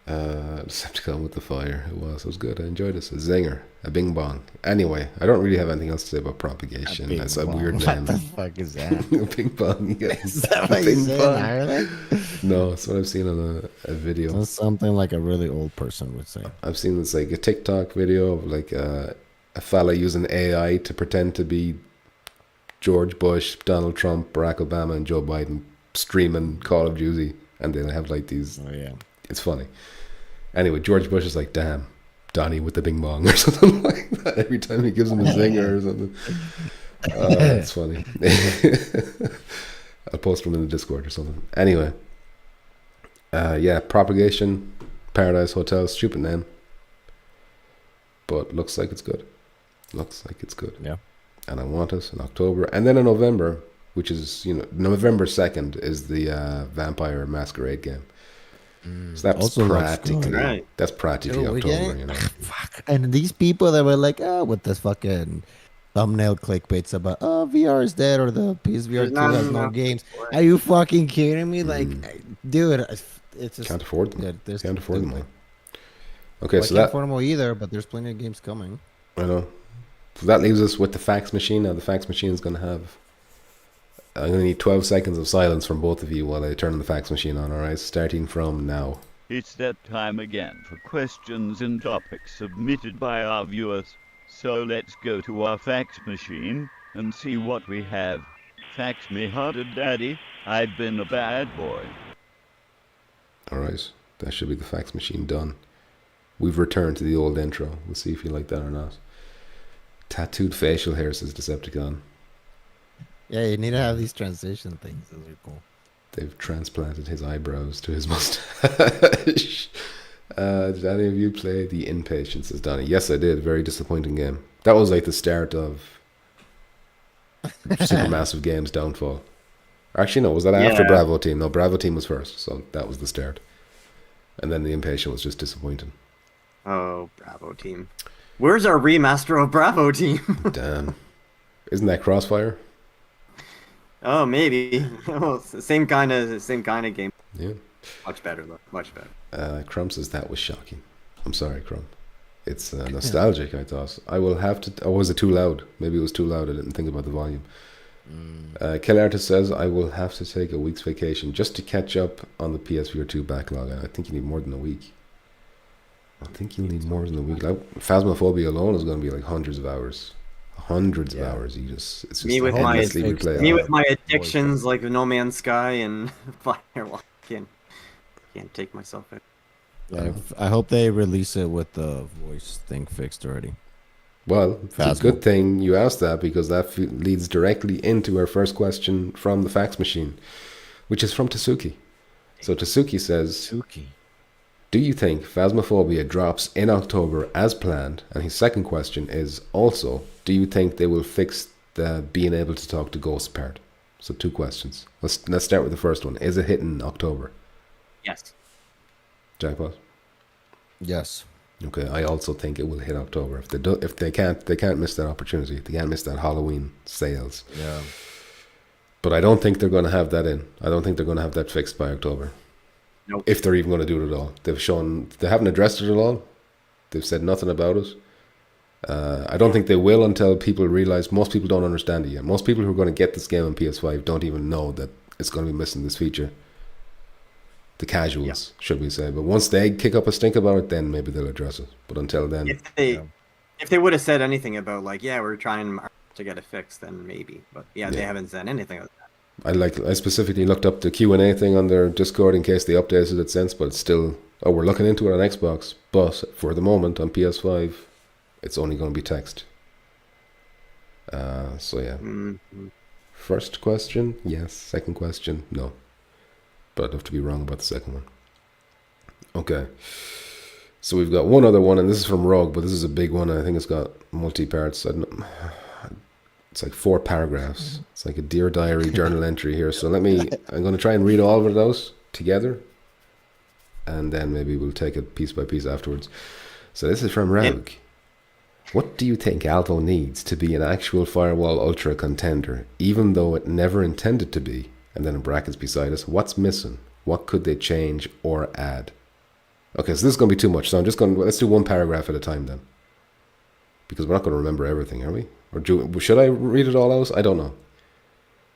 D: Decepticon with the fire. It was good. I enjoyed it. A zinger. A bing bong. Anyway, I don't really have anything else to say about propagation.
E: Bing
D: That's a
E: bong.
D: weird
E: What
D: name.
E: the fuck is that?
D: A ping pong. Yeah.
E: Is that what you
D: Bing
E: say in
D: bong.
E: Ireland?
D: No, it's what I've seen on a video.
E: That's something like a really old person would say.
D: I've seen this like a TikTok video of like a fella using AI to pretend to be George Bush, Donald Trump, Barack Obama, and Joe Biden streaming Call of Duty, and they have like these.
E: Oh yeah.
D: It's funny. Anyway, George Bush is like, "Damn, Donnie with the bing bong" or something like that. Every time he gives him a zinger or something. It's funny. I'll post them in the Discord or something. Anyway, yeah, Propagation Paradise Hotel, stupid name, but looks like it's good. Looks like it's good.
E: Yeah.
D: And I want it in October, and then in November, which is November 2nd is the Vampire Masquerade game. So that's
E: Also looks
D: practically
E: good.
C: Right.
D: that's practically
E: Dude, we
D: October,
E: get it. Fuck. And these people that were like, with this fucking thumbnail clickbaits about, VR is dead or the PSVR 2 has no games. Are you fucking kidding me? Like, dude, it's just
D: Can't afford them.
E: Yeah, there's
D: Can't afford them.
E: like,
D: All. Okay,
E: I
D: so
E: can't
D: that
E: afford them all either, but there's plenty of games coming.
D: I know. So that leaves us with the fax machine. Now the fax machine is going to have. I'm going to need 12 seconds of silence from both of you while I turn the fax machine on. All right, starting from now.
F: It's that time again for questions and topics submitted by our viewers. So let's go to our fax machine and see what we have. Fax me harder, Daddy. I've been a bad boy.
D: All right, that should be the fax machine done. We've returned to the old intro. We'll see if you like that or not. Tattooed facial hair, says Decepticon.
E: Yeah, you need to have these transition things. Those are cool.
D: They've transplanted his eyebrows to his mustache. Did any of you play The Inpatient, says Donnie? Yes, I did. Very disappointing game. That was like the start of Supermassive Games' downfall. Actually, no, was that after
C: Yeah.
D: Bravo Team? No, Bravo Team was first, so that was the start. And then The Impatient was just disappointing.
C: Oh, Bravo team. Where's our remaster of Bravo team?
D: Damn. Isn't that Crossfire?
C: Oh, maybe. Well, it's the same kind of game.
D: Yeah.
C: Much better though. Much better.
D: Crumb says that was shocking. I'm sorry, Crumb. It's nostalgic, I thought. I will have to... Or was it too loud? Maybe it was too loud. I didn't think about the volume. Kill Artist says, I will have to take a week's vacation just to catch up on the PSVR 2 backlog. And I think you need more than a week. I think you'll need more than a week. Like, Phasmophobia alone is going to be like hundreds of hours. Hundreds of hours. It's just
C: Me with my
D: endlessly replayable.
C: me with my addictions like No Man's Sky and Firewall. Can't take myself out.
E: Yeah, I hope they release it with the voice thing fixed already.
D: Well, it's a
E: Phasmo.
D: good thing you asked that, because that leads directly into our first question from the fax machine, which is from Tasuki. So Tasuki says,
E: Suki.
D: do you think Phasmophobia drops in October as planned? And his second question is also, do you think they will fix the being able to talk to ghosts part? So 2 questions. Let's start with the first one. Is it hitting October?
C: Yes.
D: Jackpot?
E: Yes.
D: Okay, I also think it will hit October. If they can't miss that opportunity. They can't miss that Halloween sales.
E: Yeah.
D: But I don't think they're going to have that in. I don't think they're going to have that fixed by October.
C: Nope.
D: if they're even going to do it at all. They haven't addressed it at all. They've said nothing about it. I don't think they will until people realize most people don't understand it yet. Most people who are going to get this game on PS5 don't even know that it's going to be missing this feature. The casuals, should we say. But once they kick up a stink about it, then maybe they'll address it. But until then...
C: If they would have said anything about, like, yeah, we're trying to get it fixed, then maybe. But, yeah, they haven't said anything about that.
D: I specifically looked up the Q&A thing on their Discord in case they updated it since, but it's still... Oh, we're looking into it on Xbox. But for the moment, on PS5, it's only going to be text. So, yeah.
C: Mm-hmm.
D: First question, yes. Second question, no. But I'd have to be wrong about the second one. Okay. So we've got one other one, and this is from Rogue, but this is a big one. I think it's got multi-parts. It's like 4 paragraphs. It's like a Dear Diary journal entry here. So I'm going to try and read all of those together, and then maybe we'll take it piece by piece afterwards. So this is from Rogue. What do you think Alvo needs to be an actual Firewall Ultra contender, even though it never intended to be? And then in brackets beside us, what's missing? What could they change or add? Okay, so this is going to be too much. So let's do one paragraph at a time then. Because we're not going to remember everything, are we? Or should I read it all out? I don't know.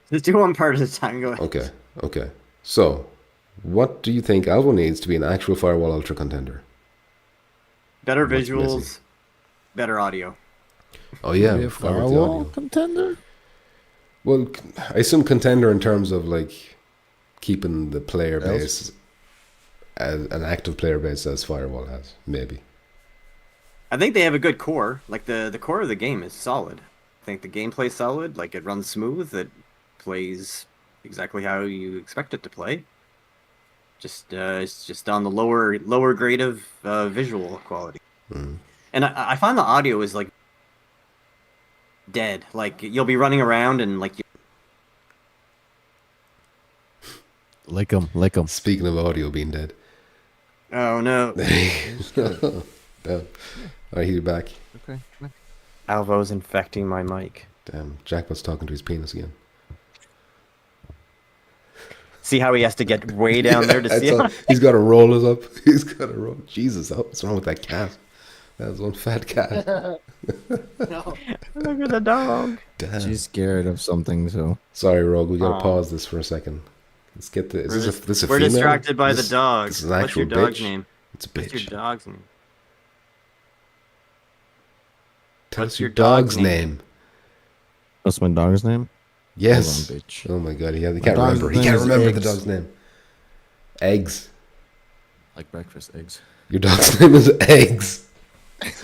C: Just do one part at a time. Go ahead.
D: Okay. So, what do you think Alvo needs to be an actual Firewall Ultra contender?
C: Better visuals, better audio.
D: Oh yeah,
E: Be a Firewall contender?
D: Well, I assume contender in terms of like keeping the player base as an active player base as Firewall has, maybe.
C: I think they have a good core. Like the core of the game is solid. I think the gameplay's solid. Like it runs smooth. It plays exactly how you expect it to play. It's just on the lower grade of visual quality. And I find the audio is like dead. Like you'll be running around and like
E: Lick 'em.
D: Speaking of audio being dead.
C: oh no,
D: No. Alright, he's back.
E: Okay.
C: Alvo's infecting my mic.
D: Damn, Jackpot's talking to his penis again.
C: See how he has to get way down there to see it?
D: He's got to roll us up. He's got to roll. Jesus, what's wrong with that cat? That was one fat cat.
C: No. Look at the dog.
D: Damn.
E: She's scared of something, so.
D: Sorry, Rogue. We got to pause this for a second. Let's get the. Is this a
C: We're
D: female?
C: distracted by the dog.
D: This is an
C: What's
D: actual
C: your dog's
D: bitch.
C: name?
D: It's a bitch.
C: What's your dog's name?
D: Tell
C: What's
D: us your
C: your dog's
D: dog's
C: name?
D: name.
E: That's my dog's name?
D: Yes.
E: Hold on, bitch.
D: Oh my god, he can't
E: dog's
D: remember. He
E: name
D: can't
E: is
D: remember the
E: Eggs.
D: dog's name. Eggs.
E: Like breakfast eggs.
D: Your dog's name is Eggs.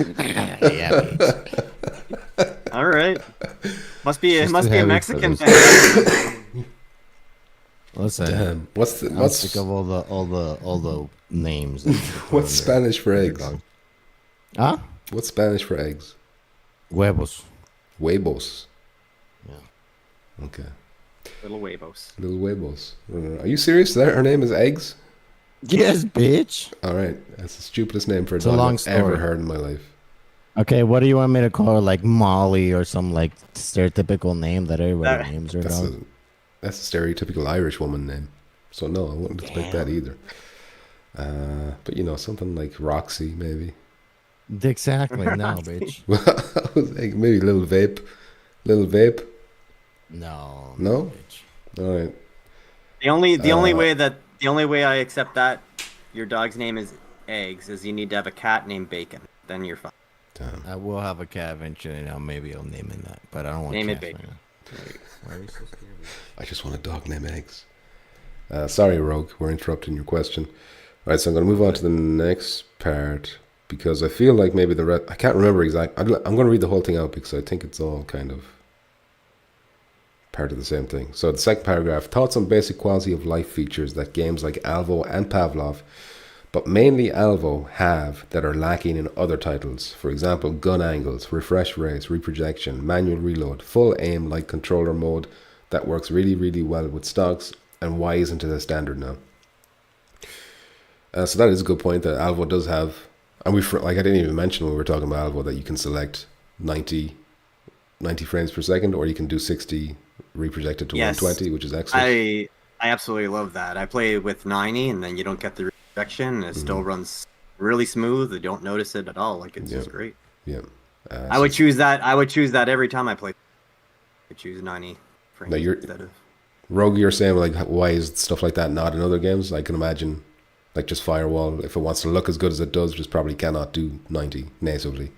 E: Yeah,
C: All right. Must be
E: Just
C: a
E: too heavy
C: Mexican
E: for
C: thing.
E: Listen.
D: Damn.
E: I'm sick of all the names. that you put
D: What's
E: on there.
D: Spanish for eggs?
E: Huh?
D: What's Spanish for eggs?
E: Huevos.
D: Huevos.
E: Yeah.
D: Okay.
C: Little huevos.
D: Little huevos. Are you serious? Her name is Eggs?
E: Yes, bitch.
D: All right. That's the stupidest name for a
E: It's a
D: dog
E: long
D: I've ever
E: story.
D: heard in my life.
E: Okay, what do you want me to call her? Like Molly or some like stereotypical name that everybody
C: That-
E: names her
D: That's
E: dog?
D: that's a stereotypical Irish woman name. So no, I wouldn't expect that either. But you know, something like Roxy, maybe.
E: Exactly. No, bitch.
D: I was like, maybe Little Vape. Little Vape.
E: No.
D: No?
E: Bitch.
D: All right.
C: The only way I accept that your dog's name is Eggs is you need to have a cat named Bacon. Then you're fine.
D: Damn.
E: I will have a cat eventually. Now maybe I'll name it that, but I don't want
C: Name it
E: cats
C: Bacon.
E: right now. Why are you so scared?
D: I just want a dog named Eggs. Sorry, Rogue. We're interrupting your question. All right, so I'm going to move on to the next part because I feel like maybe I can't remember exactly. I'm going to read the whole thing out because I think it's all kind of part of the same thing. So the second paragraph, thoughts on basic quality of life features that games like Alvo and Pavlov, but mainly Alvo, have that are lacking in other titles. For example, gun angles, refresh rates, reprojection, manual reload, full aim like controller mode that works really, really well with stocks, and why isn't it a standard now? So that is a good point that Alvo does have, and I didn't even mention when we were talking about Alvo that you can select 90 frames per second, or you can do 60 reprojected to
C: Yes.
D: 120, which is excellent.
C: I absolutely love that. I play with 90, and then you don't get the rejection, and it still runs really smooth. You don't notice it at all. Like it's
D: Yeah.
C: just great.
D: Yeah.
C: I would choose that. I would choose that every time I play. I choose 90 frames
D: No, you're
C: instead of.
D: Rogue. You're saying like why is stuff like that not in other games? I can imagine, like just Firewall, if it wants to look as good as it does, just probably cannot do 90 natively.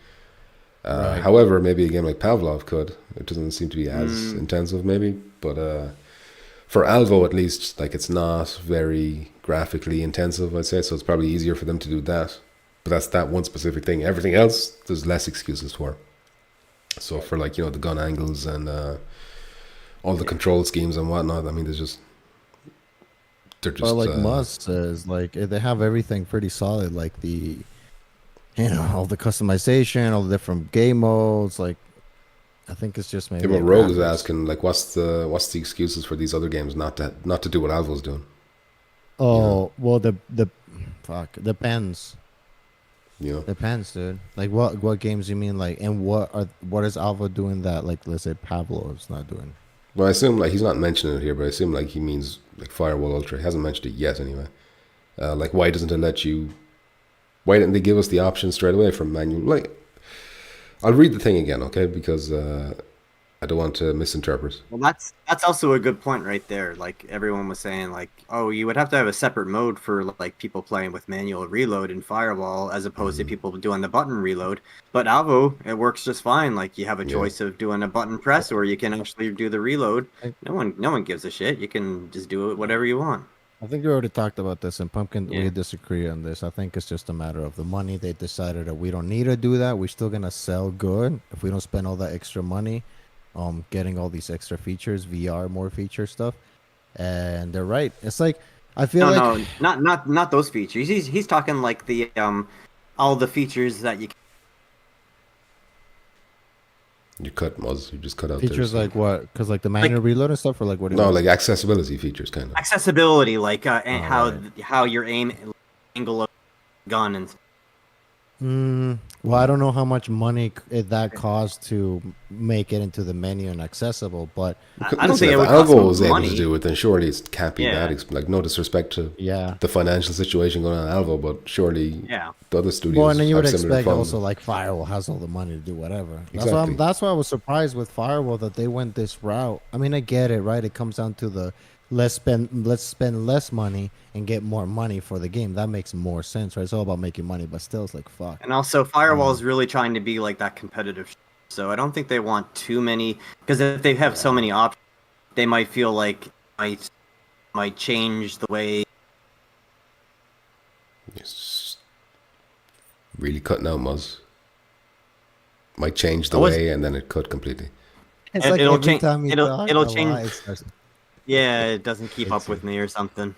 E: Right.
D: However, maybe a game like Pavlov could. It doesn't seem to be as intensive, maybe, but for Alvo at least, like it's not very graphically intensive, I'd say. So it's probably easier for them to do that. But that's that one specific thing. Everything else, there's less excuses for. So for like the gun angles and all the control schemes and whatnot, I mean, they're just
E: But like Muzz says, like they have everything pretty solid. Like the, all the customization, all the different game modes. Like, I think it's just maybe.
D: Yeah, but Rogue is asking like, what's the excuses for these other games not to do what Alvo's doing?
E: Oh well, the fuck depends.
D: Yeah.
E: Depends, dude. Like what games you mean? Like, and what is Alva doing that? Like, let's say Pablo is not doing.
D: Well, I assume like he's not mentioning it here, but I assume like he means like Firewall Ultra. He hasn't mentioned it yet, anyway. Like, why doesn't it let you? Why didn't they give us the option straight away from manual? Like, I'll read the thing again, okay? Because I don't want to misinterpret.
C: Well, that's also a good point right there. Like everyone was saying, like, oh, you would have to have a separate mode for like people playing with manual reload in Firewall as opposed to people doing the button reload. But Alvo, it works just fine. Like you have a choice of doing a button press, or you can actually do the reload. No one gives a shit. You can just do it whatever you want.
E: I think we already talked about this, and Pumpkin,
C: Yeah.
E: we disagree on this. I think it's just a matter of the money. They decided that we don't need to do that. We're still gonna sell good if we don't spend all that extra money, getting all these extra features, VR, more feature stuff. And they're right. It's like I feel
C: No,
E: like
C: no, not those features. He's talking like the all the features that you.
D: You just cut out
E: features
D: there,
E: like what? Because like the manual reload and stuff, or like what? Do you
D: no,
E: mean?
D: like accessibility features, kind of.
C: Accessibility, like and
E: right.
C: how your aim angle of gun and
E: Well, I don't know how much money that costs to make it into the menu and accessible, but
C: I don't
D: Listen,
C: think it
D: if
C: would cost
D: Alvo was able
C: money.
D: to do it, then surely it can't be
C: Yeah.
D: that. Like, no disrespect to
E: yeah.
D: the financial situation going on at Alvo, but surely
C: Yeah.
D: the other studios
E: Well, and then you would
D: have similar
E: expect
D: funds.
E: also like Firewall has all the money to do whatever.
D: Exactly.
E: That's why I was surprised with Firewall that they went this route. I mean, I get it, right? It comes down to the let's spend less money and get more money for the game. That makes more sense, right? It's all about making money, but still, it's like fuck.
C: And also, Firewall is really trying to be like that competitive. So I don't think they want too many, because if they have so many options, they might feel like might change the way.
D: It's really cutting out Muzz. Might change the
C: Oh, it's-
D: way, and then it cut completely.
E: It's
C: It-
E: like
C: it'll
E: every
C: change-
E: time you
C: it'll-
E: talk
C: it'll
E: a
C: change-
E: lot, it starts-
C: Yeah, it doesn't keep up with me or something.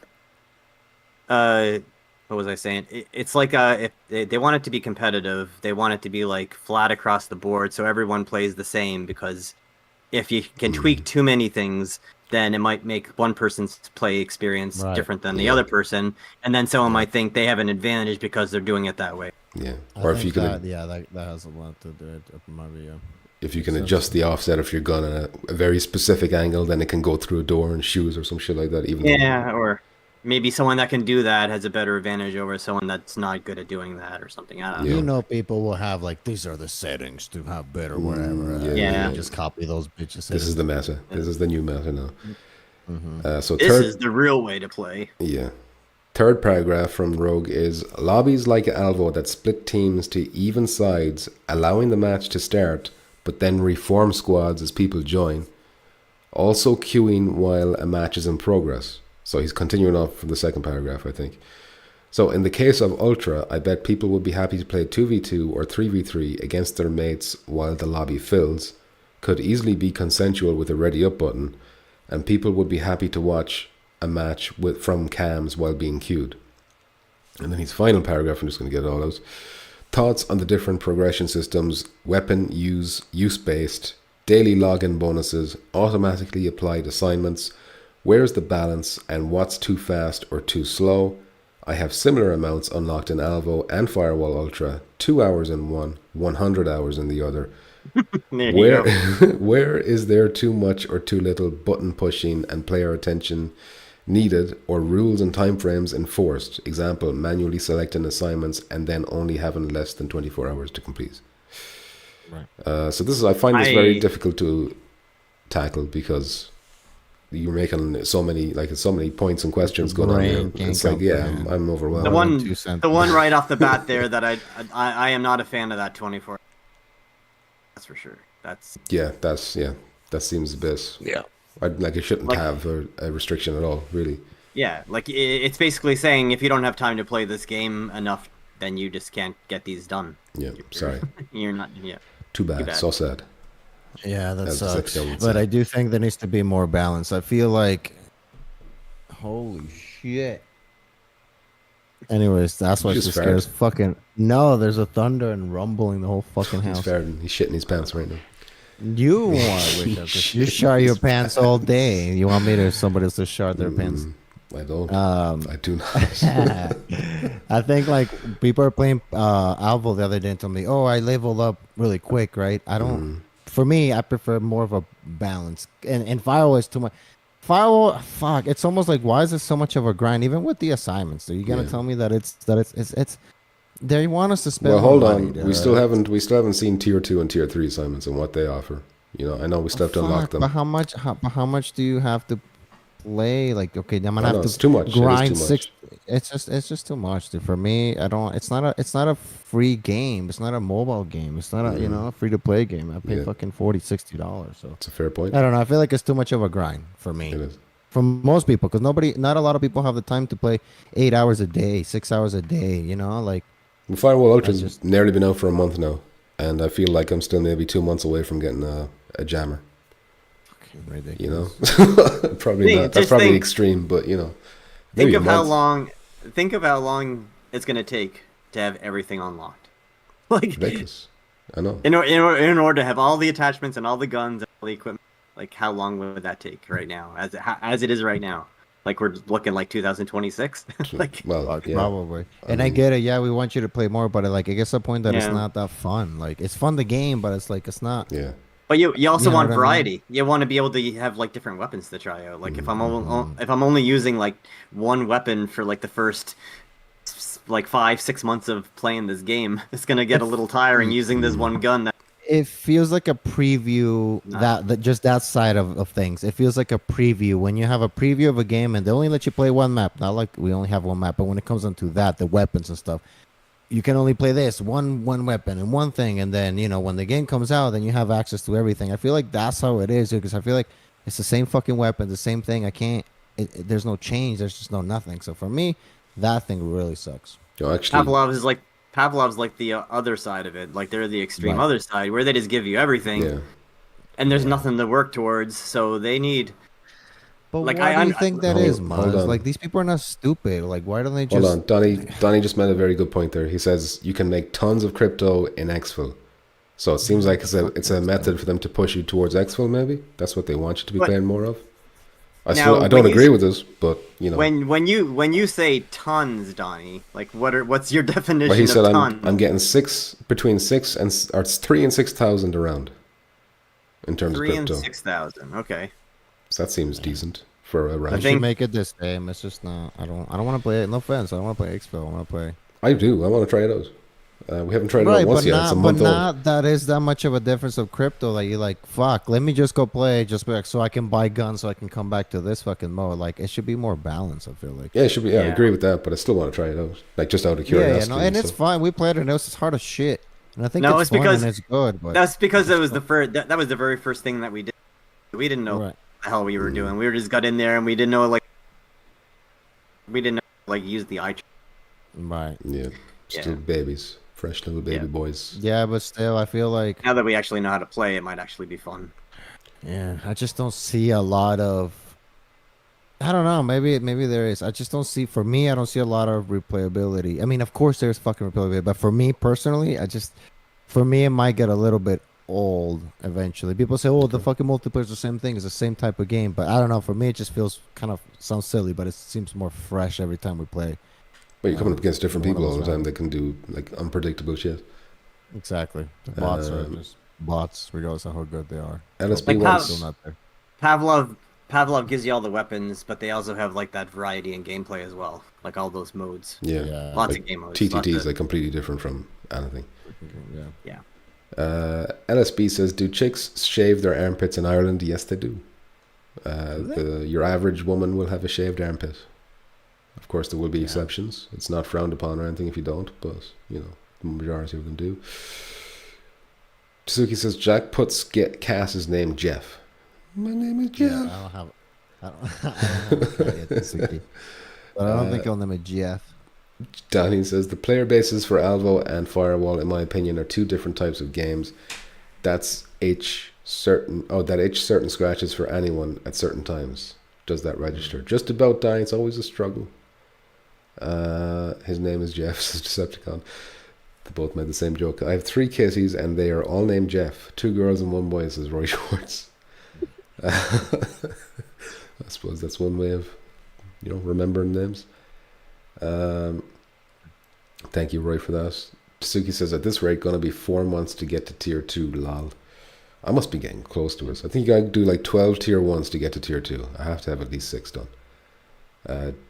C: What was I saying? It's like if they want it to be competitive, they want it to be like flat across the board, so everyone plays the same. Because if you can tweak too many things, then it might make one person's play experience
E: Right.
C: different than the other person, and then someone might think they have an advantage because they're doing it that way.
D: Yeah.
E: I
D: Or if
E: think
D: you can
E: that has a lot to do with it, in my view.
D: if you can adjust the offset of your gun at a very specific angle, then it can go through a door and shoes or some shit like that. Even though,
C: Yeah, or maybe someone that can do that has a better advantage over someone that's not good at doing that or something. I don't know.
D: Yeah.
E: You know, people will have like these are the settings to have better whatever.
C: yeah.
E: Just copy those bitches.
D: this is the meta. This is the new meta now. So
C: This
D: third,
C: is the real way to play.
D: yeah. Third paragraph from Rogue is lobbies like Alvo that split teams to even sides, allowing the match to start, but then reform squads as people join. Also queuing while a match is in progress. So he's continuing off from the second paragraph, I think. So in the case of Ultra, I bet people would be happy to play 2v2 or 3v3 against their mates while the lobby fills. Could easily be consensual with a ready up button, and people would be happy to watch a match from cams while being queued. And then his final paragraph, I'm just going to get it all out. Thoughts on the different progression systems, weapon use-based, daily login bonuses, automatically applied assignments, where's the balance, and what's too fast or too slow. I have similar amounts unlocked in Alvo and Firewall Ultra, 2 hours in one, 100 hours in the other.
C: There you
D: Where
C: go.
D: where is there too much or too little button pushing and player attention needed or rules and timeframes enforced. Example, manually selecting assignments and then only having less than 24 hours to complete.
E: Right.
D: So I find this very difficult to tackle because you're making so many points and questions going on here. It's like, I'm overwhelmed.
C: The one right off the bat there that I am not a fan of that 24. That's for sure. That seems a bit. Yeah. It shouldn't have a restriction at all, really. Yeah, like it's basically saying if you don't have time to play this game enough, then you just can't get these done. Yeah, sorry. You're not. Yeah. Too bad. So sad.
E: Yeah, that sucks. But I do think there needs to be more balance. I feel like, holy shit. Anyways, that's why she scares fucking. No, there's a thunder and rumbling the whole fucking house.
D: He's shitting his pants right now.
E: You want to wake up? You shart your pants all day. You want me to somebody else to shart their pants?
D: I don't. I do not.
E: I think like people are playing Alvo the other day and told me, "Oh, I leveled up really quick." Right? I don't. For me, I prefer more of a balance. And Firewall is too much. Firewall, fuck. It's almost like why is it so much of a grind? Even with the assignments, are you gonna tell me that it's they want us to spend?
D: Well, hold on. We still haven't seen tier 2 and tier 3 assignments and what they offer. You know, I know we still have to unlock them.
E: But how much do you have to play? Like, okay, I'm gonna have to
D: it's too much.
E: grind
D: it is too much.
E: 6. It's just too much, dude. For me, I don't. It's not a free game. It's not a mobile game. It's not a free to play game. I pay fucking $40-$60. So
D: it's a fair point.
E: I don't know. I feel like it's too much of a grind for me.
D: It is.
E: For most people, because not a lot of people have the time to play 8 hours a day, 6 hours a day. You know, like.
D: Firewall Ultra's nearly been out for a month now, and I feel like I'm still maybe 2 months away from getting a jammer.
E: Fucking ridiculous.
D: You know, probably not. That's probably extreme, but you know.
C: Think of how long it's gonna take to have everything unlocked. Like,
D: ridiculous. I know.
C: In order to have all the attachments and all the guns and all the equipment, like how long would that take right now? As it is right now. Like we're looking like 2026. Like,
D: well, yeah.
E: Probably. And I get it. Yeah, we want you to play more, but like it gets to the point that it's not that fun. Like it's fun the game, but it's like it's not.
D: Yeah.
C: But you also want variety. I mean? You want to be able to have like different weapons to try out. Like if I'm only using like one weapon for like the first like 5-6 months of playing this game, it's gonna get a little tiring using this one gun.
E: It feels like a preview that just that side of things. It feels like a preview when you have a preview of a game and they only let you play one map. Not like we only have one map, but when it comes into that, the weapons and stuff, you can only play this one weapon and one thing, and then when the game comes out, then you have access to everything. I feel like that's how it is, because I feel like it's the same fucking weapon, the same thing. I can't. There's no change. There's just no nothing. So for me, that thing really sucks.
D: Actually,
C: Pavlov's like the other side of it. Like they're the extreme other side where they just give you everything, and there's nothing to work towards. So they need.
E: But like, why do you think that is, Maz? Like these people are not stupid. Like why don't they just?
D: Hold on, Donnie just made a very good point there. He says you can make tons of crypto in exfil. So it seems like it's a method for them to push you towards exfil. Maybe that's what they want you to be playing more of. I don't agree with this, but
C: when you say tons, Donnie, like what's your definition
D: he said
C: of tons?
D: I'm getting between 3,000 and 6,000 around in terms of crypto.
C: 3,000 and 6,000, okay.
D: So that seems decent for a round.
E: I should make it this game. It's just not. I don't want to play it. No offense. I don't want to play Expo. I want to play.
D: I do. I want to try it out. We haven't tried it out once yet. It's a month old.
E: But not that is that much of a difference of crypto that you're like, fuck, let me just go play so I can buy guns so I can come back to this fucking mode. Like, it should be more balanced, I feel like.
D: Yeah, it should be. Yeah, I agree with that, but I still want to try it out. Like, just out of curiosity.
E: And it's fine. We played it and it was hard as shit. And I think it's fun and it's good. But
C: that's because it was the first. That was the very first thing that we did. We didn't know what the hell we were doing. We just got in there and we didn't know use the eye.
E: Right.
D: Yeah. Still babies. Fresh little baby boys.
E: Yeah, but still, I feel like
C: now that we actually know how to play, it might actually be fun.
E: Yeah, I just don't see a lot of. I don't know. Maybe there is. I just don't see. For me, I don't see a lot of replayability. I mean, of course, there's fucking replayability, but for me personally, for me, it might get a little bit old eventually. People say, "Oh, the fucking multiplayer is the same thing. It's the same type of game," but I don't know. For me, it just sounds silly, but it seems more fresh every time we play.
D: But you're coming up against different people all the time that can do like unpredictable shit.
E: Exactly. The bots are just bots, regardless of how good they are.
D: LSP
C: still not there. Pavlov gives you all the weapons, but they also have like that variety in gameplay as well, like all those modes.
D: Yeah,
E: Yeah.
C: Lots
D: like
C: of game modes.
D: TTT is
C: lots
D: like completely different from anything.
E: Yeah.
D: LSB says, do chicks shave their armpits in Ireland? Yes, they do. Your average woman will have a shaved armpit. Of course, there will be exceptions. It's not frowned upon or anything if you don't, but, you know, the majority of them do. Tsuki says, Jack puts Cass's name Jeff. My name is Jeff.
E: Yeah, I don't have that yet, Suki. But I don't think I'll name it Jeff.
D: Danny says, the player bases for Alvo and Firewall, in my opinion, are two different types of games. That itch certain scratches for anyone at certain times. Does that register? Just about dying. It's always a struggle. His name is Jeff, says Decepticon. They both made the same joke. I have 3 kitties and they are all named Jeff. 2 girls and 1 boy, says Roy Schwartz. I suppose that's one way of, you know, remembering names. Thank you, Roy, for that. Tsuki says, at this rate, gonna be 4 months to get to tier 2, lol. I must be getting close to it. I think you gotta do like 12 tier 1s to get to tier 2. I have to have at least 6 done.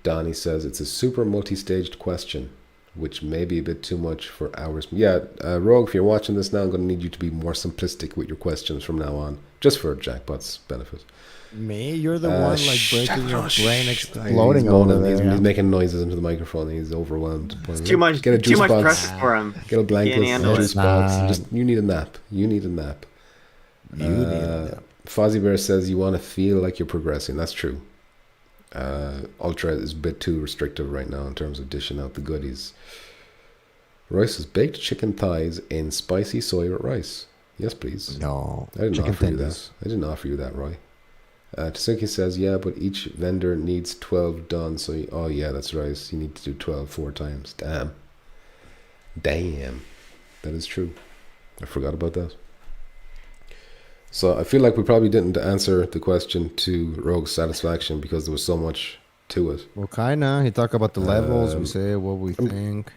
D: Donnie says, it's a super multi-staged question, which may be a bit too much for hours. Yeah, Rogue, if you're watching this now, I'm gonna need you to be more simplistic with your questions from now on, just for Jackpot's benefit.
E: Me? You're the one like breaking your brain
D: He's
E: exploding over
D: moaning.
E: there.
D: He's making noises into the microphone. He's overwhelmed.
C: It's too much.
D: Get a
C: Too
D: juice
C: much
D: box.
C: pressure for him.
D: Get a blanket,
C: Can't handle
D: a juice
E: it.
D: box.
E: Nah.
D: Just you need a nap. You need a nap.
E: You need it.
D: Fozzie Bear says you want to feel like you're progressing. That's true. Ultra is a bit too restrictive right now in terms of dishing out the goodies. Royce says baked chicken thighs in spicy soy with rice. Yes, please.
E: No.
D: I didn't
E: Chicken
D: offer you
E: tenders.
D: that. I didn't offer you that, Roy. Tsuki says, yeah, but each vendor needs 12 done. So, oh yeah, that's right. So you need to do 12 4 times. Damn. That is true. I forgot about that. So I feel like we probably didn't answer the question to Rogue's satisfaction because there was so much to it.
E: Well, kinda. He talked about the levels. We say what we think.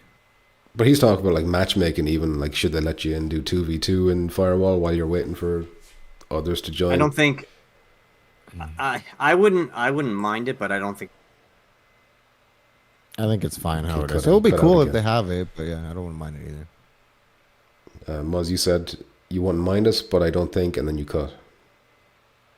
D: But he's talking about like matchmaking, even like should they let you in do 2v2 in Firewall while you're waiting for others to join?
C: I don't think. I wouldn't mind it, but I don't think.
E: I think it's fine how
D: Okay,
E: it
D: cut
E: is.
D: it-
E: It would be
D: cut out
E: cool if
D: again.
E: they have it, but yeah, I don't mind it either.
D: Muzz, you said you wouldn't mind us, but I don't think, and then you cut.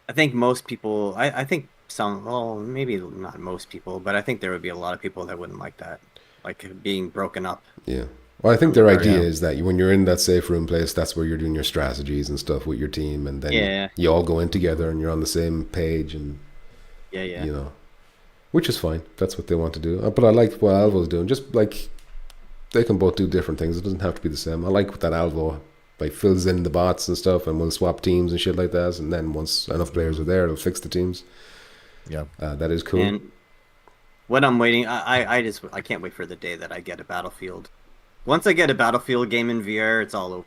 C: I think most people. I think some. Well, maybe not most people, but I think there would be a lot of people that wouldn't like that, like being broken up.
D: Yeah. Well, I think their idea
E: Yeah.
D: is that when you're in that safe room place, that's where you're doing your strategies and stuff with your team, and then
C: Yeah.
D: you all go in together and you're on the same page, and
C: Yeah, yeah.
D: you know, which is fine. That's what they want to do. But I like what Alvo's doing. Just like they can both do different things. It doesn't have to be the same. I like that Alvo like fills in the bots and stuff, and we'll swap teams and shit like that. And then once enough players are there, it'll fix the teams.
E: Yeah.
D: That is cool.
C: And what I'm waiting, I can't wait for the day that I get a Battlefield. Once I get a Battlefield game in VR, it's all over.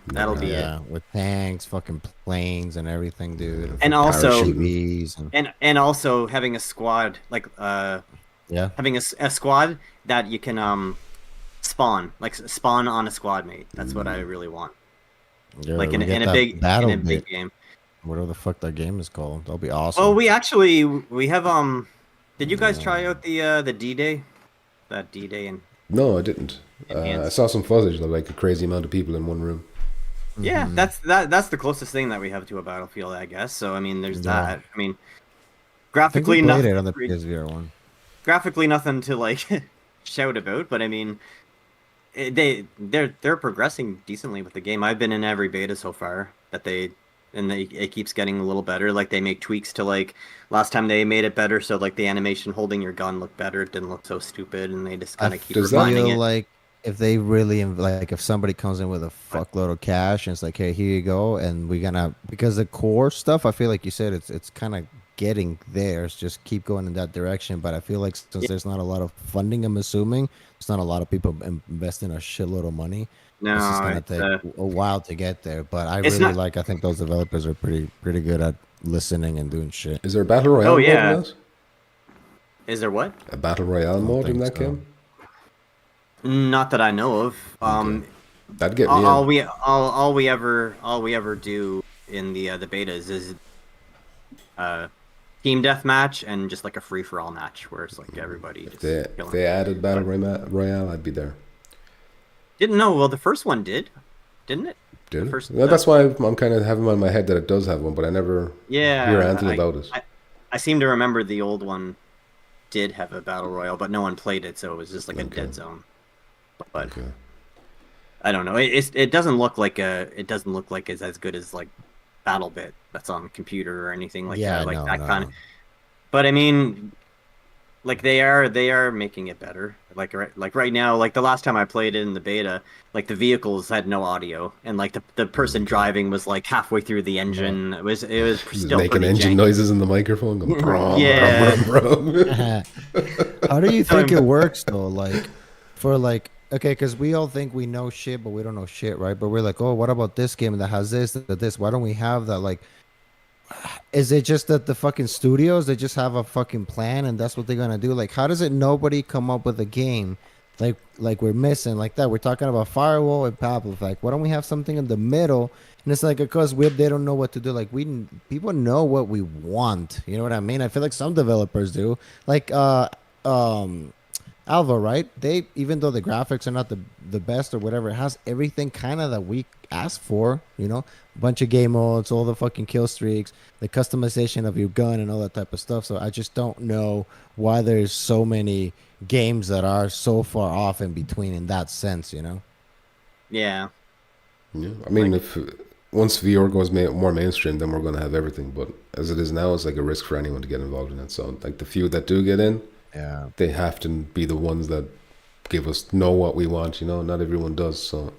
C: That'll be it.
E: Yeah, with tanks, fucking planes, and everything, dude.
C: And also-
E: parachutees
C: And also having a squad, like
E: yeah,
C: having a squad that you can spawn on a squad mate. That's what I really want.
E: yeah,
C: Like
E: we
C: in
E: get
C: a
E: that
C: big
E: battle
C: in a big
E: bit,
C: game.
E: whatever the fuck that game is called. That'll be awesome.
C: Oh, we have did you guys try out the D-Day? That D-Day and
D: No, I didn't. I
C: Enhanced.
D: saw some footage of like a crazy amount of people in one room.
C: yeah, that's the closest thing that we have to a Battlefield, I guess. So I mean, there's
E: Yeah.
C: that. I mean,
E: I think we
C: graphically
E: played
C: nothing.
E: it on the PSVR one.
C: Graphically nothing to like shout about, but I mean, they're progressing decently with the game. I've been in every beta so far it keeps getting a little better. Like they make tweaks to like last time they made it better, so like the animation holding your gun looked better. It didn't look so stupid, and they just kind of keep
D: does that
C: refining
E: feel
C: it.
E: like if they really like if somebody comes in with a fuckload of cash and it's like, hey, here you go, and we're gonna, because the core stuff, I feel like you said it's kind of getting there. It's just keep going in that direction. But I feel like since there's not a lot of funding, I'm assuming there's not a lot of people investing a shitload of money.
C: No,
E: It's just gonna
C: it's,
E: take a while to get there. But I
C: it's
E: really
C: not-
E: I think those developers are pretty good at listening and doing shit.
D: Is there a battle royale
C: Oh,
D: mode
C: yeah.
D: in that?
C: is there what?
D: A battle royale mode in
E: think
D: that
E: so.
D: game?
C: Not that I know of.
D: That'd get me in.
C: all we ever do in the betas is team deathmatch and just like a free for all match where it's like everybody just
D: If they added Battle Royale, I'd be there.
C: Didn't know. Well, the first one didn't it?
D: Did it?
C: First,
D: Well, that's why I'm kind of having in my head that it does have one, but I never hear anything about it.
C: I seem to remember the old one did have a battle royale, but no one played it, so it was just like a dead zone. But I don't know. It doesn't look like it's as good as like BattleBit that's on computer or anything like that. Like that kind of. But I mean, like they are making it better. Like right now, like the last time I played it in the beta, like the vehicles had no audio, and like the person driving was like halfway through the engine. It was still
D: making engine
C: janky.
D: noises in the microphone. Going, brum,
C: Yeah.
D: brum, brum, brum.
E: How do you think it works though? Like, for like, okay, because we all think we know shit, but we don't know shit, right? But we're like, oh, what about this game that has this? Why don't we have that? Like, is it just that the fucking studios, they just have a fucking plan and that's what they're gonna do? Like, how does it nobody come up with a game like we're missing like that? We're talking about Firewall and Pablo. Like, why don't we have something in the middle? And it's like, because they don't know what to do. Like, people know what we want. You know what I mean? I feel like some developers do. Like Alvo, right? They, even though the graphics are not the best or whatever, it has everything kind of that we asked for, you know, a bunch of game modes, all the fucking kill streaks, the customization of your gun and all that type of stuff. So I just don't know why there's so many games that are so far off in between in that sense, you know?
C: Yeah.
D: Yeah, I mean, if once VR goes more mainstream, then we're going to have everything. But as it is now, it's like a risk for anyone to get involved in it. So like the few that do get in,
E: Yeah.
D: they have to be the ones that know what we want, you know. Not everyone does. So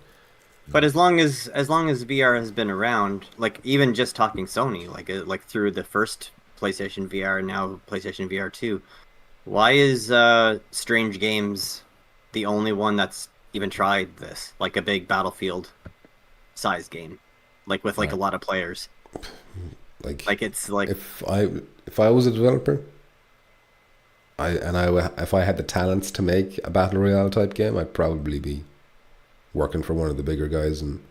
C: But as long as VR has been around, like even just talking Sony, like through the first PlayStation VR, now PlayStation VR 2, why is Strange Games the only one that's even tried this, like a big Battlefield size game, like with like a lot of players? Like it's like
D: if I was a developer, if I had the talents to make a battle royale type game, I'd probably be working for one of the bigger guys and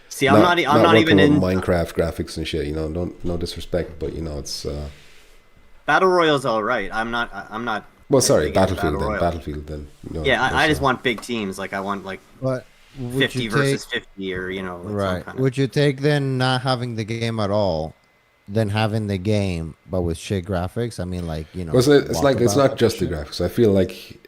C: see. I'm not even in
D: Minecraft graphics and shit. You know, no disrespect, but you know, it's
C: Battle Royale's all right. I'm not.
D: Well, sorry,
C: big into
D: Battlefield then. No,
C: yeah, I just want big teams. Like I want like
E: But
C: 50 versus 50, or you know, like
E: right?
C: some kind
E: Would you take then not having the game at all, than having the game but with shit graphics? I mean, like, you know,
D: well, it's not just the graphics. I feel like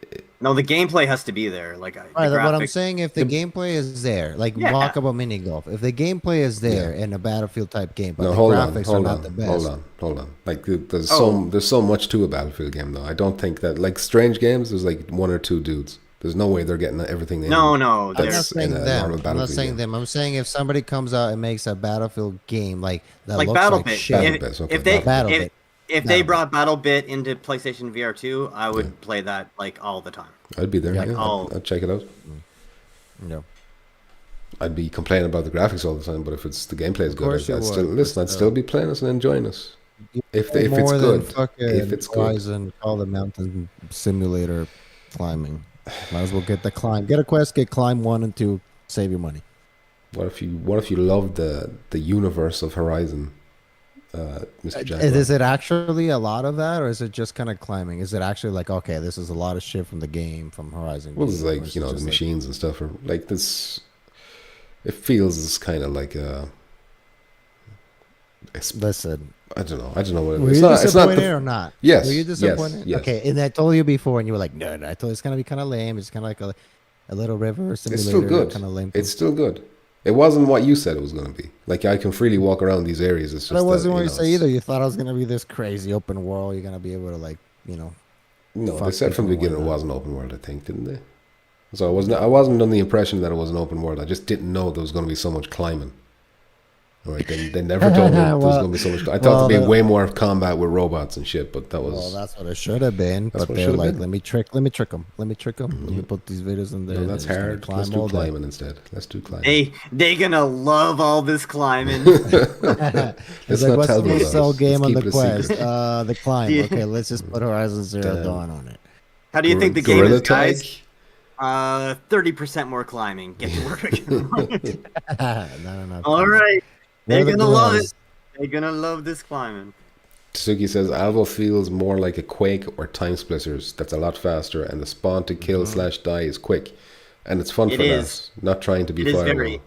C: No, the gameplay has to be there. Like
E: right,
C: the
E: what I'm
C: graphics-
E: saying, if the gameplay is there, like
C: Yeah.
E: walkable mini golf, if the gameplay is there in a Battlefield type game, but
D: no,
E: the
D: hold
E: graphics are not the best.
D: hold on. Like there's
C: Oh.
D: so much to a Battlefield game though. I don't think that like Strange Games. There's like one or two dudes. There's no way they're getting everything they
C: No,
D: need.
C: no,
E: I'm not
C: there's
E: saying
D: in a
E: them.
D: normal
E: I'm not
D: Battlefield
E: saying
D: game.
E: them. I'm saying if somebody comes out and makes a Battlefield game like that
C: like
E: looks like
C: BattleBit.
E: shit.
D: BattleBit, okay,
C: If they
E: BattleBit.
C: if they brought BattleBit into PlayStation VR 2, I would play that like all the time.
D: I'd be there.
E: Yeah,
D: Yeah, I'd check it out.
E: No.
D: I'd be complaining about the graphics all the time, but if it's the gameplay is good,
E: course you
D: I'd still
E: would,
D: listen.
E: but
D: I'd still be playing us and enjoying us. If
E: Way
D: it's
E: more than
D: good,
E: fucking
D: if it's good.
E: Horizon, Call the Mountain Simulator climbing. Might as well get the climb. Get a quest, get climb 1 and 2, save your money.
D: What if you love the universe of Horizon, Mr. Jaguar?
E: Is it actually a lot of that, or is it just kind of climbing? Is it actually like, okay, this is a lot of shit from the game, from Horizon?
D: Well, it's
E: Or
D: like,
E: is
D: you
E: it
D: know, the
E: just like-
D: machines and stuff are like this. It feels kind of like
E: Listen,
D: I don't know what it
E: were
D: is.
E: you
D: It's
E: disappointed
D: the,
E: or not?
D: Yes,
E: Were you
D: yes,
E: disappointed?
D: yes.
E: Okay, and I told you before, and you were like, no, I told you it's gonna be kind of lame. It's kind of like a little river simulator.
D: it's still good.
E: Kind of lame.
D: It's still good. It wasn't what you said it was going to be. Like I can freely walk around these areas. It's just
E: But it wasn't
D: that,
E: what you
D: know,
E: say either. You thought I was gonna be this crazy open world. You're gonna be able to like, you know.
D: No, they
E: fuck
D: said from the
E: people and
D: beginning it
E: whatnot.
D: wasn't open world. I think, didn't they? So I wasn't under the impression that it was an open world. I just didn't know there was going to be so much climbing. All right, they never told me there was
E: Well-
D: going to be so much. I thought there'd be
E: well,
D: way more combat with robots and shit, but that was.
E: Well, that's what it should have been.
D: That's
E: But
D: what it
E: they're
D: should have
E: like,
D: been.
E: let me trick them. Let me put these videos in there.
D: No,
E: and
D: that's
E: they're just gonna
D: hard.
E: climb
D: Let's do
E: all day.
D: climbing instead. Let's do climbing.
C: They gonna love all this climbing.
E: It's
D: Let's
E: like,
D: not
E: what's
D: tell
E: the
D: them
E: most
D: about
E: sell
D: it.
E: game
D: Let's
E: on
D: keep
E: the
D: it a
E: quest?
D: secret.
E: The climb.
C: Yeah.
E: Okay, let's just put Horizon Zero
D: Damn.
E: Dawn on it.
C: How do you think the game
D: Gorilla
C: is, guys?
D: Tag?
C: 30% more climbing. Get to work.
E: No.
C: All right,
E: Where
C: they're
E: are the
C: gonna love it.
E: gorillas?
C: They're gonna love this climbing.
D: Tsuki says Alvo feels more like a Quake or Time Splitters. That's a lot faster, and the spawn to kill / die is quick, and it's fun
C: It
D: for
C: is.
D: that. Not trying to be
C: It is
D: Firewall.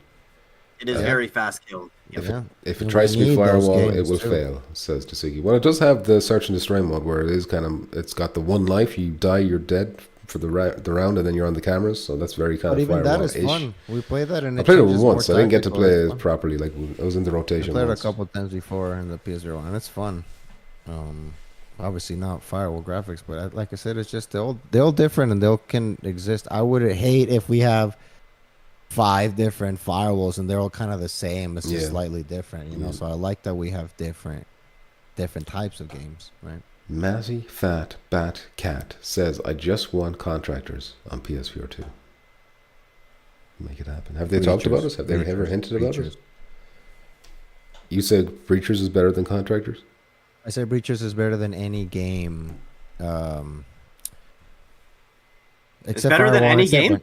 C: very fast kill.
D: If
E: Yeah.
D: if it
E: And
D: tries to
E: we
D: be
E: need those
D: Firewall, it
E: games,
D: will
E: too.
D: fail. Says Tsuki. Well, it does have the search and destroy mode where it is it's got the one life. You die, you're dead for the round, and then you're on the cameras. So that's very kind
E: But
D: of
E: even that is
D: Firewall-ish.
E: fun. We played that and
D: I played it
E: changes
D: once. I
E: more
D: didn't get to
E: tactical.
D: play
E: It's
D: it
E: fun.
D: properly. Like I was in the
E: I
D: rotation
E: played it a
D: once.
E: couple times before in the PS0, and it's fun. Obviously not Firewall graphics, but like I said, it's just they're all different and they all can exist. I would hate if we have 5 different firewalls and they're all kind of the same. It's just
D: Yeah.
E: slightly different, you know. So I like that we have different types of games, right?
D: Mazzy Fat Bat Cat says, I just want contractors on PSVR 2. Make it happen. Have they talked about us? Have they ever hinted about us? You said Breachers is better than contractors?
E: I said Breachers is better than any game. Except
C: better than
E: Firewall,
C: any
E: except
C: game?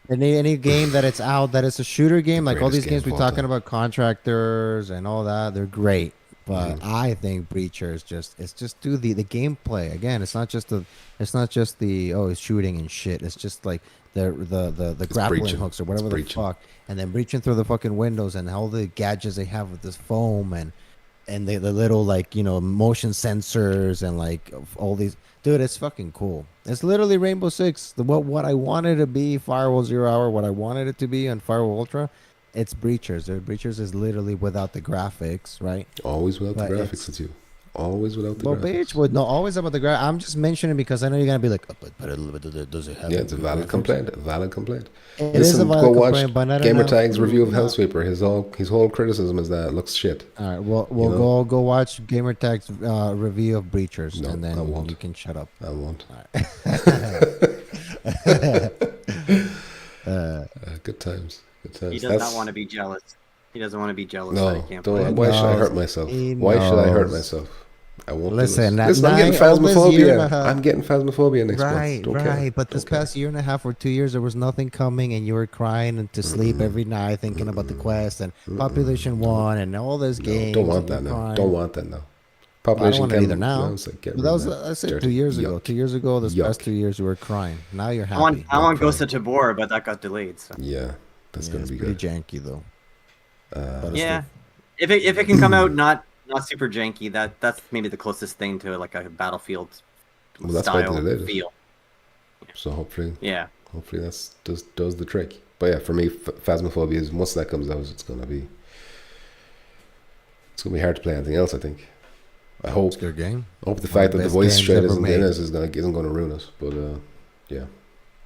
E: Any game that it's out that it's a shooter game, like all
D: greatest
E: these games
D: game
E: we're
D: of all
E: talking
D: time.
E: about, contractors and all that, they're great. But
D: Mm-hmm.
E: I think Breachers it's just do the gameplay again. It's not just the it's shooting and shit. It's just like the grappling
D: breaching.
E: hooks or whatever
D: It's
E: the
D: breaching.
E: fuck, and then breaching through the fucking windows and all the gadgets they have with this foam and the little like motion sensors and like all these. Dude, it's fucking cool. It's literally Rainbow Six. What I wanted to be Firewall 0 Hour, what I wanted it to be on Firewall Ultra, it's Breachers. Breachers is literally without the graphics, right?
D: Always without
E: But
D: the
E: it's-
D: graphics with you. Always without the
E: Well,
D: graphics.
E: bitch, no, always about the graphics. I'm just mentioning because I know you're gonna be like, but does it have?
D: Yeah, it's a
E: good
D: valid
E: graphics?"
D: complaint. Valid complaint.
E: It is a valid
D: go watch
E: complaint, but not enough
D: Gamertag's
E: to-
D: review of
E: not-
D: Hellsweeper. His whole criticism is that it looks shit.
E: All right, well, we'll
D: know?
E: go watch Gamertag's review of Breachers,
D: No,
E: and
D: I
E: then
D: won't.
E: you can shut up.
D: I won't. Good times. Good times.
C: He does not want to be jealous. He doesn't want to be jealous that he
D: No,
C: can't
D: don't.
C: play.
D: Why should I
E: knows.
D: hurt myself?
E: He
D: Why should I hurt
E: knows.
D: myself? I won't.
E: Listen,
D: do
E: that
D: this. Listen, I'm getting
E: all this year and a
D: phasmophobia.
E: half-
D: I'm getting phasmophobia next month.
E: Right,
D: Don't
E: right.
D: care.
E: But this
D: Don't care.
E: past year and a half or 2 years, there was nothing coming, and you were crying and to sleep every night thinking about the quest and Population 1 and all those
D: No,
E: games.
D: don't want
E: and
D: that
E: you're
D: now.
E: crying.
D: Don't want that now.
E: I don't
D: Population
E: want it
D: 10
E: either now.
D: it's like, get
E: But
D: rid
E: that
D: of
E: was, I said,
D: Dirty.
E: 2 years ago.
D: Yuck.
E: 2 years ago, this
D: Yuck.
E: past 2 years, you were crying. Now you're happy.
C: I want
E: You're
C: Ghost of
E: crying.
C: Tabor, but that got delayed. So.
D: Yeah, that's
E: Yeah,
D: gonna
E: it's
D: be
E: pretty
D: good.
E: janky though. But it's
C: Yeah,
E: still-
C: if it can come out not super janky, that's maybe the closest thing to like a Battlefield
D: Well, that's why
C: style
D: they did it.
C: feel.
D: So hopefully
C: Yeah,
D: that's does the trick. But yeah, for me, Phasmophobia is once that comes out, it's gonna be hard to play anything else. I think. I hope.
E: It's a good game.
D: I hope the
E: One
D: fact
E: of the
D: that the
E: best
D: voice
E: games
D: shit
E: ever
D: isn't
E: made.
D: in it isn't gonna ruin us. But yeah,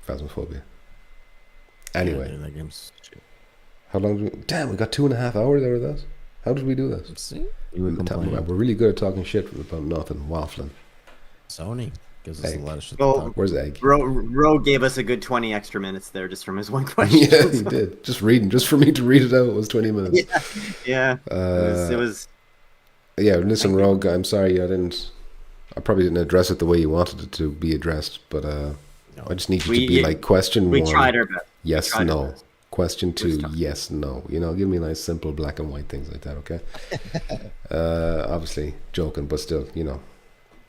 D: Phasmophobia. Anyway,
E: Yeah, that game's shit.
D: how long? Damn, we got 2.5 hours out of that. How did we do this?
E: See, you were
D: We're
E: complaining.
D: really good at talking shit about nothing, waffling.
E: Sony gives us
D: Egg.
E: a lot of shit
C: Well,
E: to talk.
D: Where's Egg?
C: Ro gave us a good 20 extra minutes there just from his one question.
D: Yeah, he did. Just for me to read it out was 20 minutes.
C: Yeah, it was
D: Yeah, listen, Rogue, I'm sorry I probably didn't address it the way you wanted it to be addressed, but I just need you to be like question
C: we
D: 1.
C: tried our best.
D: Yes,
C: tried our
D: no.
C: best.
D: Question 2,
C: tough.
D: yes, no. Give me nice, simple black and white things like that, okay? Obviously, joking, but still,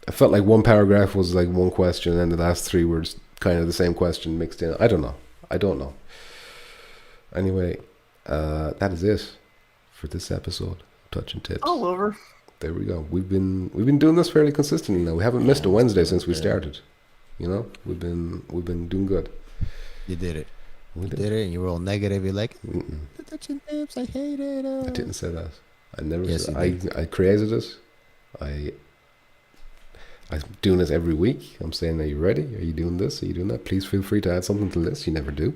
D: I felt like one paragraph was like one question, and the last 3 were kind of the same question mixed in. I don't know. Anyway, that is it for this episode. Touching Tips.
C: All over.
D: There we go. We've been doing this fairly consistently now. We haven't missed a Wednesday since we started. We've been doing good.
E: You did it.
D: We
E: You
D: did.
E: did it, and you were all negative. You're like,
D: Mm-mm.
E: the touching tips, I hate it.
D: I didn't say that. I never
E: Yes,
D: said.
E: you
D: I created it. I'm doing this every week. I'm saying, are you ready? Are you doing this? Are you doing that? Please feel free to add something to this. You never do.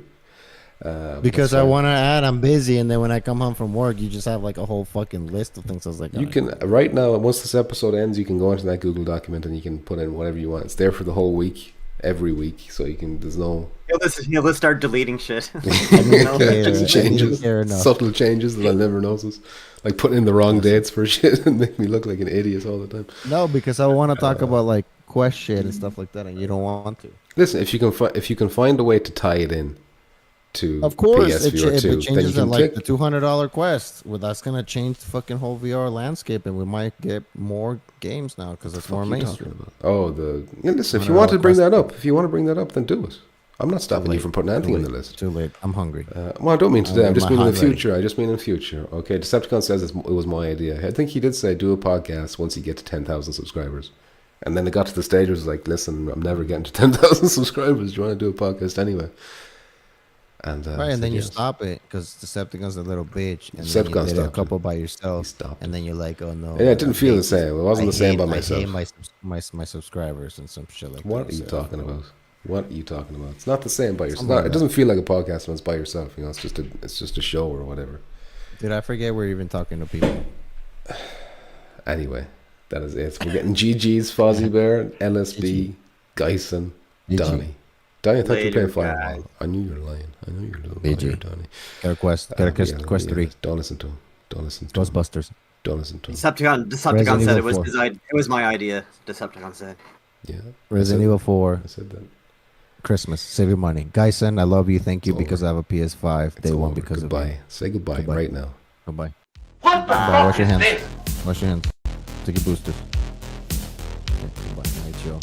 D: But
E: Because
D: that's
E: I
D: fine.
E: want to add, I'm busy, and then when I come home from work, you just have like a whole fucking list of things. I was like,
D: You can right now. Once this episode ends, you can go into that Google document and you can put in whatever you want. It's there for the whole week, every week. So you can. There's no
C: Let's start deleting shit.
D: just changes,
E: Fair enough.
D: subtle changes that I'll never notice. Like putting in the wrong dates for shit and make me look like an idiot all the time.
E: No, because I want to talk about like quest shit and stuff like that, and you don't want to.
D: Listen, if you can find a way to tie it in, to
E: Of course,
D: PSVR 2,
E: if it
D: then you
E: changes
D: can
E: at like
D: click.
E: the $200 quest, well, that's gonna change the fucking whole VR landscape, and we might get more games now because it's more
D: What are you
E: mainstream.
D: talking about? Oh, listen, if you
E: $100
D: want to bring
E: quest.
D: that up, then do it. I'm not stopping you from putting anything in the list.
E: Too late. I'm hungry.
D: Well, I don't mean today.
E: I'll
D: I'm
E: get
D: just
E: my
D: meaning in the
E: hot ready.
D: future. I just mean in the future. Okay, Decepticon says it was my idea. I think he did say do a podcast once you get to 10,000 subscribers. And then it got to the stage where it was like, listen, I'm never getting to 10,000 subscribers. Do you want to do a podcast anyway? And
E: Right, and then you
D: yes.
E: stop it because Decepticon's a little bitch, and then
D: Decepticon
E: you did a
D: stopped
E: couple
D: it.
E: by
D: He
E: yourself,
D: stopped
E: and then you're like, oh no.
D: Yeah, it didn't
E: I
D: feel
E: hate
D: the same. It wasn't
E: I
D: the same
E: hate-
D: by myself.
E: I hate my subscribers and some shit like that.
D: What are you
E: So,
D: talking about? What are you talking about? It's not the same by yourself.
E: Something like
D: It doesn't feel like a podcast when it's by yourself. You know, it's just a show or whatever.
E: Did I forget we're even talking to people?
D: Anyway, that is it. We're getting GG's, Fozzie Bear, LSB, Geisen,
E: GG.
D: Donnie. Donnie, I thought you were
C: Later,
D: playing
C: guys.
D: Fireball. I knew you were lying. I knew you were a little
E: GG.
D: liar, Donnie.
E: Got a quest. Got a quest 3.
D: Don't listen to him. Don't listen to him.
E: Ghostbusters.
D: Don't listen to him.
C: Decepticon
E: Resident
C: said it
E: Evil
C: was
E: 4.
C: it was my idea. Decepticon said.
D: Yeah.
E: Resident Evil 4.
D: I said that.
E: Christmas. Save your money. Gyson, I love you. Thank you
D: It's
E: because I have a PS5.
D: It's
E: Day one
D: over.
E: because
D: Goodbye.
E: of you.
D: Say goodbye,
E: Goodbye.
D: right now.
E: Goodbye.
B: What the
E: Goodbye.
B: fuck
E: Wash your
B: is
E: hands.
B: this?
E: Wash your hands. Take your boosters. Okay, goodbye. Night, chill.